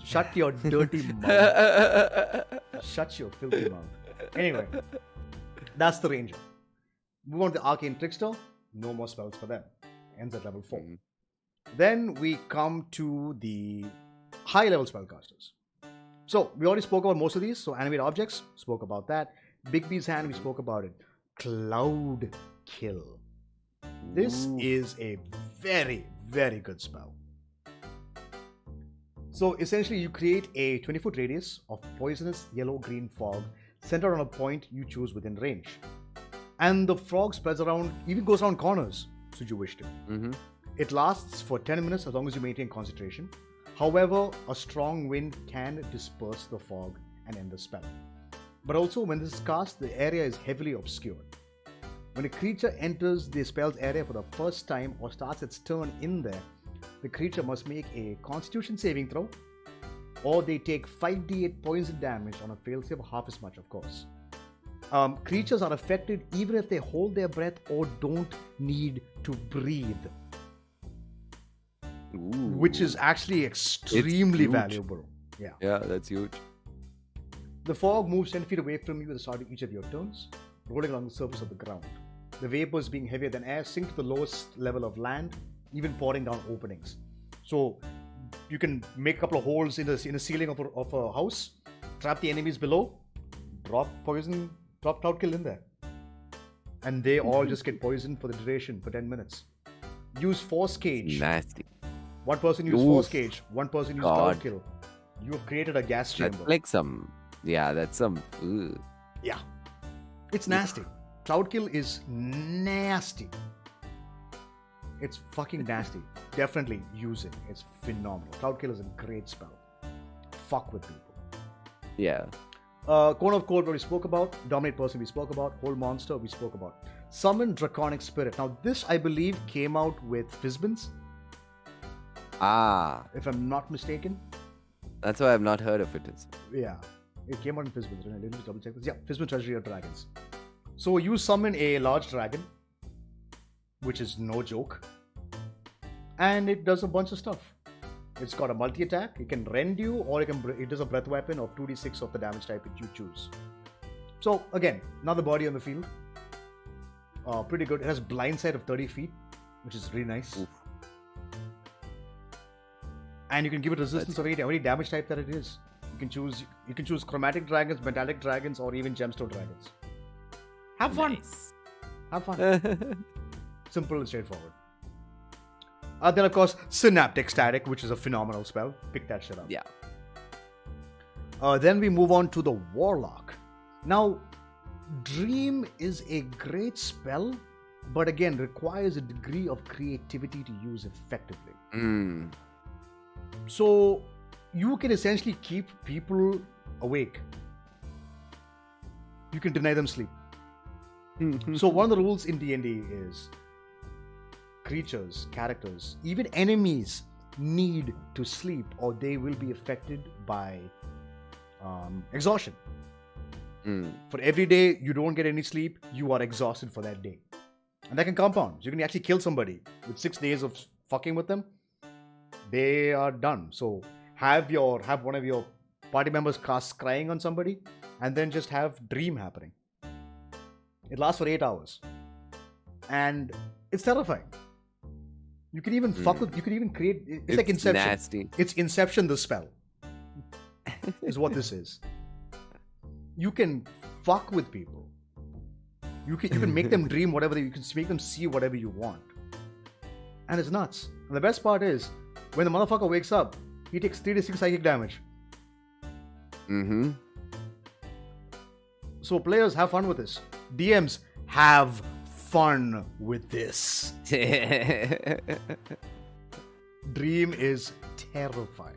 Shut your dirty mouth. Shut your filthy mouth. Anyway, that's the Ranger. Move on to the Arcane Trickster. No more spells for them. Ends at level 4. Then we come to the high-level spellcasters. So, we already spoke about most of these. So, animate objects, spoke about that. Bigby's hand, we spoke about it. Cloud Kill. This is a very, very good spell. So essentially, you create a 20-foot radius of poisonous yellow-green fog centered on a point you choose within range. And the fog spreads around, even goes around corners, should you wish to. It lasts for 10 minutes as long as you maintain concentration. However, a strong wind can disperse the fog and end the spell. But also, when this is cast, the area is heavily obscured. When a creature enters the spell's area for the first time or starts its turn in there, the creature must make a Constitution saving throw, or they take 5d8 poison damage on a fail save, half as much, of course. Creatures are affected even if they hold their breath or don't need to breathe. Ooh. Which is actually extremely huge. valuable. Yeah. Yeah, that's huge. The fog moves 10 feet away from you at the start of each of your turns, rolling along the surface of the ground. The vapors, being heavier than air, sink to the lowest level of land, even pouring down openings. So you can make a couple of holes in the ceiling of a house, trap the enemies below, drop cloud kill in there. And they all just get poisoned for the duration for 10 minutes. Use Force Cage. Nasty. One person use Force Cage, one person use Cloud Kill. You have created a gas chamber. That's like some... Yeah, that's some... Ugh. Yeah. It's nasty. Cloud Kill is nasty. It's fucking nasty. Definitely use it. It's phenomenal. Cloud Kill is a great spell. Fuck with people. Yeah. Cone of Cold, we spoke about. Dominate Person, we spoke about. Whole Monster, we spoke about. Summon Draconic Spirit. Now, this, I believe, came out with Fizbins. Ah. If I'm not mistaken. That's why I've not heard of it. Yeah. It came out in Fizbins. Let me just double check this. Yeah, Fizbin Treasury of Dragons. So you summon a large dragon, which is no joke. And it does a bunch of stuff. It's got a multi-attack. It can rend you, or it does a breath weapon of 2d6 of the damage type that you choose. So, again, another body on the field. Pretty good. It has blind sight of 30 feet, which is really nice. Oof. And you can give it resistance of any damage type that it is. You can choose chromatic dragons, metallic dragons, or even gemstone dragons. Have fun. Nice. Have fun. Simple and straightforward. Then of course Synaptic Static, which is a phenomenal spell. Pick that shit up. Yeah. Then we move on to the Warlock. Now, Dream is a great spell, but again requires a degree of creativity to use effectively. So you can essentially keep people awake. You can deny them sleep. So one of the rules in D&D is creatures, characters, even enemies need to sleep or they will be affected by exhaustion. For every day you don't get any sleep, you are exhausted for that day. And that can compound. You can actually kill somebody with 6 days of fucking with them. They are done. So have one of your party members cast Scrying on somebody and then just have Dream happening. It lasts for 8 hours. And it's terrifying. You can even fuck with, you can even create, it's like Inception. Nasty. It's Inception the spell. Is what this is. You can fuck with people. You can make them dream whatever, you can make them see whatever you want. And it's nuts. And the best part is, when the motherfucker wakes up, he takes 3 to 6 psychic damage. So players, have fun with this. DMs, have fun with this. Dream is terrifying.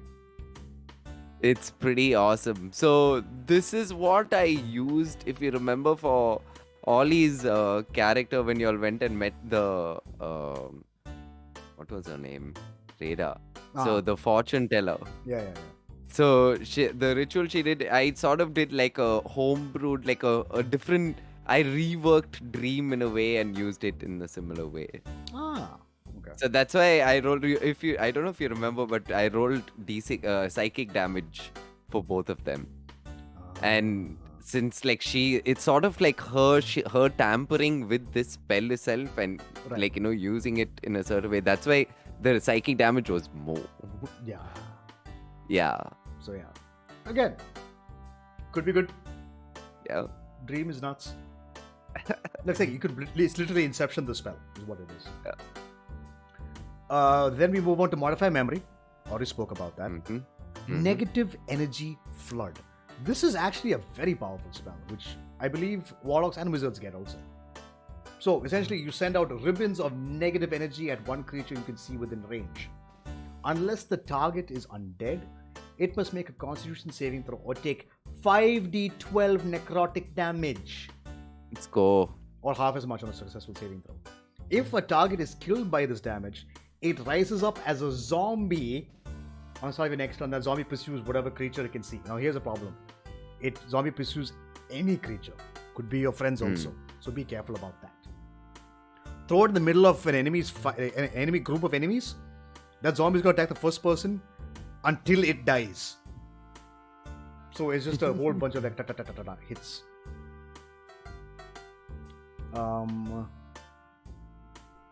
It's pretty awesome. So this is what I used, if you remember, for Ollie's character when you all went and met the what was her name? Rada. So the fortune teller. Yeah. So the ritual she did, I sort of did like a homebrewed, like a different. I reworked Dream in a way and used it in a similar way. Okay. So that's why I rolled. I don't know if you remember, but I rolled psychic damage for both of them. And since like it's sort of like her tampering with this spell itself and like using it in a certain way. That's why the psychic damage was more. Yeah. So yeah, again, could be good. Yeah. Dream is nuts. Looks like it's literally Inception the spell is what it is. Yeah. Then we move on to Modify Memory. Already spoke about that. Negative Energy Flood. This is actually a very powerful spell, which I believe Warlocks and Wizards get also. So essentially you send out ribbons of negative energy at one creature you can see within range. Unless the target is undead, it must make a Constitution saving throw or take 5d12 necrotic damage. Let's go. Or half as much on a successful saving throw. If a target is killed by this damage, it rises up as a zombie. On the start of your next turn, that zombie pursues whatever creature it can see. Now here's a problem. Zombie pursues any creature. Could be your friends also. So be careful about that. Throw it in the middle of an enemy group of enemies. That zombie is going to attack the first person until it dies. So it's just a whole bunch of like hits.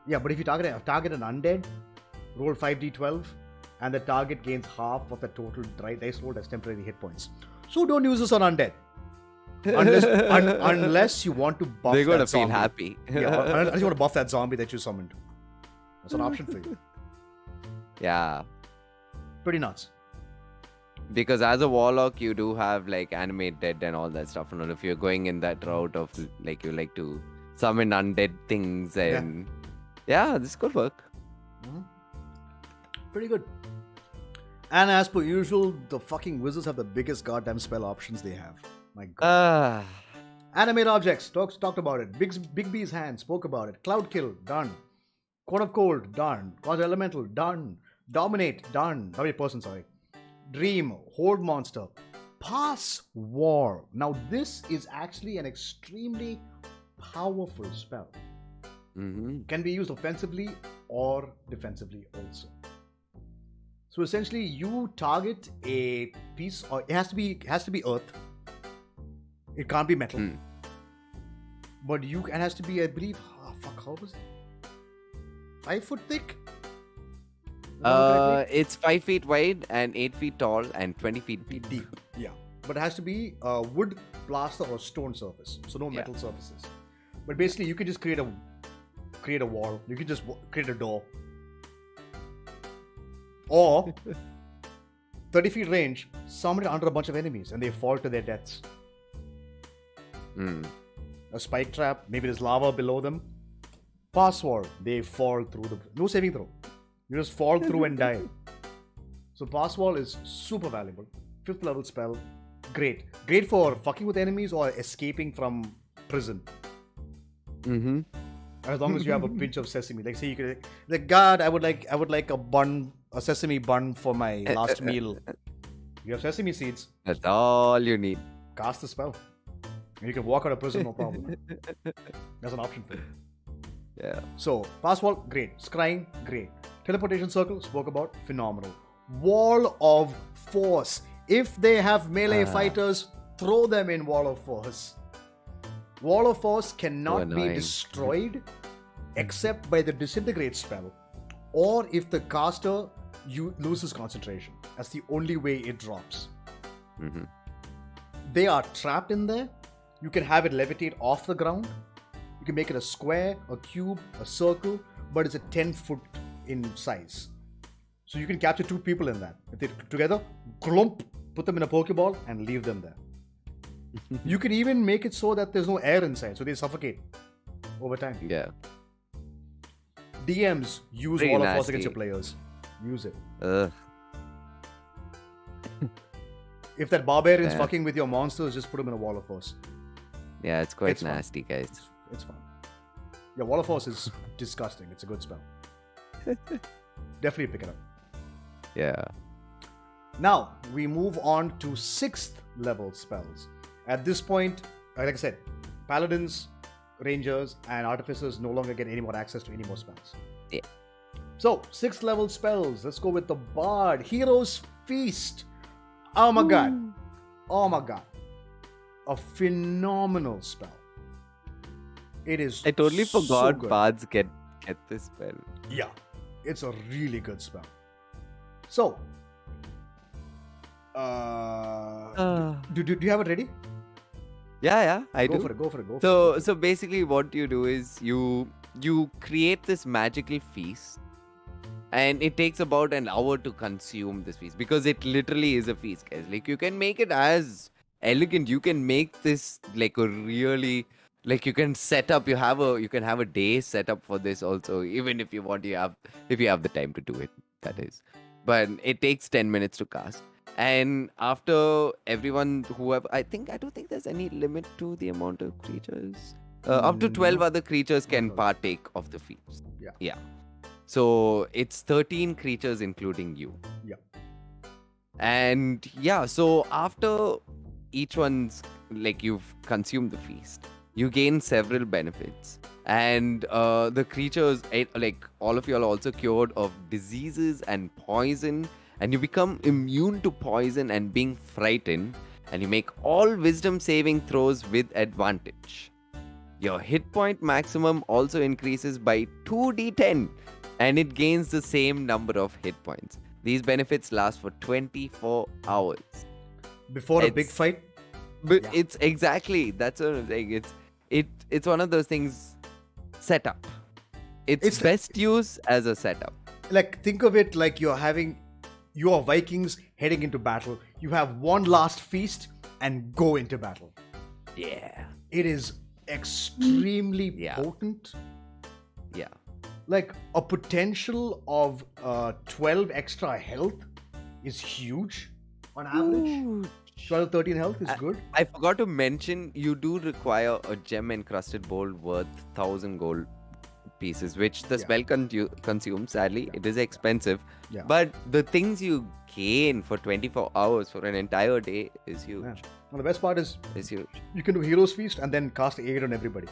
Yeah, but if you target an undead, roll 5d12, and the target gains half of the total dice roll as temporary hit points. So don't use this on undead. Unless you want to buff They're gonna that zombie. feel happy. Yeah, unless you want to buff that zombie that you summoned. That's an option for you. Yeah. Pretty nuts. Because as a warlock, you do have like animate dead and all that stuff. And if you're going in that route of like you like to summon undead things and yeah this could work. Mm-hmm. Pretty good. And as per usual, the fucking wizards have the biggest goddamn spell options they have. My god. Animate objects, talked about it. Bigby's hand, spoke about it. Cloud kill, done. Cone of cold, done. Conjure elemental, done. Dominate, done. How many person, sorry. Dream, hold monster. Pass wall. Now this is actually an extremely powerful spell. Can be used offensively or defensively also. So essentially, you target a piece, or it has to be earth. It can't be metal. But it has to be, I believe, how was it? 5 foot thick? It's 5 feet wide and 8 feet tall and 20 feet deep. Yeah, but it has to be wood, plaster, or stone surface. So no metal surfaces. But basically, you can just create a wall. You can just create a door. Or 30 feet range, summon it under a bunch of enemies and they fall to their deaths. A spike trap, maybe there's lava below them. Pass wall, they fall through no saving throw. You just fall through and die. So pass wall is super valuable. 5th level spell. Great for fucking with enemies or escaping from prison. As long as you have a pinch of sesame. Like say you could like, God, I would like a sesame bun for my last meal. You have sesame seeds. That's all you need. Cast the spell. And you can walk out of prison, no problem. That's an option for you. Yeah. So, pass wall, great. Scrying, great. Teleportation Circle, spoke about, phenomenal. Wall of Force. If they have melee fighters, throw them in Wall of Force. Wall of Force cannot be destroyed except by the Disintegrate spell, or if the caster loses concentration. That's the only way it drops. They are trapped in there. You can have it levitate off the ground. You can make it a square, a cube, a circle, but it's a 10 foot in size. So you can capture 2 people in that. If they're together, glump, put them in a Pokeball and leave them there. You can even make it so that there's no air inside, so they suffocate over time. Yeah. DMs use Wall of Force against your players. Use it. If that barbarian's fucking with your monsters, just put them in a Wall of Force. Yeah, it's quite nasty, guys. It's fun. Yeah, Wall of Force is disgusting. It's a good spell. Definitely pick it up. Yeah. Now, we move on to 6th level spells. At this point, like I said, Paladins, Rangers, and Artificers no longer get any more access to any more spells. Yeah. So, 6th level spells. Let's go with the Bard. Hero's Feast. Oh my god. Oh my god. A phenomenal spell. It is. I totally forgot so Bards get this spell. Yeah. It's a really good spell. So, do you have it ready? Yeah, I do. Go for it. So basically what you do is you create this magical feast, and it takes about an hour to consume this feast because it literally is a feast, guys. Like you can make it as elegant. You can make this like a really you can set up. You can have a day set up for this also, even if you want. If you have the time to do it, that is. But it takes 10 minutes to cast. And after everyone I don't think there's any limit to the amount of creatures. Up to 12 other creatures can partake of the feast. Yeah. So it's 13 creatures including you. Yeah. And yeah, so after each one's like you've consumed the feast, you gain several benefits. And the creatures, like all of you are also cured of diseases and poison, and you become immune to poison and being frightened, and you make all wisdom saving throws with advantage. Your hit point maximum also increases by 2d10, and it gains the same number of hit points. These benefits last for 24 hours. Before a big fight? But it's exactly, that's what I'm saying. It's one of those things, setup. It's best used as a setup. Like, think of it like you're Vikings heading into battle. You have one last feast and go into battle. Yeah. It is extremely potent. Yeah. Like, a potential of 12 extra health is huge on average. 12, 13 health is good. I forgot to mention, you do require a gem encrusted bowl worth 1,000 gold pieces, which the spell consumes. Sadly, it is expensive. Yeah. But the things you gain for 24 hours for an entire day is huge. Yeah. Well, the best part is huge. You can do Hero's Feast and then cast Aid on everybody.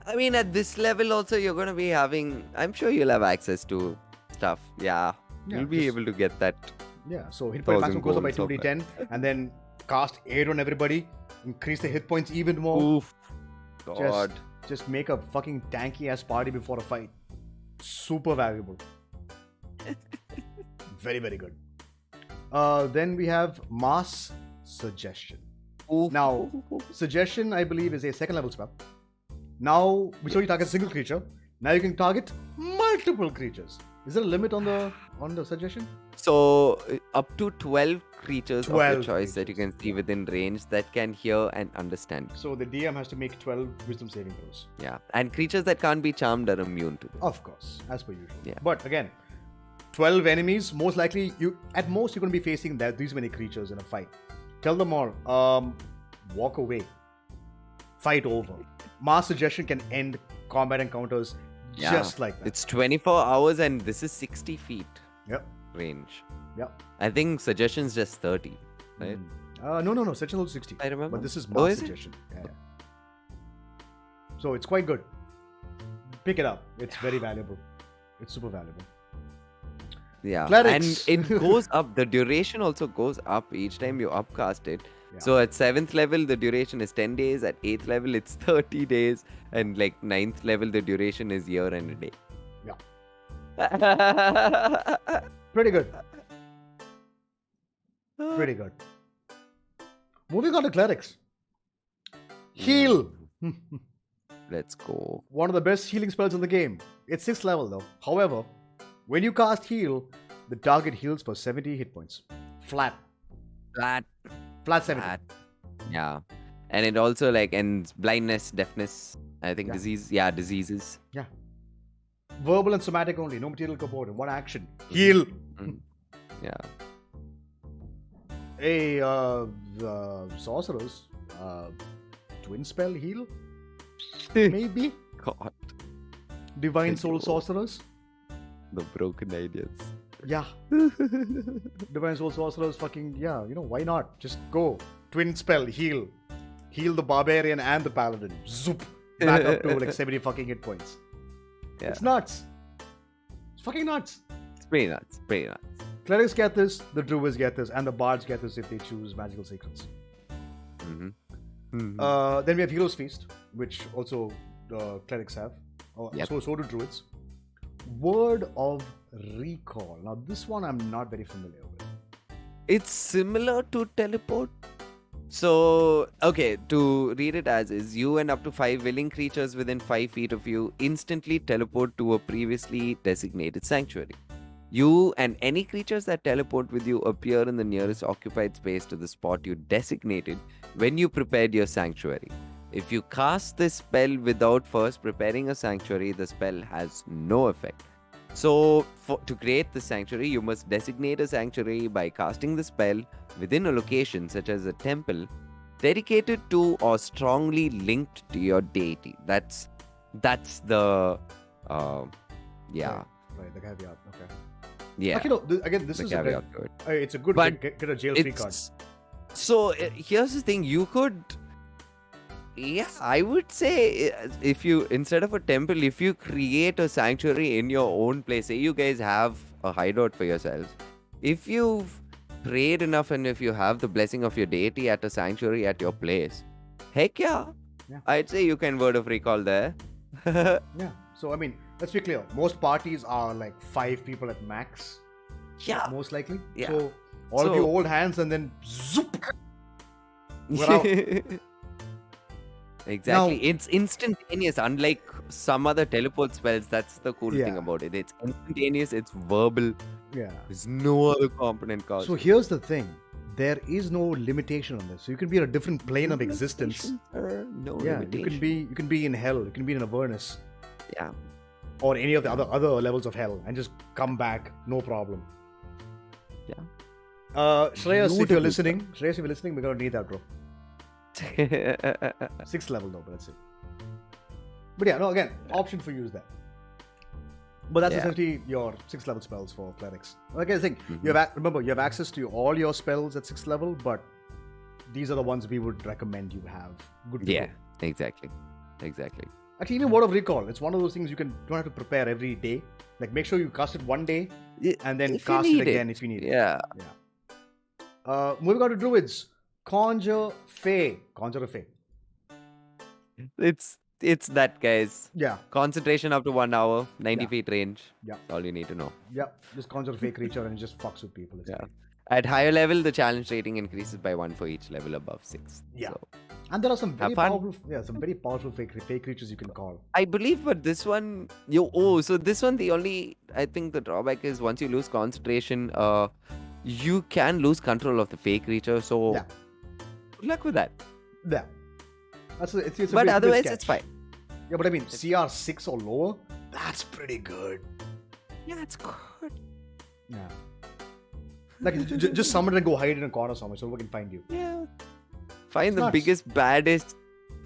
I mean, at this level also, you're going to be having... I'm sure you'll have access to stuff. Yeah. You'll be able to get that. Yeah, so hit point maximum goes up by 2d10, and then cast Aid on everybody, increase the hit points even more. Oof. God. Just make a fucking tanky ass party before a fight. Super valuable. Very, very good. Then we have Mass Suggestion. Oof. Now, Suggestion, I believe, is a second level spell. Now, we only target a single creature. Now you can target multiple creatures. Is there a limit on the suggestion? So up to 12 creatures of your choice that you can see within range that can hear and understand. So the DM has to make 12 wisdom saving throws. Yeah, and creatures that can't be charmed are immune to this. Of course, as per usual. Yeah. But again, 12 enemies, most likely at most you're going to be facing these many creatures in a fight. Tell them all, walk away. Fight over. Mass Suggestion can end combat encounters just like that. It's 24 hours and this is 60 feet range. Yep. I think Suggestion's just 30, right? No. Suggestion is 60. I remember. But this is Mass Suggestion. Yeah. So it's quite good. Pick it up. It's very valuable. It's super valuable. Yeah. Clerics. And it goes up. The duration also goes up each time you upcast it. Yeah. So at 7th level, the duration is 10 days. At 8th level, it's 30 days. And like 9th level, the duration is year and a day. Yeah. Pretty good. Pretty good. Moving on to Clerics. Heal. Let's go. One of the best healing spells in the game. It's 6th level though. However, when you cast Heal, the target heals for 70 hit points. Flat 70. Yeah. And it also like ends blindness, deafness, I think diseases. Yeah. Verbal and somatic only, no material component. One action. Heal. Yeah. Hey, sorcerers. Twin spell heal? Maybe? God. Divine soul sorcerers? The broken ideas. Yeah. Divine soul sorcerers fucking, why not? Just go. Twin spell, heal. Heal the barbarian and the paladin. Zoop. Back up to like 70 fucking hit points. Yeah. It's nuts. It's fucking nuts. It's pretty nuts. Clerics get this, the Druids get this, and the Bards get this if they choose magical secrets. Then we have Hero's Feast, which also Clerics have. So do Druids. Word of Recall. Now, this one I'm not very familiar with. It's similar to Teleport. So, okay, to read it as is, you and up to 5 willing creatures within 5 feet of you instantly teleport to a previously designated sanctuary. You and any creatures that teleport with you appear in the nearest occupied space to the spot you designated when you prepared your sanctuary. If you cast this spell without first preparing a sanctuary, the spell has no effect. So, to create the sanctuary, you must designate a sanctuary by casting the spell within a location such as a temple dedicated to or strongly linked to your deity. That's the Right, the caveat. Okay. Yeah. Actually, no, again, this is caveat it's a good get a jail free card. So here's the thing, you could, yeah, I would say if you, instead of a temple, if you create a sanctuary in your own place, say you guys have a hideout for yourselves, if you've prayed enough and if you have the blessing of your deity at a sanctuary at your place, heck yeah, I'd say you can word of recall there. Yeah. So, I mean, let's be clear. Most parties are like 5 people at max. Yeah. Most likely. Yeah. So, all of you hold hands and then zoop. We're out. Exactly. Now, it's instantaneous, unlike some other teleport spells. That's the cool thing about it. It's instantaneous, it's verbal. Yeah. There's no other component cost. So here's the thing. There is no limitation on this. So you can be in a different plane of existence. No limitation. You can be in hell, you can be in Avernus. Yeah. Or any of the other levels of hell and just come back, no problem. Yeah. Shreyas, if you're listening, we're gonna need that, bro. 6th level though, but let's see. But yeah, no, again, option for you is there. But that's essentially your 6th level spells for clerics. Like I think, remember, you have access to all your spells at 6th level, but these are the ones we would recommend you have. Good to go. Exactly. Actually, even Word of Recall, it's one of those things you don't have to prepare every day. Like, make sure you cast it one day, and then cast it again if you need it. Yeah. Moving on to Druids. Conjure a Fey. It's that, guys. Yeah. Concentration up to 1 hour, 90 feet range. Yeah. That's all you need to know. Yeah. Just conjure a Fey creature and it just fucks with people. It's great. At higher level, the challenge rating increases by 1 for each level above 6. Yeah. So, and there are some very powerful Fey creatures you can call. I believe, but this one, so this one, I think the drawback is once you lose concentration, you can lose control of the Fey creature. So, good luck with that. Yeah. It's but otherwise, it's fine. Yeah, but I mean, CR 6 or lower, that's pretty good. Yeah, it's good. Yeah. Like, just summon it and go hide in a corner somewhere so we can find you. Yeah. Find the biggest, baddest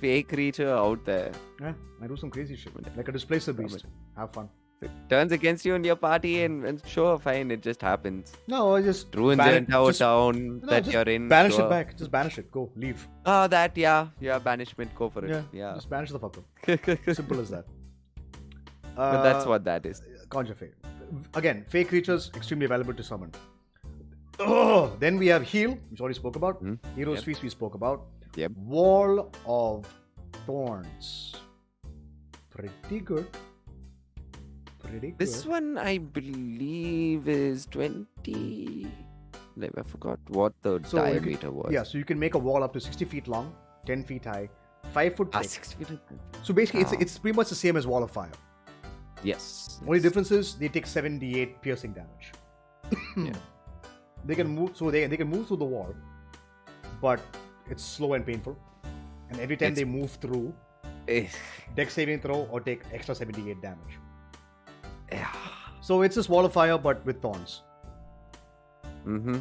Fey creature out there. Yeah, I do some crazy shit. Like a Displacer Beast. Have fun. It turns against you in your party and sure, fine, it just happens. No, I just ruins your entire town that you're in. Banish it back. Just banish it. Go. Leave. Oh, banishment. Go for it. Yeah. Just banish the fucker. Simple as that. But that's what that is. Conjure Fey. Again, Fey creatures extremely valuable to summon. Then we have Heal, which we already spoke about. Hero's Feast we spoke about. Yep. Wall of Thorns. Pretty good. This one, I believe, is 20. I forgot what the diameter was. Yeah, so you can make a wall up to 60 feet long, 10 feet high, 5 foot thick. 6 feet. So basically, it's pretty much the same as Wall of Fire. Yes. Only difference is they take 78 piercing damage. Yeah. They can move, so they can move through the wall, but it's slow and painful. And every time they move through, dex saving throw or take extra 78 damage. Yeah. So it's just Wall of Fire, but with thorns. Yeah.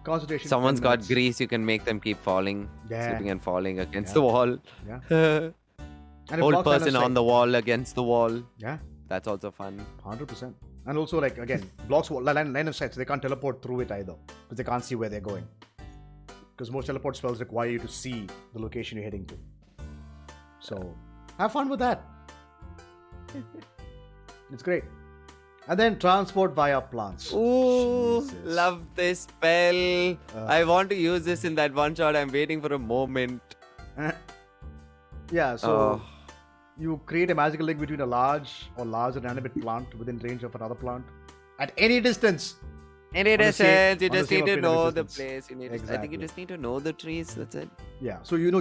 Concentration. Someone's got grease, you can make them keep falling, slipping and falling against the wall. Yeah. And whole person on the wall against the wall. Yeah. That's also fun. 100%. And also, like, again, blocks line of sight, so they can't teleport through it either, because they can't see where they're going. Because most teleport spells require you to see the location you're heading to. So, have fun with that. It's great. And then transport via plants. Ooh, Jesus. Love this spell. I want to use this in that one shot. I'm waiting for a moment. Yeah, so you create a magical link between a large or large inanimate plant within range of another plant at any distance. Any distance, you just need to know the place. Exactly. I think you just need to know the trees. That's it. Yeah, so you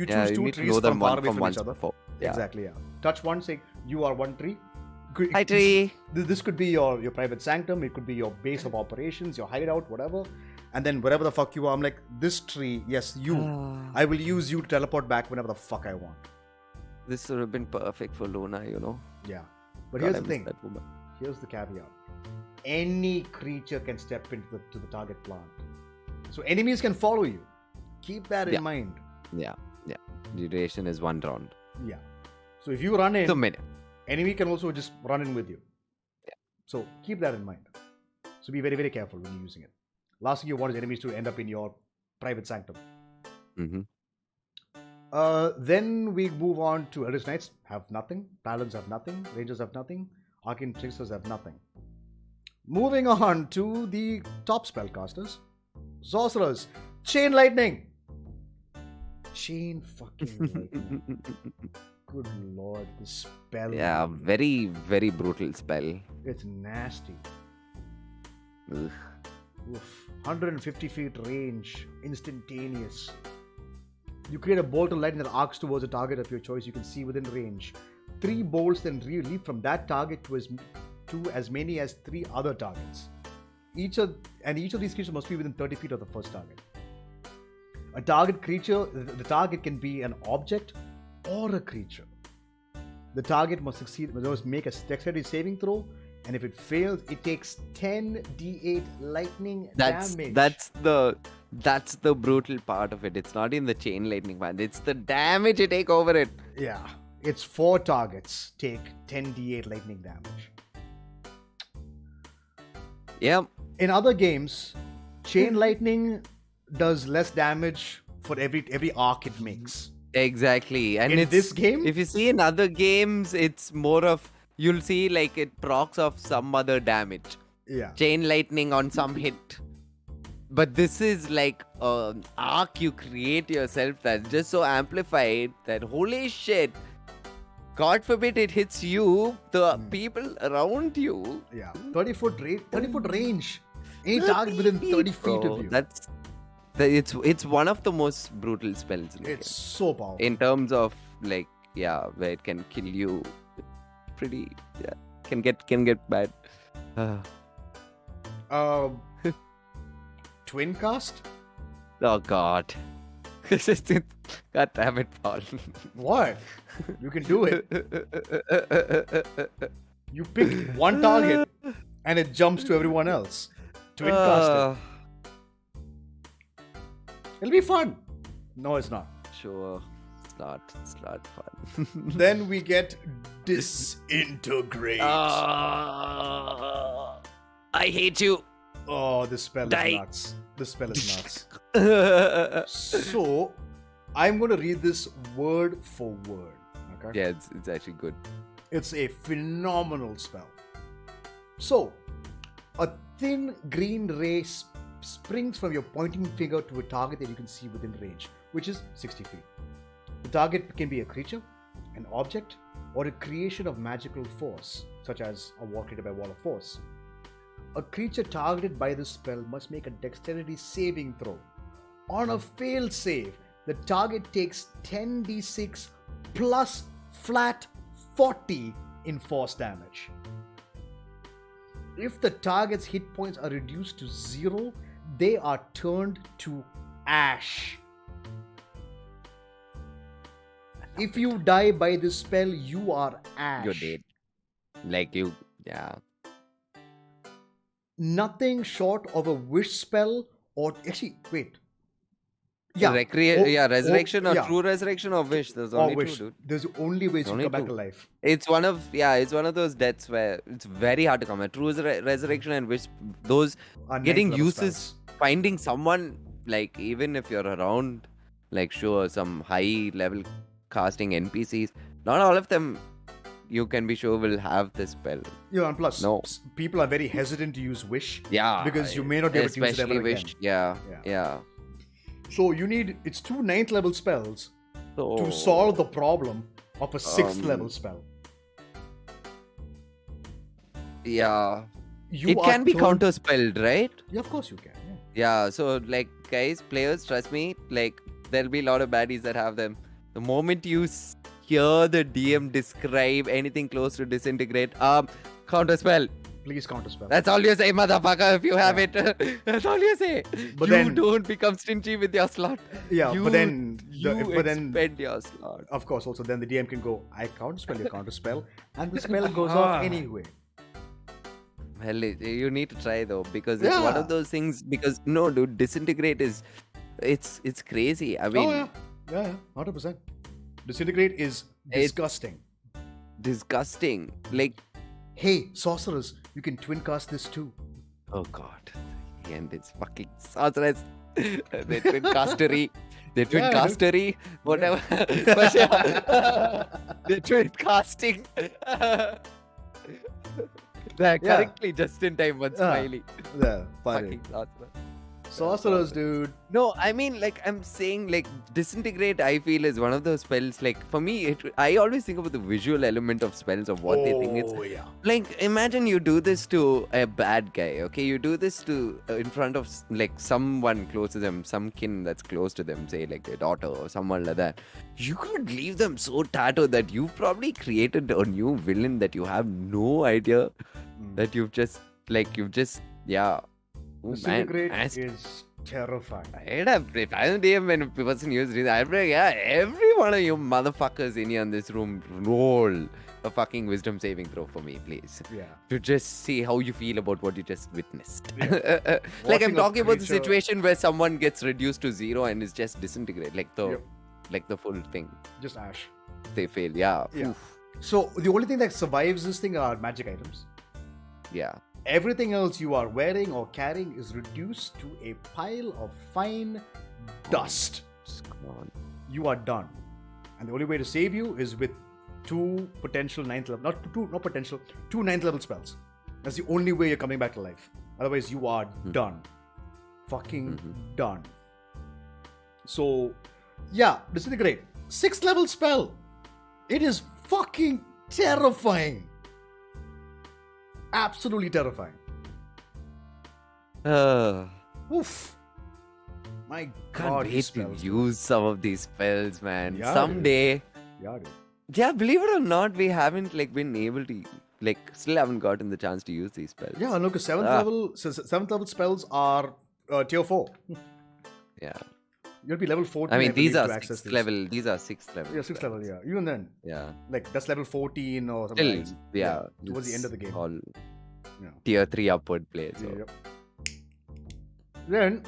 choose two trees from far away from each other. Yeah. Exactly, yeah. Touch one, say you are one tree. Hi, tree. This could be your private sanctum. It could be your base of operations, your hideout, whatever. And then wherever the fuck you are, I'm like, this tree, yes, you. I will use you to teleport back whenever the fuck I want. This would have been perfect for Luna, you know. Yeah. But here's the thing. Here's the caveat. Any creature can step into the target plant. So enemies can follow you. Keep that in mind. Yeah. Duration is 1 round. Yeah. So if you run in, it's a minute. Enemy can also just run in with you. Yeah. So keep that in mind. So be very, very careful when you're using it. Last thing you want is enemies to end up in your private sanctum. Mhm. Then we move on to Eldritch Knights have nothing, Paladins have nothing, Rangers have nothing, Arcane Tricksters have nothing. Moving on to the top spellcasters. Sorcerers, Chain Lightning. Chain fucking Lightning. Good lord, this spell. Yeah, very, very brutal spell. It's nasty. Ugh. Oof. 150 feet range, instantaneous. You create a bolt of lightning that arcs towards a target of your choice you can see within range. 3 bolts then leap from that target to as many as 3 other targets. Each of these creatures must be within 30 feet of the first target. A target creature, the target can be an object or a creature. The target must make a dexterity saving throw, and if it fails, it takes 10d8 lightning damage. That's the brutal part of it. It's not in the chain lightning part. It's the damage you take over it. Yeah, it's 4 targets take 10d8 lightning damage. Yep. In other games, chain lightning does less damage for every arc it makes. Exactly. And in this game, if you see in other games, it's more of, you'll see like it procs off some other damage. Yeah. Chain lightning on some hit. But this is like an arc you create yourself that's just so amplified that holy shit, God forbid it hits you, the people around you. Yeah. 30 foot range. Any target within 30 feet of you. It's one of the most brutal spells in the game. It's so powerful. In terms of like, yeah, where it can kill you pretty, yeah, can get bad. Twin cast? Oh god. God damn it, Paul. What? You can do it. You pick one target and it jumps to everyone else. Twin cast it. It'll be fun. No, it's not. Sure. It's not fun. Then we get Disintegrate. I hate you. Oh, this spell Die. is nuts. This spell is nuts. So, I'm going to read this word for word. Okay? Yeah, it's actually good. It's a phenomenal spell. So, a thin green ray springs from your pointing finger to a target that you can see within range, which is 60 feet. The target can be a creature, an object, or a creation of magical force, such as a wall created by Wall of Force. A creature targeted by this spell must make a dexterity saving throw. On a failed save, the target takes 10d6 plus flat 40 in force damage. If the target's hit points are reduced to 0, they are turned to ash. If you die by this spell, you are ash. You're dead. Like you, yeah. Nothing short of a wish spell or actually, wait. Yeah. Resurrection or yeah. true resurrection or wish. There's Or only wish. two, dude. There's only ways to Only come back two. to life. It's one of those deaths where it's very hard to come back. True resurrection and wish, those Are getting ninth level uses, spells. finding someone, like even if you're around, like sure, some high level casting NPCs, not all of them you can be sure will have this spell. Yeah, and plus, No. people are very hesitant to use wish. Yeah. Because you may not be able to use it especially ever wish. again. Yeah. So it's 2 9th level spells So, to solve the problem of a 6th level spell. Yeah. You It are can be turned- counter-spelled, right? Yeah, of course you can. Yeah. Yeah, so like guys, players, trust me, like there'll be a lot of baddies that have them. The moment you hear the DM describe anything close to disintegrate, counterspell. Please counterspell. That's all you say, motherfucker, if you have Yeah. it. That's all you say. But you then- don't become stingy with your slot. Yeah, you, but then expend your slot. of course, also then the DM can go, I counterspell your counterspell, and the spell goes off anyway. Well, you need to try though, because it's one Yeah. of those things. Because no, dude, disintegrate is, it's crazy. I mean, yeah, 100%. Disintegrate is disgusting. disgusting. Like, Hey, sorcerers, you can twin cast this too. oh god, again. This fucking sorceress. They twin castery. They twin Yeah, castery. Whatever. But yeah. They twin casting. They're Yeah. correctly just in time one smiley. Yeah, funny. Fucking sorcerer. Sorcerers, dude. No, I mean, like, I'm saying, like, Disintegrate, I feel, is one of those spells, like, for me, I always think about the visual element of spells, of what they think it's. Oh, yeah. Like, imagine you do this to a bad guy, okay? You do this to, in front of, like, someone close to them, some kin that's close to them, say, like, their daughter or someone like that. You could leave them so tattooed that you've probably created a new villain that you have no idea that yeah. Oh, Disintegrate man. is terrifying. If I don't DM when a person uses it, I'd be like, yeah, every one of you motherfuckers in here in this room, roll a fucking wisdom saving throw for me, please. Yeah. To just see how you feel about what you just witnessed. Yeah. Like, I'm Watching a talking about the creature- situation where someone gets reduced to 0 and is just disintegrate, like the full thing. Just ash. They fail, yeah. Yeah. Oof. So the only thing that survives this thing are magic items. Yeah. Everything else you are wearing or carrying is reduced to a pile of fine dust. Come on. You are done. And the only way to save you is with two 9th level spells. That's the only way you're coming back to life. Otherwise, you are done. Fucking done. So, yeah, Disintegrate. 6th level spell. It is fucking terrifying. Absolutely terrifying. Oof. My Can't God, wait these to spells. use some of these spells, man. Yeah, Someday. Yeah, dude. Yeah, believe it or not, we haven't been able to still haven't gotten the chance to use these spells. Yeah, look, 7th level spells are tier 4. Yeah. You'll be level 14. I mean, these believe, are to access 6th this. level. These are 6th level. Yeah, 6th level, yeah. Even then, Yeah. like, that's level 14 or something. Still, like, yeah. towards the end of the game. All Yeah. tier 3 upward players. So. Yep. Then,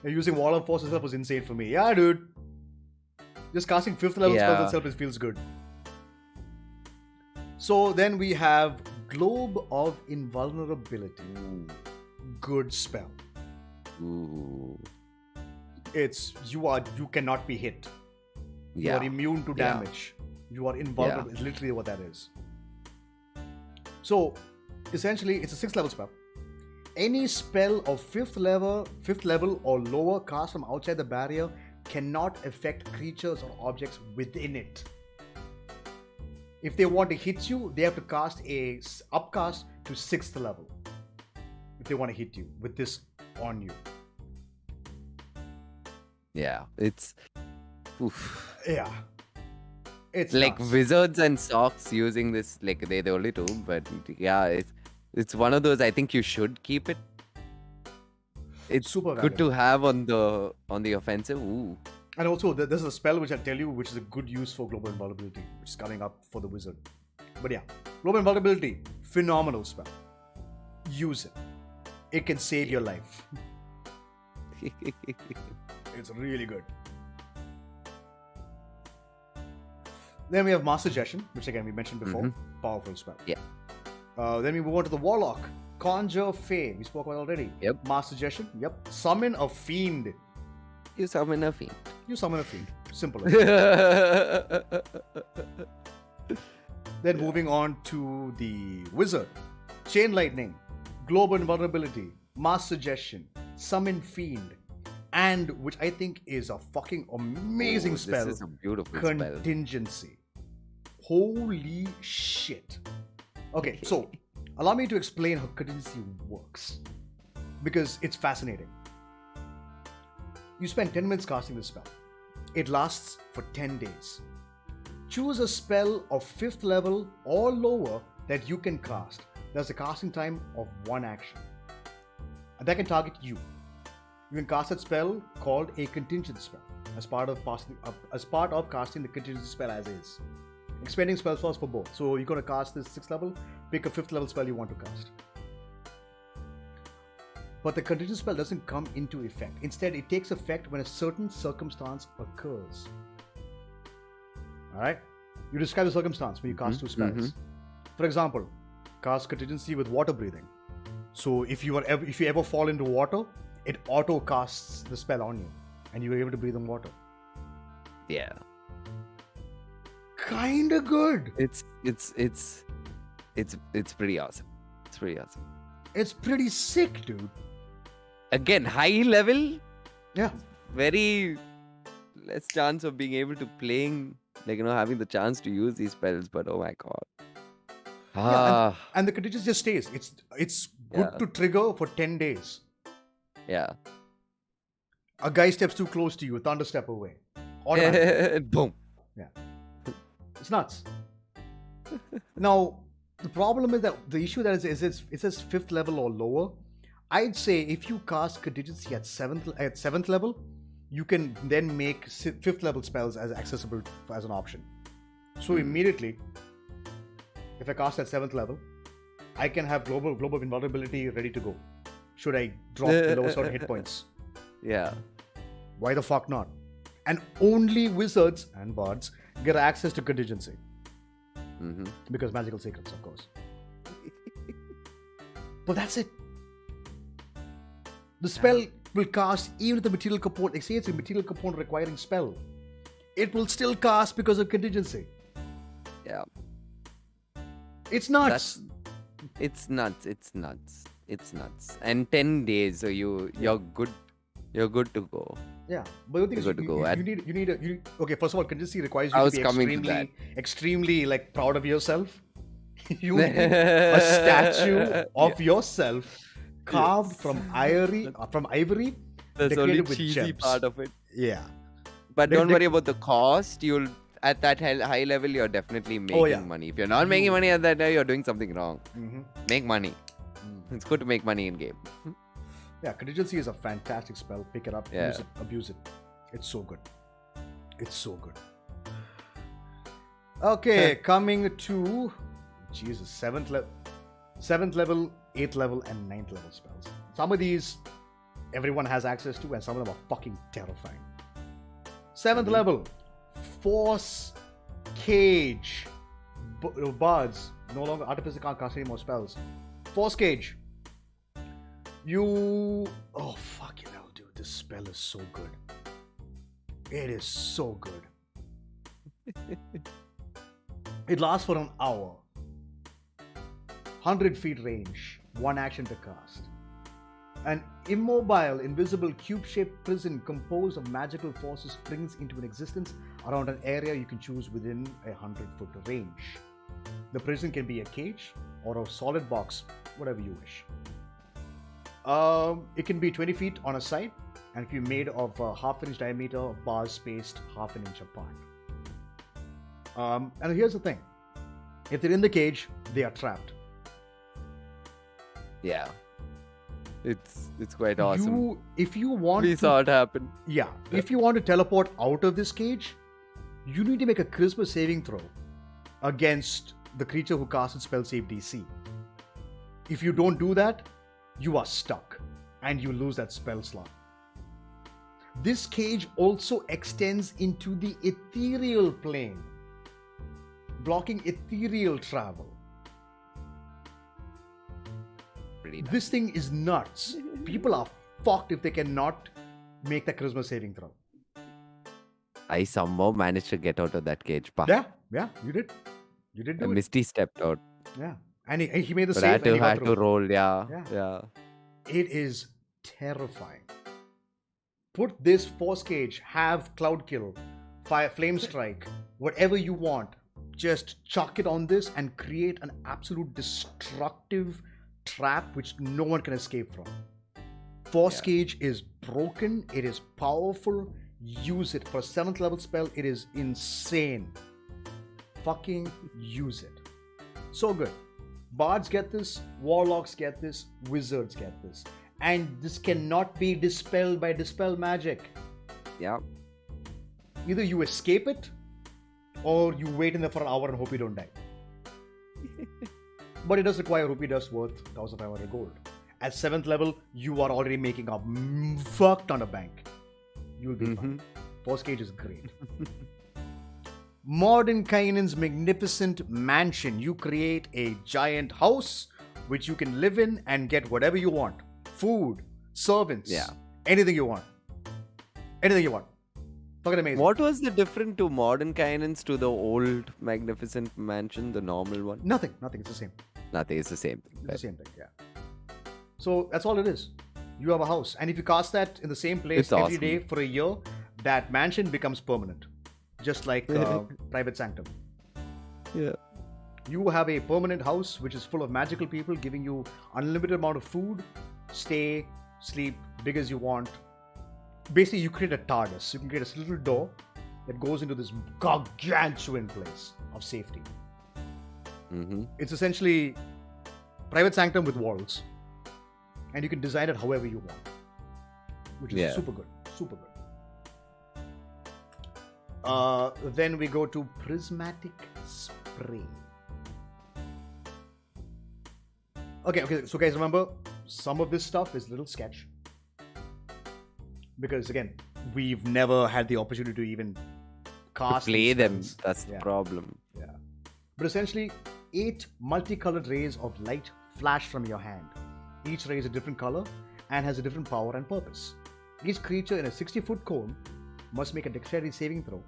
using Wall of Force itself was insane for me. Yeah, dude. Just casting 5th level spells itself feels good. So then we have Globe of Invulnerability. Good spell. Ooh. You cannot be hit. You Yeah. are immune to Yeah. damage. You are invulnerable. It's literally what that is. So essentially it's a 6th level spell. Any spell of 5th level or lower cast from outside the barrier cannot affect creatures or objects within it. If they want to hit you, they have to cast a upcast to 6th level. If they want to hit you with this on you. Yeah. It's. Oof. Yeah. It's Like nuts. wizards and socks using this, they're the only two, but yeah, it's one of those. I think you should keep it. It's Super good valuable. to have on the offensive. Ooh. And also, there's a spell which I'll tell you, which is a good use for Global Invulnerability, which is coming up for the wizard. But yeah, Global Invulnerability, phenomenal spell. Use it. It can save your life. It's really good. Then we have Master Suggestion, which again we mentioned before. Powerful spell. Yeah. Then we move on to the Warlock. Conjure Fey, we spoke about already. Yep. Master Suggestion, yep. Summon a Fiend. You summon a fiend. You summon a Fiend. Simple. Yeah. Then moving on to the Wizard. Chain Lightning, Global Invulnerability, Mass Suggestion, Summon Fiend, and which I think is a fucking amazing spell. This is a beautiful spell. Contingency. Holy shit. Okay, so allow me to explain how contingency works. Because it's fascinating. You spend 10 minutes casting this spell. It lasts for 10 days. Choose a spell of 5th level or lower that you can cast. There's a casting time of 1 action. And that can target you. You can cast that spell called a contingent spell as part of casting the contingency spell as is. Expending spell slots for both. So you're going to cast this 6th level, pick a 5th level spell you want to cast. But the contingent spell doesn't come into effect. Instead, it takes effect when a certain circumstance occurs. Alright? You describe the circumstance when you cast 2 spells. For example, cast contingency with water breathing. So if you ever fall into water, it auto casts the spell on you, and you are able to breathe in water. Yeah. Kinda good. It's pretty awesome. It's pretty awesome. It's pretty sick, dude. Again, high level. Yeah. Very less chance of being able to playing, having the chance to use these spells. But oh my god. Yeah, and the contagion just stays. It's good to trigger for 10 days. Yeah. A guy steps too close to you, thunder step away. Boom. Yeah. It's nuts. Now, the problem is that the issue that is it says 5th level or lower. I'd say if you cast contingency at 7th level, you can then make 5th level spells as accessible as an option. So immediately, if I cast at 7th level, I can have global invulnerability ready to go. Should I drop below certain hit points? Yeah. Why the fuck not? And only wizards and bards get access to contingency. Because magical secrets, of course. But that's it. The spell will cast even if the material component, say it's a material component requiring spell, it will still cast because of contingency. Yeah. It's nuts. It's nuts. And 10 days, so you're good. You're good to go. Yeah, but the thing is, you need okay. First of all, contingency requires you to be extremely proud of yourself. You need a statue of yourself carved from ivory. That's the only with cheesy gems. part of it. Yeah, but don't worry about the cost. You'll at that high level, you're definitely making money. If you're not making money at that level, you're doing something wrong. Make money. It's good to make money in game. Yeah, contingency is a fantastic spell. Pick it up, use it, abuse it. It's so good. It's so good. Okay, coming to 7th level, 8th level, and 9th level spells. Some of these everyone has access to, and some of them are fucking terrifying. 7th level, Force Cage. Bards, no longer Artificer can't cast any more spells. Force Cage. Oh fucking hell, dude, this spell is so good. It is so good. It lasts for an hour. 100 feet range, 1 action to cast. An immobile, invisible, cube-shaped prison composed of magical forces springs into an existence around an area you can choose within a 100-foot range. The prison can be a cage or a solid box, whatever you wish. It can be 20 feet on a side and it can be made of a half-inch diameter of bars spaced half an inch apart. And here's the thing. If they're in the cage, they are trapped. Yeah. It's quite awesome. If you want we saw it happen. Yeah. If you want to teleport out of this cage, you need to make a charisma saving throw against the creature who casts its spell save DC. If you don't do that, you are stuck and you lose that spell slot. This cage also extends into the ethereal plane, blocking ethereal travel. This thing is nuts. People are fucked if they cannot make the charisma saving throw. I somehow managed to get out of that cage. Yeah, you did. You did do it. Misty stepped out. Yeah. And he made the but save. I had to roll, yeah. It is terrifying. Put this Force Cage, have Cloud Kill, Flame Strike, whatever you want. Just chuck it on this and create an absolute destructive trap which no one can escape from. Force Cage is broken. It is powerful. Use it. For a 7th level spell, it is insane. Fucking use it. So good. Bards get this, Warlocks get this, Wizards get this. And this cannot be dispelled by Dispel Magic. Yeah. Either you escape it, or you wait in there for an hour and hope you don't die. But it does require rupee dust worth 1,500 gold. At 7th level, you are already making a fuck ton of bank. You'll be fine. Force Cage is great. Mordenkainen's magnificent mansion. You create a giant house which you can live in and get whatever you want. Food, servants, anything you want. Anything you want. Fucking amazing. What was the difference to modern cannons to the old magnificent mansion, the normal one? Nothing. It's the same. Nothing. It's the same thing. It's the same thing, yeah. So that's all it is. You have a house. And if you cast that in the same place every day for a year, that mansion becomes permanent. Just like Private Sanctum. Yeah. You have a permanent house which is full of magical people giving you unlimited amount of food, stay, sleep, big as you want. Basically, you create a TARDIS. You can create a little door that goes into this gargantuan place of safety. Mm-hmm. It's essentially Private Sanctum with walls. And you can design it however you want. Which is super good. Super good. Then we go to Prismatic Spray. Okay, so guys, remember, some of this stuff is little sketch. Because again, we've never had the opportunity to even cast play them. spells. That's the problem. Yeah. But essentially, 8 multicolored rays of light flash from your hand. Each ray is a different color and has a different power and purpose. Each creature in a 60-foot cone must make a dexterity saving throw,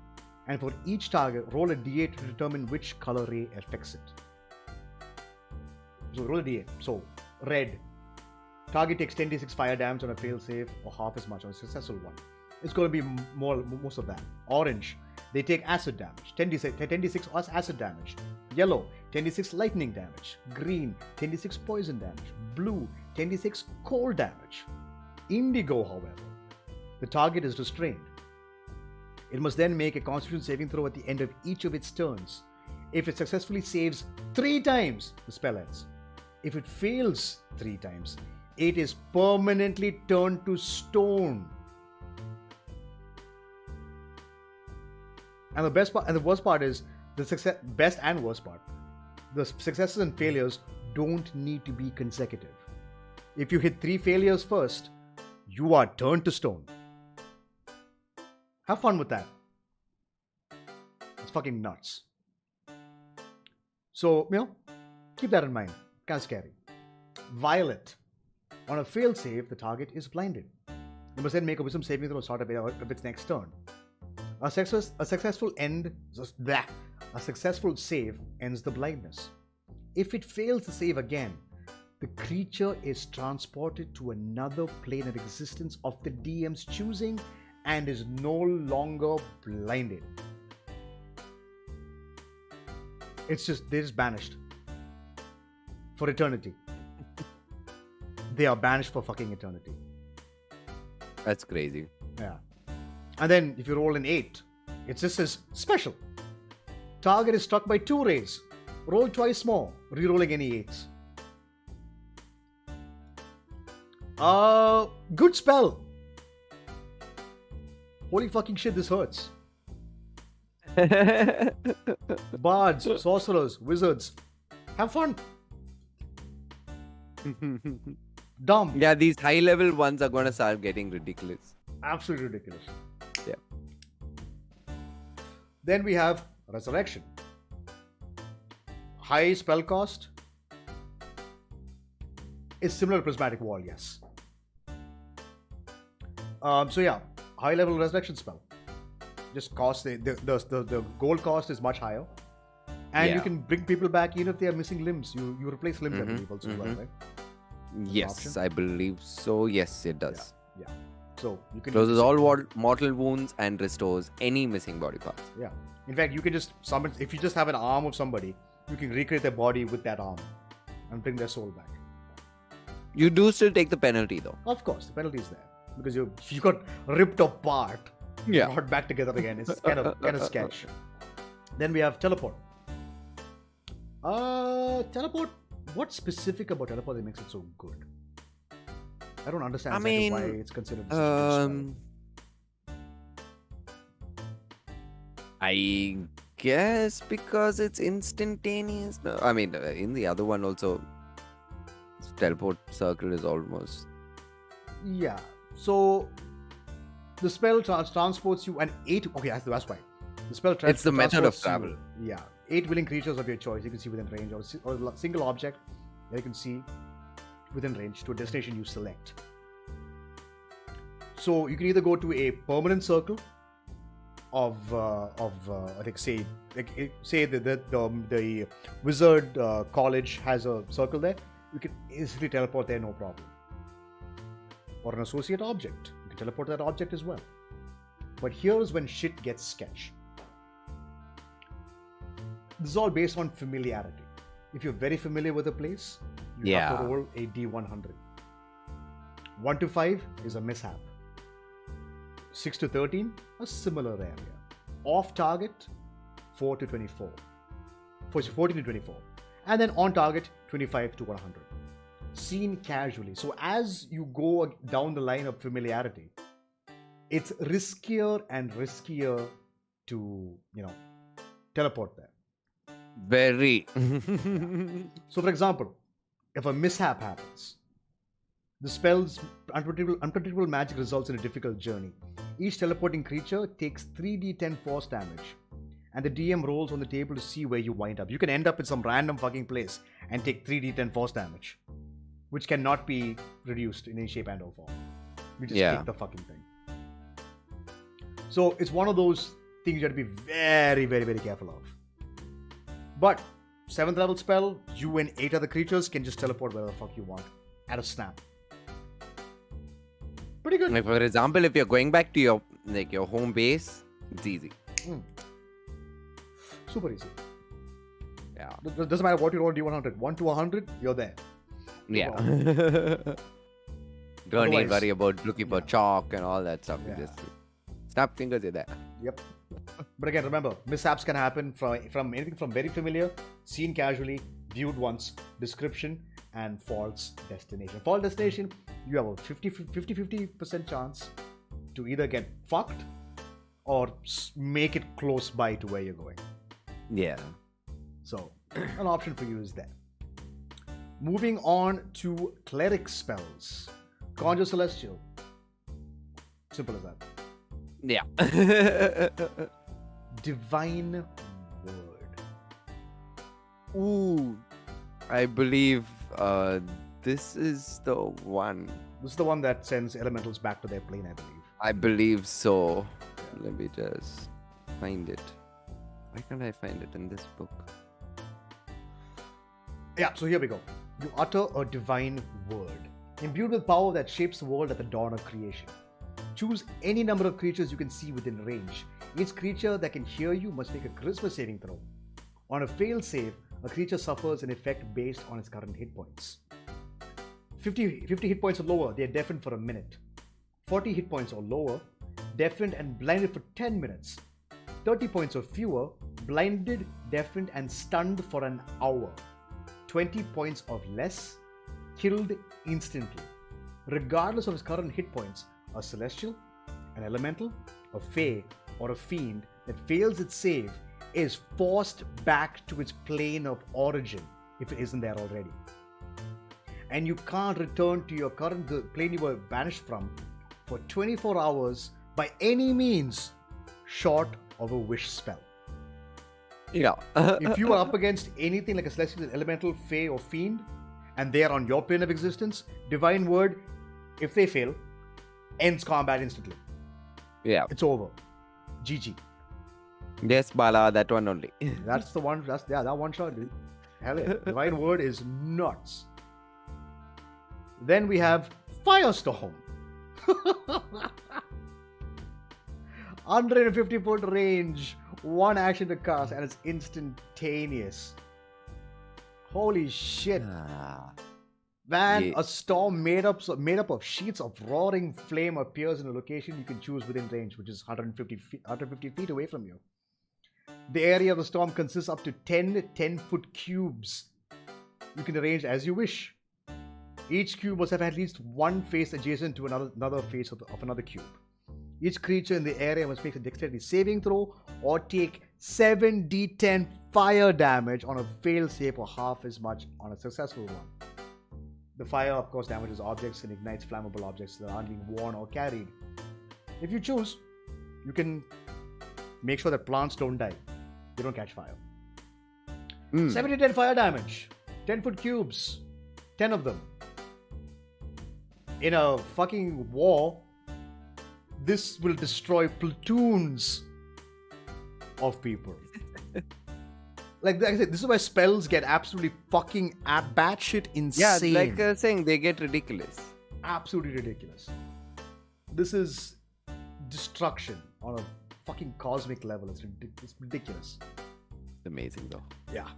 and for each target, roll a d8 to determine which color ray affects it. So roll a d8. So, red. Target takes 10d6 fire damage on a fail save, or half as much on a successful one. It's going to be most of that. Orange. They take acid damage. 10d6 acid damage. Yellow. 10d6 lightning damage. Green. 10d6 poison damage. Blue. 10d6 cold damage. Indigo, however, the target is restrained. It must then make a Constitution saving throw at the end of each of its turns. If it successfully saves 3 times, the spell ends. If it fails 3 times, it is permanently turned to stone. And the best part, and the worst part is the best and worst part. The successes and failures don't need to be consecutive. If you hit 3 failures first, you are turned to stone. Have fun with that. It's fucking nuts. So, keep that in mind. Kind of scary. Violet. On a failed save, the target is blinded. You must then make a wisdom saving throw at the start of its next turn. A successful save ends the blindness. If it fails to save again, the creature is transported to another plane of existence of the DM's choosing and is no longer blinded. They're just banished. For eternity. They are banished for fucking eternity. That's crazy. Yeah. And then if you roll an 8, it just says special. Target is struck by 2 rays. Roll twice more, re-rolling any 8s. Good spell. Holy fucking shit, this hurts. Bards, sorcerers, wizards. Have fun. Dumb. Yeah, these high level ones are gonna start getting ridiculous. Absolutely ridiculous. Yeah. Then we have Resurrection. High spell cost is similar to Prismatic Wall, yes. High level Resurrection spell. Just cost the gold cost is much higher, and you can bring people back even if they are missing limbs. You replace limbs, I believe, also, well, right? Yes, I believe so. Yes, it does. Yeah. So you can closes all mortal wounds and restores any missing body parts. Yeah. In fact, you can just summon. If you just have an arm of somebody, you can recreate their body with that arm and bring their soul back. You do still take the penalty, though. Of course, the penalty is there because you got ripped apart. Yeah. Brought back together again. It's kind of sketch. Then we have Teleport. Teleport. What's specific about Teleport that makes it so good? I don't understand why it's considered such a good spell. I guess because it's instantaneous. No, I mean, in the other one also, Teleport Circle is almost. Yeah. So the spell transports you an 8. Okay, that's why. The spell it's the method of travel. Yeah. 8 willing creatures of your choice. You can see within range or a single object that you can see within range to a destination you select. So you can either go to a permanent circle of I think say the wizard college has a circle there. You can easily teleport there, no problem. Or an associate object, you can teleport that object as well. But here's when shit gets sketch. This is all based on familiarity. If you're very familiar with a place, you have to roll a D100. 1 to 5 is a mishap. 6 to 13, a similar area. Off target, 4 to 24. 14 to 24. And then on target, 25 to 100. Seen casually. So as you go down the line of familiarity, it's riskier and riskier to, teleport there. Very. So for example, if a mishap happens, the spell's unpredictable magic results in a difficult journey. Each teleporting creature takes 3d10 force damage, and the DM rolls on the table to see where you wind up. You can end up in some random fucking place and take 3d10 force damage, which cannot be reduced in any shape and or form. You just take the fucking thing. So it's one of those things you have to be very, very, very careful of. But 7th level spell, you and 8 other creatures can just teleport wherever the fuck you want at a snap. Pretty good. Like for example, if you're going back to your home base, it's easy. Super easy. Yeah. Doesn't matter what you roll, D100. 1 to 100, you're there. Don't need worry about looking for chalk and all that stuff. Yeah. You just snap fingers, you're there. Yep. But again, remember, mishaps can happen from anything from very familiar, seen casually, viewed once, description, and false destination. False destination, you have a 50% chance to either get fucked or make it close by to where you're going. Yeah. So, an option for you is there. Moving on to cleric spells. Conjure Celestial. Simple as that. Yeah. Divine Word. Ooh. I believe this is the one. This is the one that sends elementals back to their plane, I believe. I believe so. Yeah. Let me just find it. Why can't I find it in this book? Yeah, so here we go. You utter a divine word, imbued with power that shapes the world at the dawn of creation. Choose any number of creatures you can see within range. Each creature that can hear you must make a charisma saving throw. On a failed save, a creature suffers an effect based on its current hit points. 50 hit points or lower, they are deafened for a minute. 40 hit points or lower, deafened and blinded for 10 minutes. 30 points or fewer, blinded, deafened and stunned for an hour. 20 points or less, killed instantly. Regardless of his current hit points, a celestial, an elemental, a fae, or a fiend that fails its save is forced back to its plane of origin if it isn't there already. And you can't return to your current plane you were banished from for 24 hours by any means short of a wish spell. Yeah. If you are up against anything like a celestial, elemental, fae, or fiend, and they are on your plane of existence, Divine Word, if they fail, ends combat instantly. Yeah. It's over. GG. Yes, Bala, that one only. That's the one. That one shot. Dude. Hell yeah. Divine Word is nuts. Then we have Firestorm. 150-foot range, one action to cast, and it's instantaneous. Holy shit. Man, a storm made up of sheets of roaring flame appears in a location you can choose within range, which is 150 feet away from you. The area of the storm consists up to 10 10-foot cubes. You can arrange as you wish. Each cube must have at least one face adjacent to another face of another cube. Each creature in the area must make a dexterity saving throw or take 7d10 fire damage on a failed save or half as much on a successful one. The fire, of course, damages objects and ignites flammable objects that aren't being worn or carried. If you choose, you can make sure that plants don't die. They don't catch fire. 7d10 fire damage. 10-foot cubes. 10 of them. In a fucking war, this will destroy platoons of people. Like I said, this is why spells get absolutely fucking batshit insane. Yeah, like saying they get ridiculous. Absolutely ridiculous. This is destruction on a fucking cosmic level. It's ridiculous. It's amazing though. Yeah.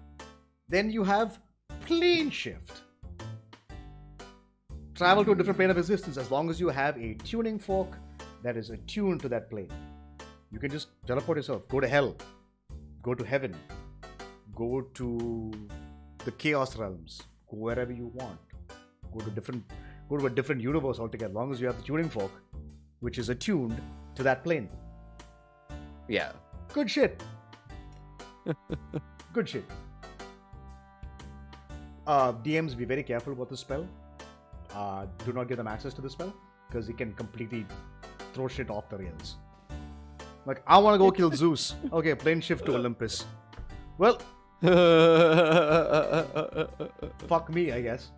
Then you have plane shift. Travel to a different plane of existence as long as you have a tuning fork that is attuned to that plane. You can just teleport yourself. Go to hell. Go to heaven. Go to the chaos realms. Go wherever you want. Go to a different universe altogether. As long as you have the tuning fork, which is attuned to that plane. Yeah. Good shit. Good shit. DMs, be very careful about the spell. Do not give them access to the spell because it can completely throw shit off the rails. Like, I want to go kill Zeus. Okay, plane shift to Olympus. Well, fuck me, I guess.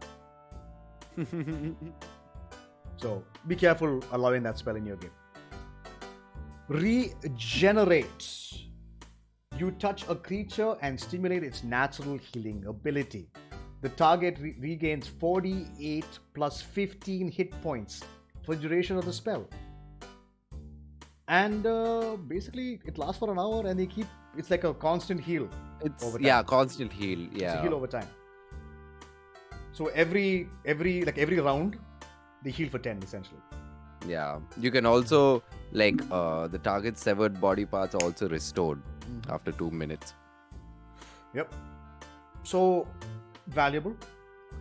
So, be careful allowing that spell in your game. Regenerate. You touch a creature and stimulate its natural healing ability. The target regains 48 plus 15 hit points for the duration of the spell. And basically, it lasts for an hour and it's like a constant heal. It's constant heal. Yeah. It's a heal over time. So every round, they heal for 10 essentially. Yeah. You can also the target's severed body parts are also restored after 2 minutes. Yep. So valuable.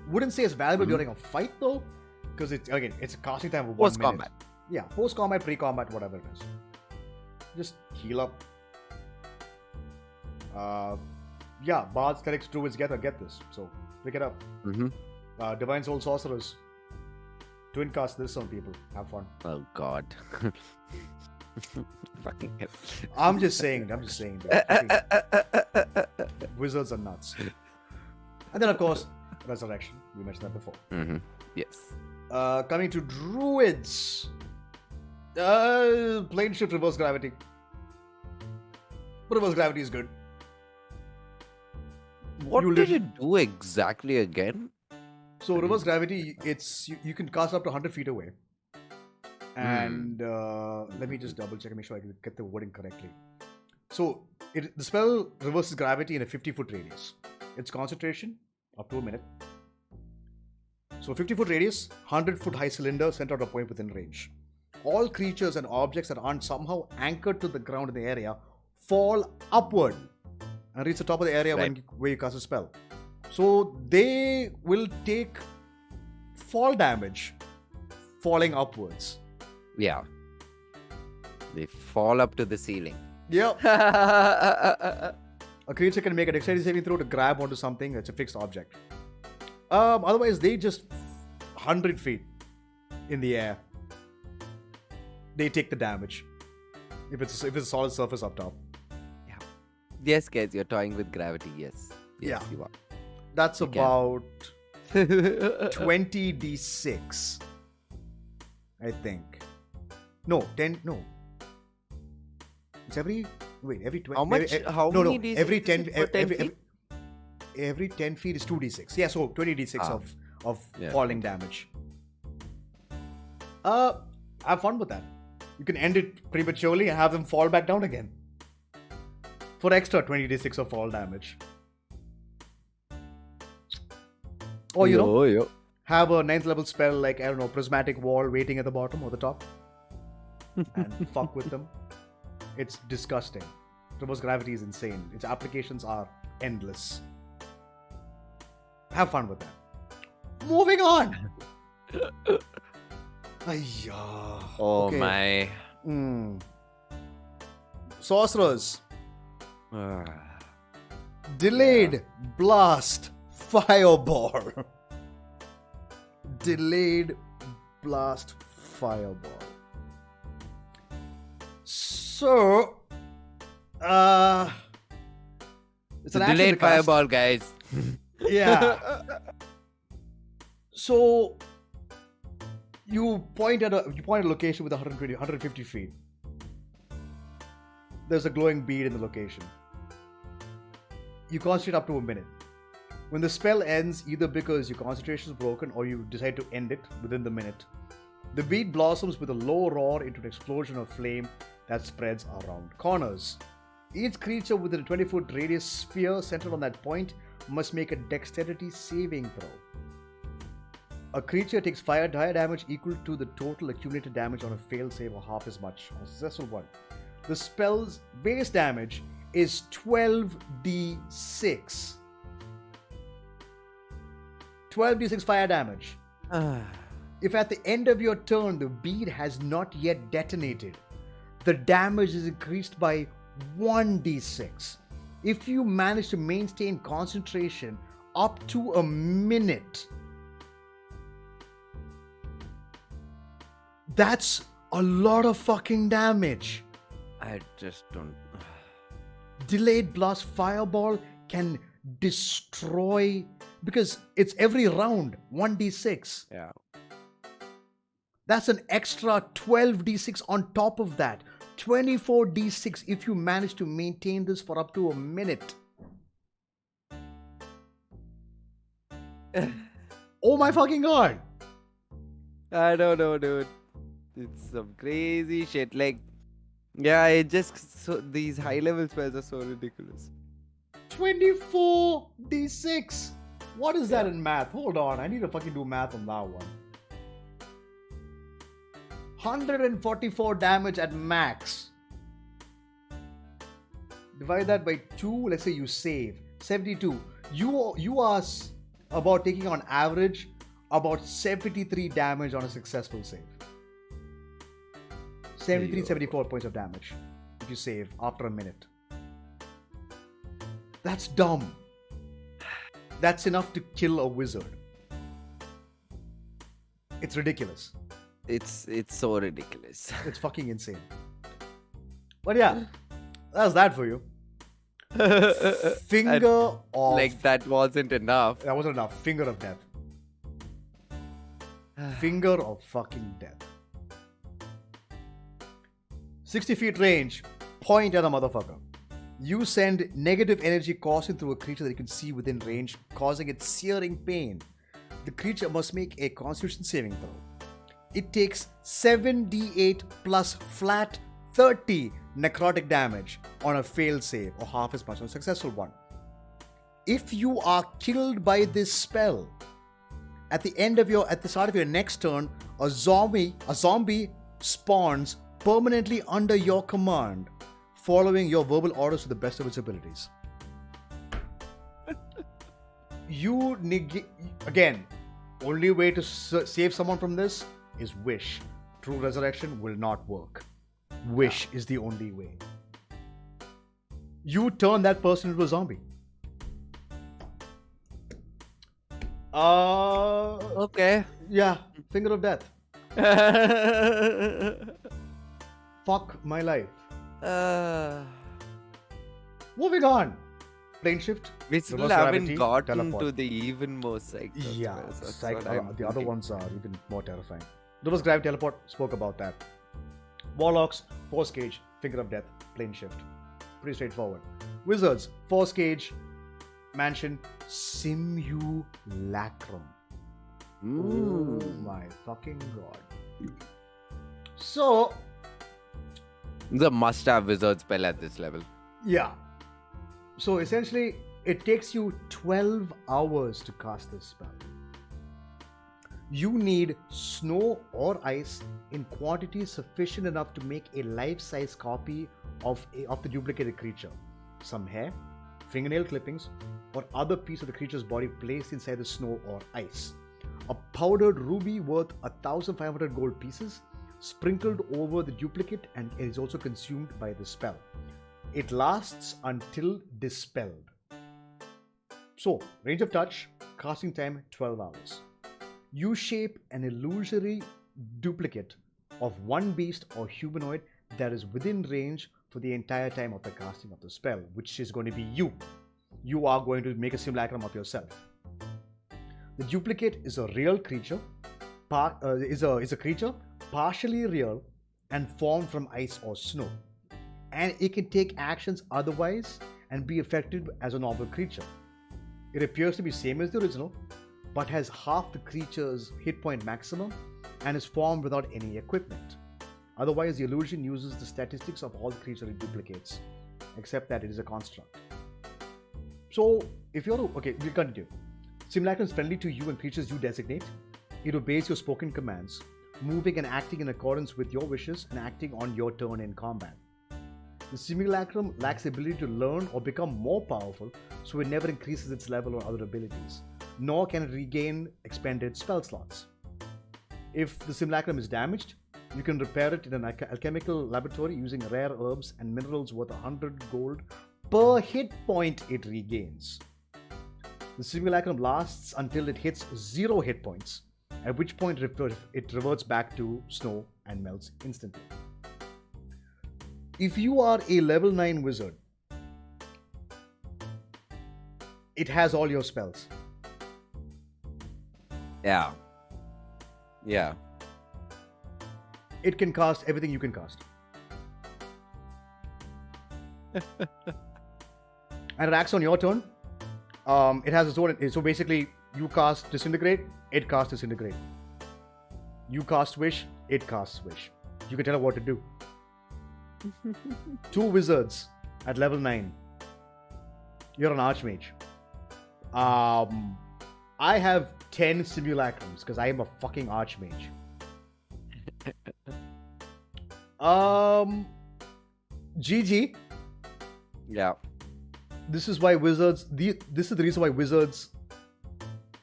Wouldn't say it's valuable during a fight though, because it's a casting time of 1 minute. Post-combat. Yeah, post-combat, pre-combat, whatever it is. Just heal up. Bards, Clerics, Druids get this. So pick it up. Divine Soul Sorcerers. Twin cast this on people. Have fun. Oh God. Fucking hell. I'm just saying. Wizards are nuts. And then of course, Resurrection. We mentioned that before. Yes. Coming to Druids. Plane shift, reverse gravity. But reverse gravity is good. What did it do exactly again? So reverse gravity, it's you can cast up to 100 feet away. And let me just double check and make sure I can get the wording correctly. So the spell reverses gravity in a 50-foot radius. Its concentration up to a minute. So 50-foot radius, 100-foot high cylinder centered at a point within range. All creatures and objects that aren't somehow anchored to the ground in the area fall upward and reach the top of the area where you cast a spell. So they will take fall damage falling upwards. Yeah. They fall up to the ceiling. Yep. A creature can make a dexterity saving throw to grab onto something that's a fixed object. Otherwise, they just 100 feet in the air. They take the damage. If it's a solid surface up top. Yeah. Yes, guys, you're toying with gravity. Yes. Yeah. You are. That's about 20d6. I think. No, 10. No. It's every 20. How much? How many d6? Every 10. Every 10 feet is 2d6. Yeah, so 20d6 of falling damage. Have fun with that. You can end it prematurely and have them fall back down again. For extra 20d6 of fall damage. Or have a 9th level spell like, I don't know, Prismatic Wall waiting at the bottom or the top. And fuck with them. It's disgusting. Reverse gravity is insane. Its applications are endless. Have fun with that. Moving on! Oh my. Sorcerers. Delayed Blast Fireball. Delayed Blast Fireball. So, it's an delayed fireball, guys. Yeah. So you point at a location with 150 feet. There's a glowing bead in the location. You concentrate up to a minute. When the spell ends, either because your concentration is broken or you decide to end it within the minute, the bead blossoms with a low roar into an explosion of flame that spreads around corners. Each creature within a 20-foot radius sphere centered on that point must make a dexterity saving throw. A creature takes fire damage equal to the total accumulated damage on a failed save or half as much on a successful one. The spell's base damage is 12d6. 12d6 fire damage. If at the end of your turn the bead has not yet detonated, the damage is increased by 1d6. If you manage to maintain concentration up to a minute, that's a lot of fucking damage. I just don't. Delayed blast fireball can destroy, because it's every round 1d6. Yeah. That's an extra 12d6 on top of that. 24d6 if you manage to maintain this for up to a minute. Oh my fucking god. I don't know, dude. It's some crazy shit. Like, yeah, it just these high level spells are so ridiculous. 24d6. What is that in math? Hold on, I need to fucking do math on that one. 144 damage at max. Divide that by 2. Let's say you save 72. You are about taking on average about 73 damage on a successful save. 74 points of damage if you save after a minute. That's dumb. That's enough to kill a wizard. It's ridiculous. It's so ridiculous. It's fucking insane. But yeah, that's that for you. Finger of... Like, that wasn't enough. That wasn't enough. Finger of death. Finger of fucking death. 60 feet range. Point at a motherfucker. You send negative energy coursing through a creature that you can see within range, causing it searing pain. The creature must make a Constitution saving throw. It takes 7d8 plus flat 30 necrotic damage on a failed save or half as much on a successful one. If you are killed by this spell, at the start of your next turn, a zombie spawns permanently under your command, following your verbal orders to the best of its abilities. You negate again. Only way to save someone from this is wish. True resurrection will not work. Wish is the only way. You turn that person into a zombie. Okay. Yeah, finger of death. Fuck my life. Moving on. Plane shift. We still reverse haven't gravity, gotten teleport. to the even more psycho. Yeah, spells. That's what I'm the other thinking. ones are even more terrifying. Reverse gravity teleport, spoke about that. Warlocks, force cage, finger of death, plane shift. Pretty straightforward. Wizards, force cage, mansion, simulacrum. Oh my fucking god. So, The must-have wizard spell at this level. yeah. So essentially, it takes you 12 hours to cast this spell. You need snow or ice in quantities sufficient enough to make a life-size copy of the duplicated creature. Some hair, fingernail clippings, or other piece of the creature's body placed inside the snow or ice. A powdered ruby worth 1,500 gold pieces sprinkled over the duplicate, and it is also consumed by the spell. It lasts until dispelled. So, range of touch, casting time 12 hours. You shape an illusory duplicate of one beast or humanoid that is within range for the entire time of the casting of the spell, which is going to be you. You are going to make a simulacrum of yourself. The duplicate is a real creature, is a creature partially real and formed from ice or snow, and it can take actions otherwise and be affected as a normal creature. It appears to be same as the original, but has half the creature's hit point maximum and is formed without any equipment. Otherwise, the illusion uses the statistics of all the creature it duplicates, except that it is a construct. So, if you're okay, we'll continue. Simulacrum is friendly to you and creatures you designate. It obeys your spoken commands, moving and acting in accordance with your wishes and acting on your turn in combat. The simulacrum lacks the ability to learn or become more powerful, so it never increases its level or other abilities, nor can it regain expended spell slots. If the simulacrum is damaged, you can repair it in an alchemical laboratory using rare herbs and minerals worth 100 gold per hit point it regains. The simulacrum lasts until it hits 0 hit points, at which point it reverts back to snow and melts instantly. If you are a level 9 wizard, it has all your spells. Yeah. It can cast everything you can cast. And it acts on your turn. It has its own. So basically, you cast Disintegrate, it casts Disintegrate. You cast Wish, it casts Wish. You can tell it what to do. 2 wizards at level 9. You're an archmage. I have 10 simulacrums because I am a fucking archmage. GG. Yeah. This is why wizards. This is the reason why wizards.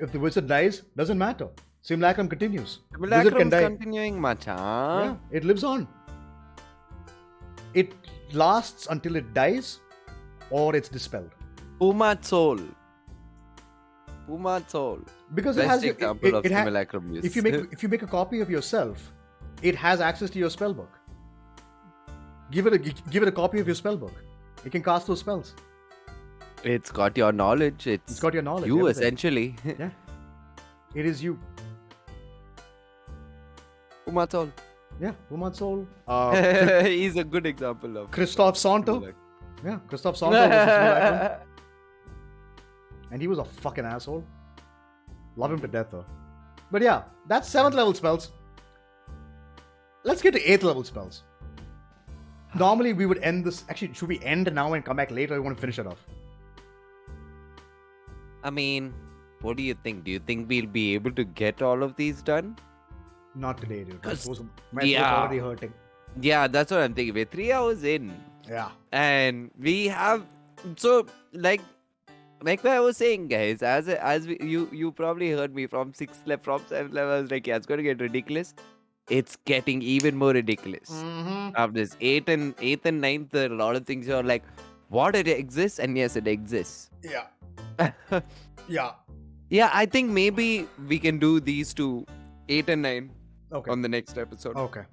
If the wizard dies, doesn't matter. Simulacrum continues. Simulacrum is continuing, macha. Yeah, it lives on. It lasts until it dies, or it's dispelled. Pumat soul. Because Best it has example of simulacrum use. If you make a copy of yourself, it has access to your spellbook. Give it a copy of your spellbook. It can cast those spells. It's got your knowledge. It's got your knowledge. You everything. essentially. Yeah. It is you. Pumat soul. Yeah, Pumat Soul. He's a good example of Christoph Saunter. Yeah, Christoph Saunter was a simulacrum. And he was a fucking asshole. Love him to death though. But yeah, that's 7th level spells. Let's get to 8th level spells. Normally we would end this. Actually, should we end now and come back later? Or you want to finish it off? I mean, what do you think? Do you think we'll be able to get all of these done? Not today, dude. My throat's already hurting. Yeah, that's what I'm thinking. We're 3 hours in. Yeah. And we have so like what I was saying, guys, you probably heard me from 7th level, I was like, yeah, it's gonna get ridiculous. It's getting even more ridiculous. After this 8th and 9th, there are a lot of things you're like, what, it exists? And yes, it exists. Yeah. Yeah. Yeah, I think maybe we can do these two, 8 and 9. Okay. On the next episode. Okay.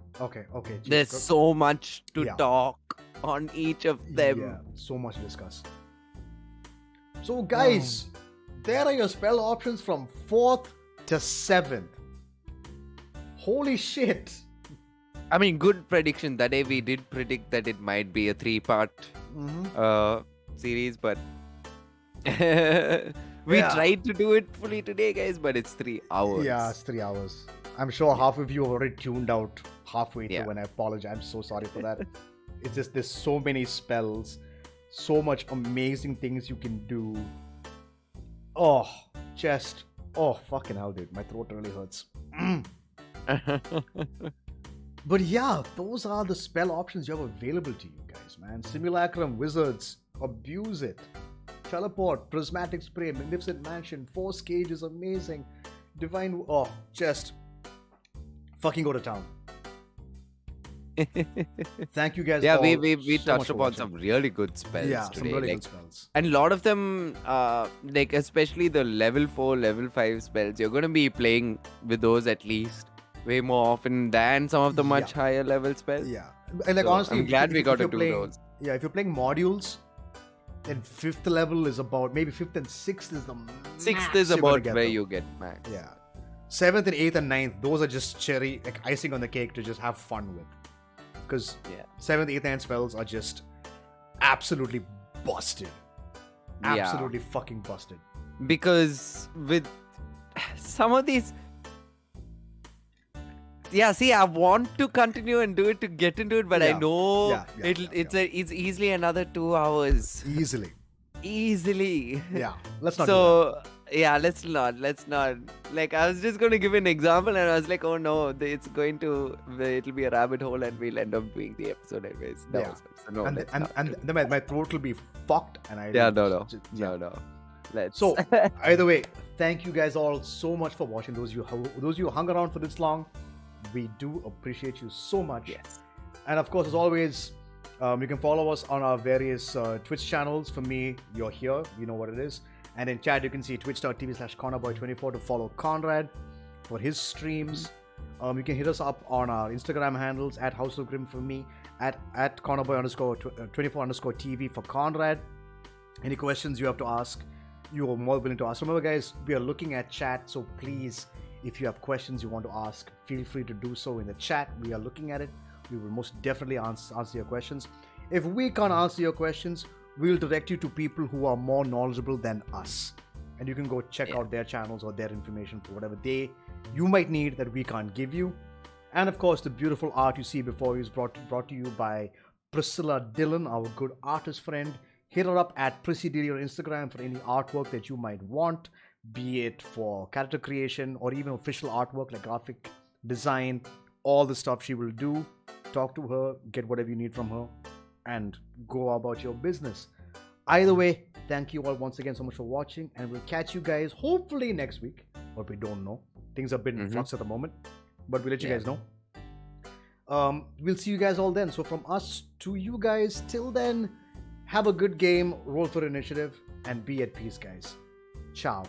There's so much to talk on each of them. Yeah, so much to discuss. So guys, there are your spell options from 4th to 7th. Holy shit. I mean, good prediction. That day we did predict that it might be a 3-part series, but we tried to do it fully today, guys, but it's 3 hours. Yeah, it's 3 hours. I'm sure half of you have already tuned out halfway through, and I apologize. I'm so sorry for that. It's just there's so many spells, so much amazing things you can do. Oh, fucking hell, dude. My throat really hurts. But yeah, those are the spell options you have available to you guys, man. Simulacrum, Wizards, abuse it. Teleport, Prismatic Spray, Magnificent Mansion, Force Cage is amazing. Divine, just fucking go to town. Thank you guys. Yeah, we so touched upon some really good spells. Yeah, today. some really good spells. And a lot of them, like especially the level 4, level 5 spells, you're going to be playing with those at least way more often than some of the much higher level spells. Yeah, and like so honestly, I'm glad we got to do those. Yeah, if you're playing modules, And 5th level is about, maybe 5th and 6th is the 6th max is you're gonna about get where them. you get max. Yeah. 7th and 8th and 9th, those are just cherry, like icing on the cake to just have fun with. Because 7th, 8th, and 9th spells are just absolutely busted. Absolutely fucking busted. Because with some of these... Yeah, see, I want to continue and do it to get into it, but I know it's easily another 2 hours. Easily. Yeah, let's not do So, yeah, let's not. Like, I was just going to give an example and I was like, oh no, it'll be a rabbit hole and we'll end up doing the episode anyways. And then my throat will be fucked and I... No. Let's... So, either way, thank you guys all so much for watching. Those of you who hung around for this long, we do appreciate you so much. Yes. And of course, as always, you can follow us on our various Twitch channels. For me, you're here, you know what it is. And in chat, you can see twitch.tv/cornerboy24 to follow Conrad for his streams. You can hit us up on our Instagram handles at House of Grim for me, at cornerboy_24_TV for Conrad. Any questions you have to ask, you are more willing to ask. Remember, guys, we are looking at chat, so please, if you have questions you want to ask, feel free to do so in the chat. We are looking at it. We will most definitely answer your questions. If we can't answer your questions, we'll direct you to people who are more knowledgeable than us. And you can go check out their channels or their information for whatever you might need that we can't give you. And of course, the beautiful art you see before you is brought to you by Priscilla Dillon, our good artist friend. Hit her up at PrissyD on Instagram for any artwork that you might want, be it for character creation or even official artwork like graphic design, all the stuff she will do. Talk to her, get whatever you need from her, and go about your business. Either way, thank you all once again so much for watching, and we'll catch you guys hopefully next week, but we don't know. Things are a bit in flux at the moment, but we'll let you guys know. We'll see you guys all then. So from us to you guys, till then, have a good game, roll for initiative, and be at peace, guys. Ciao.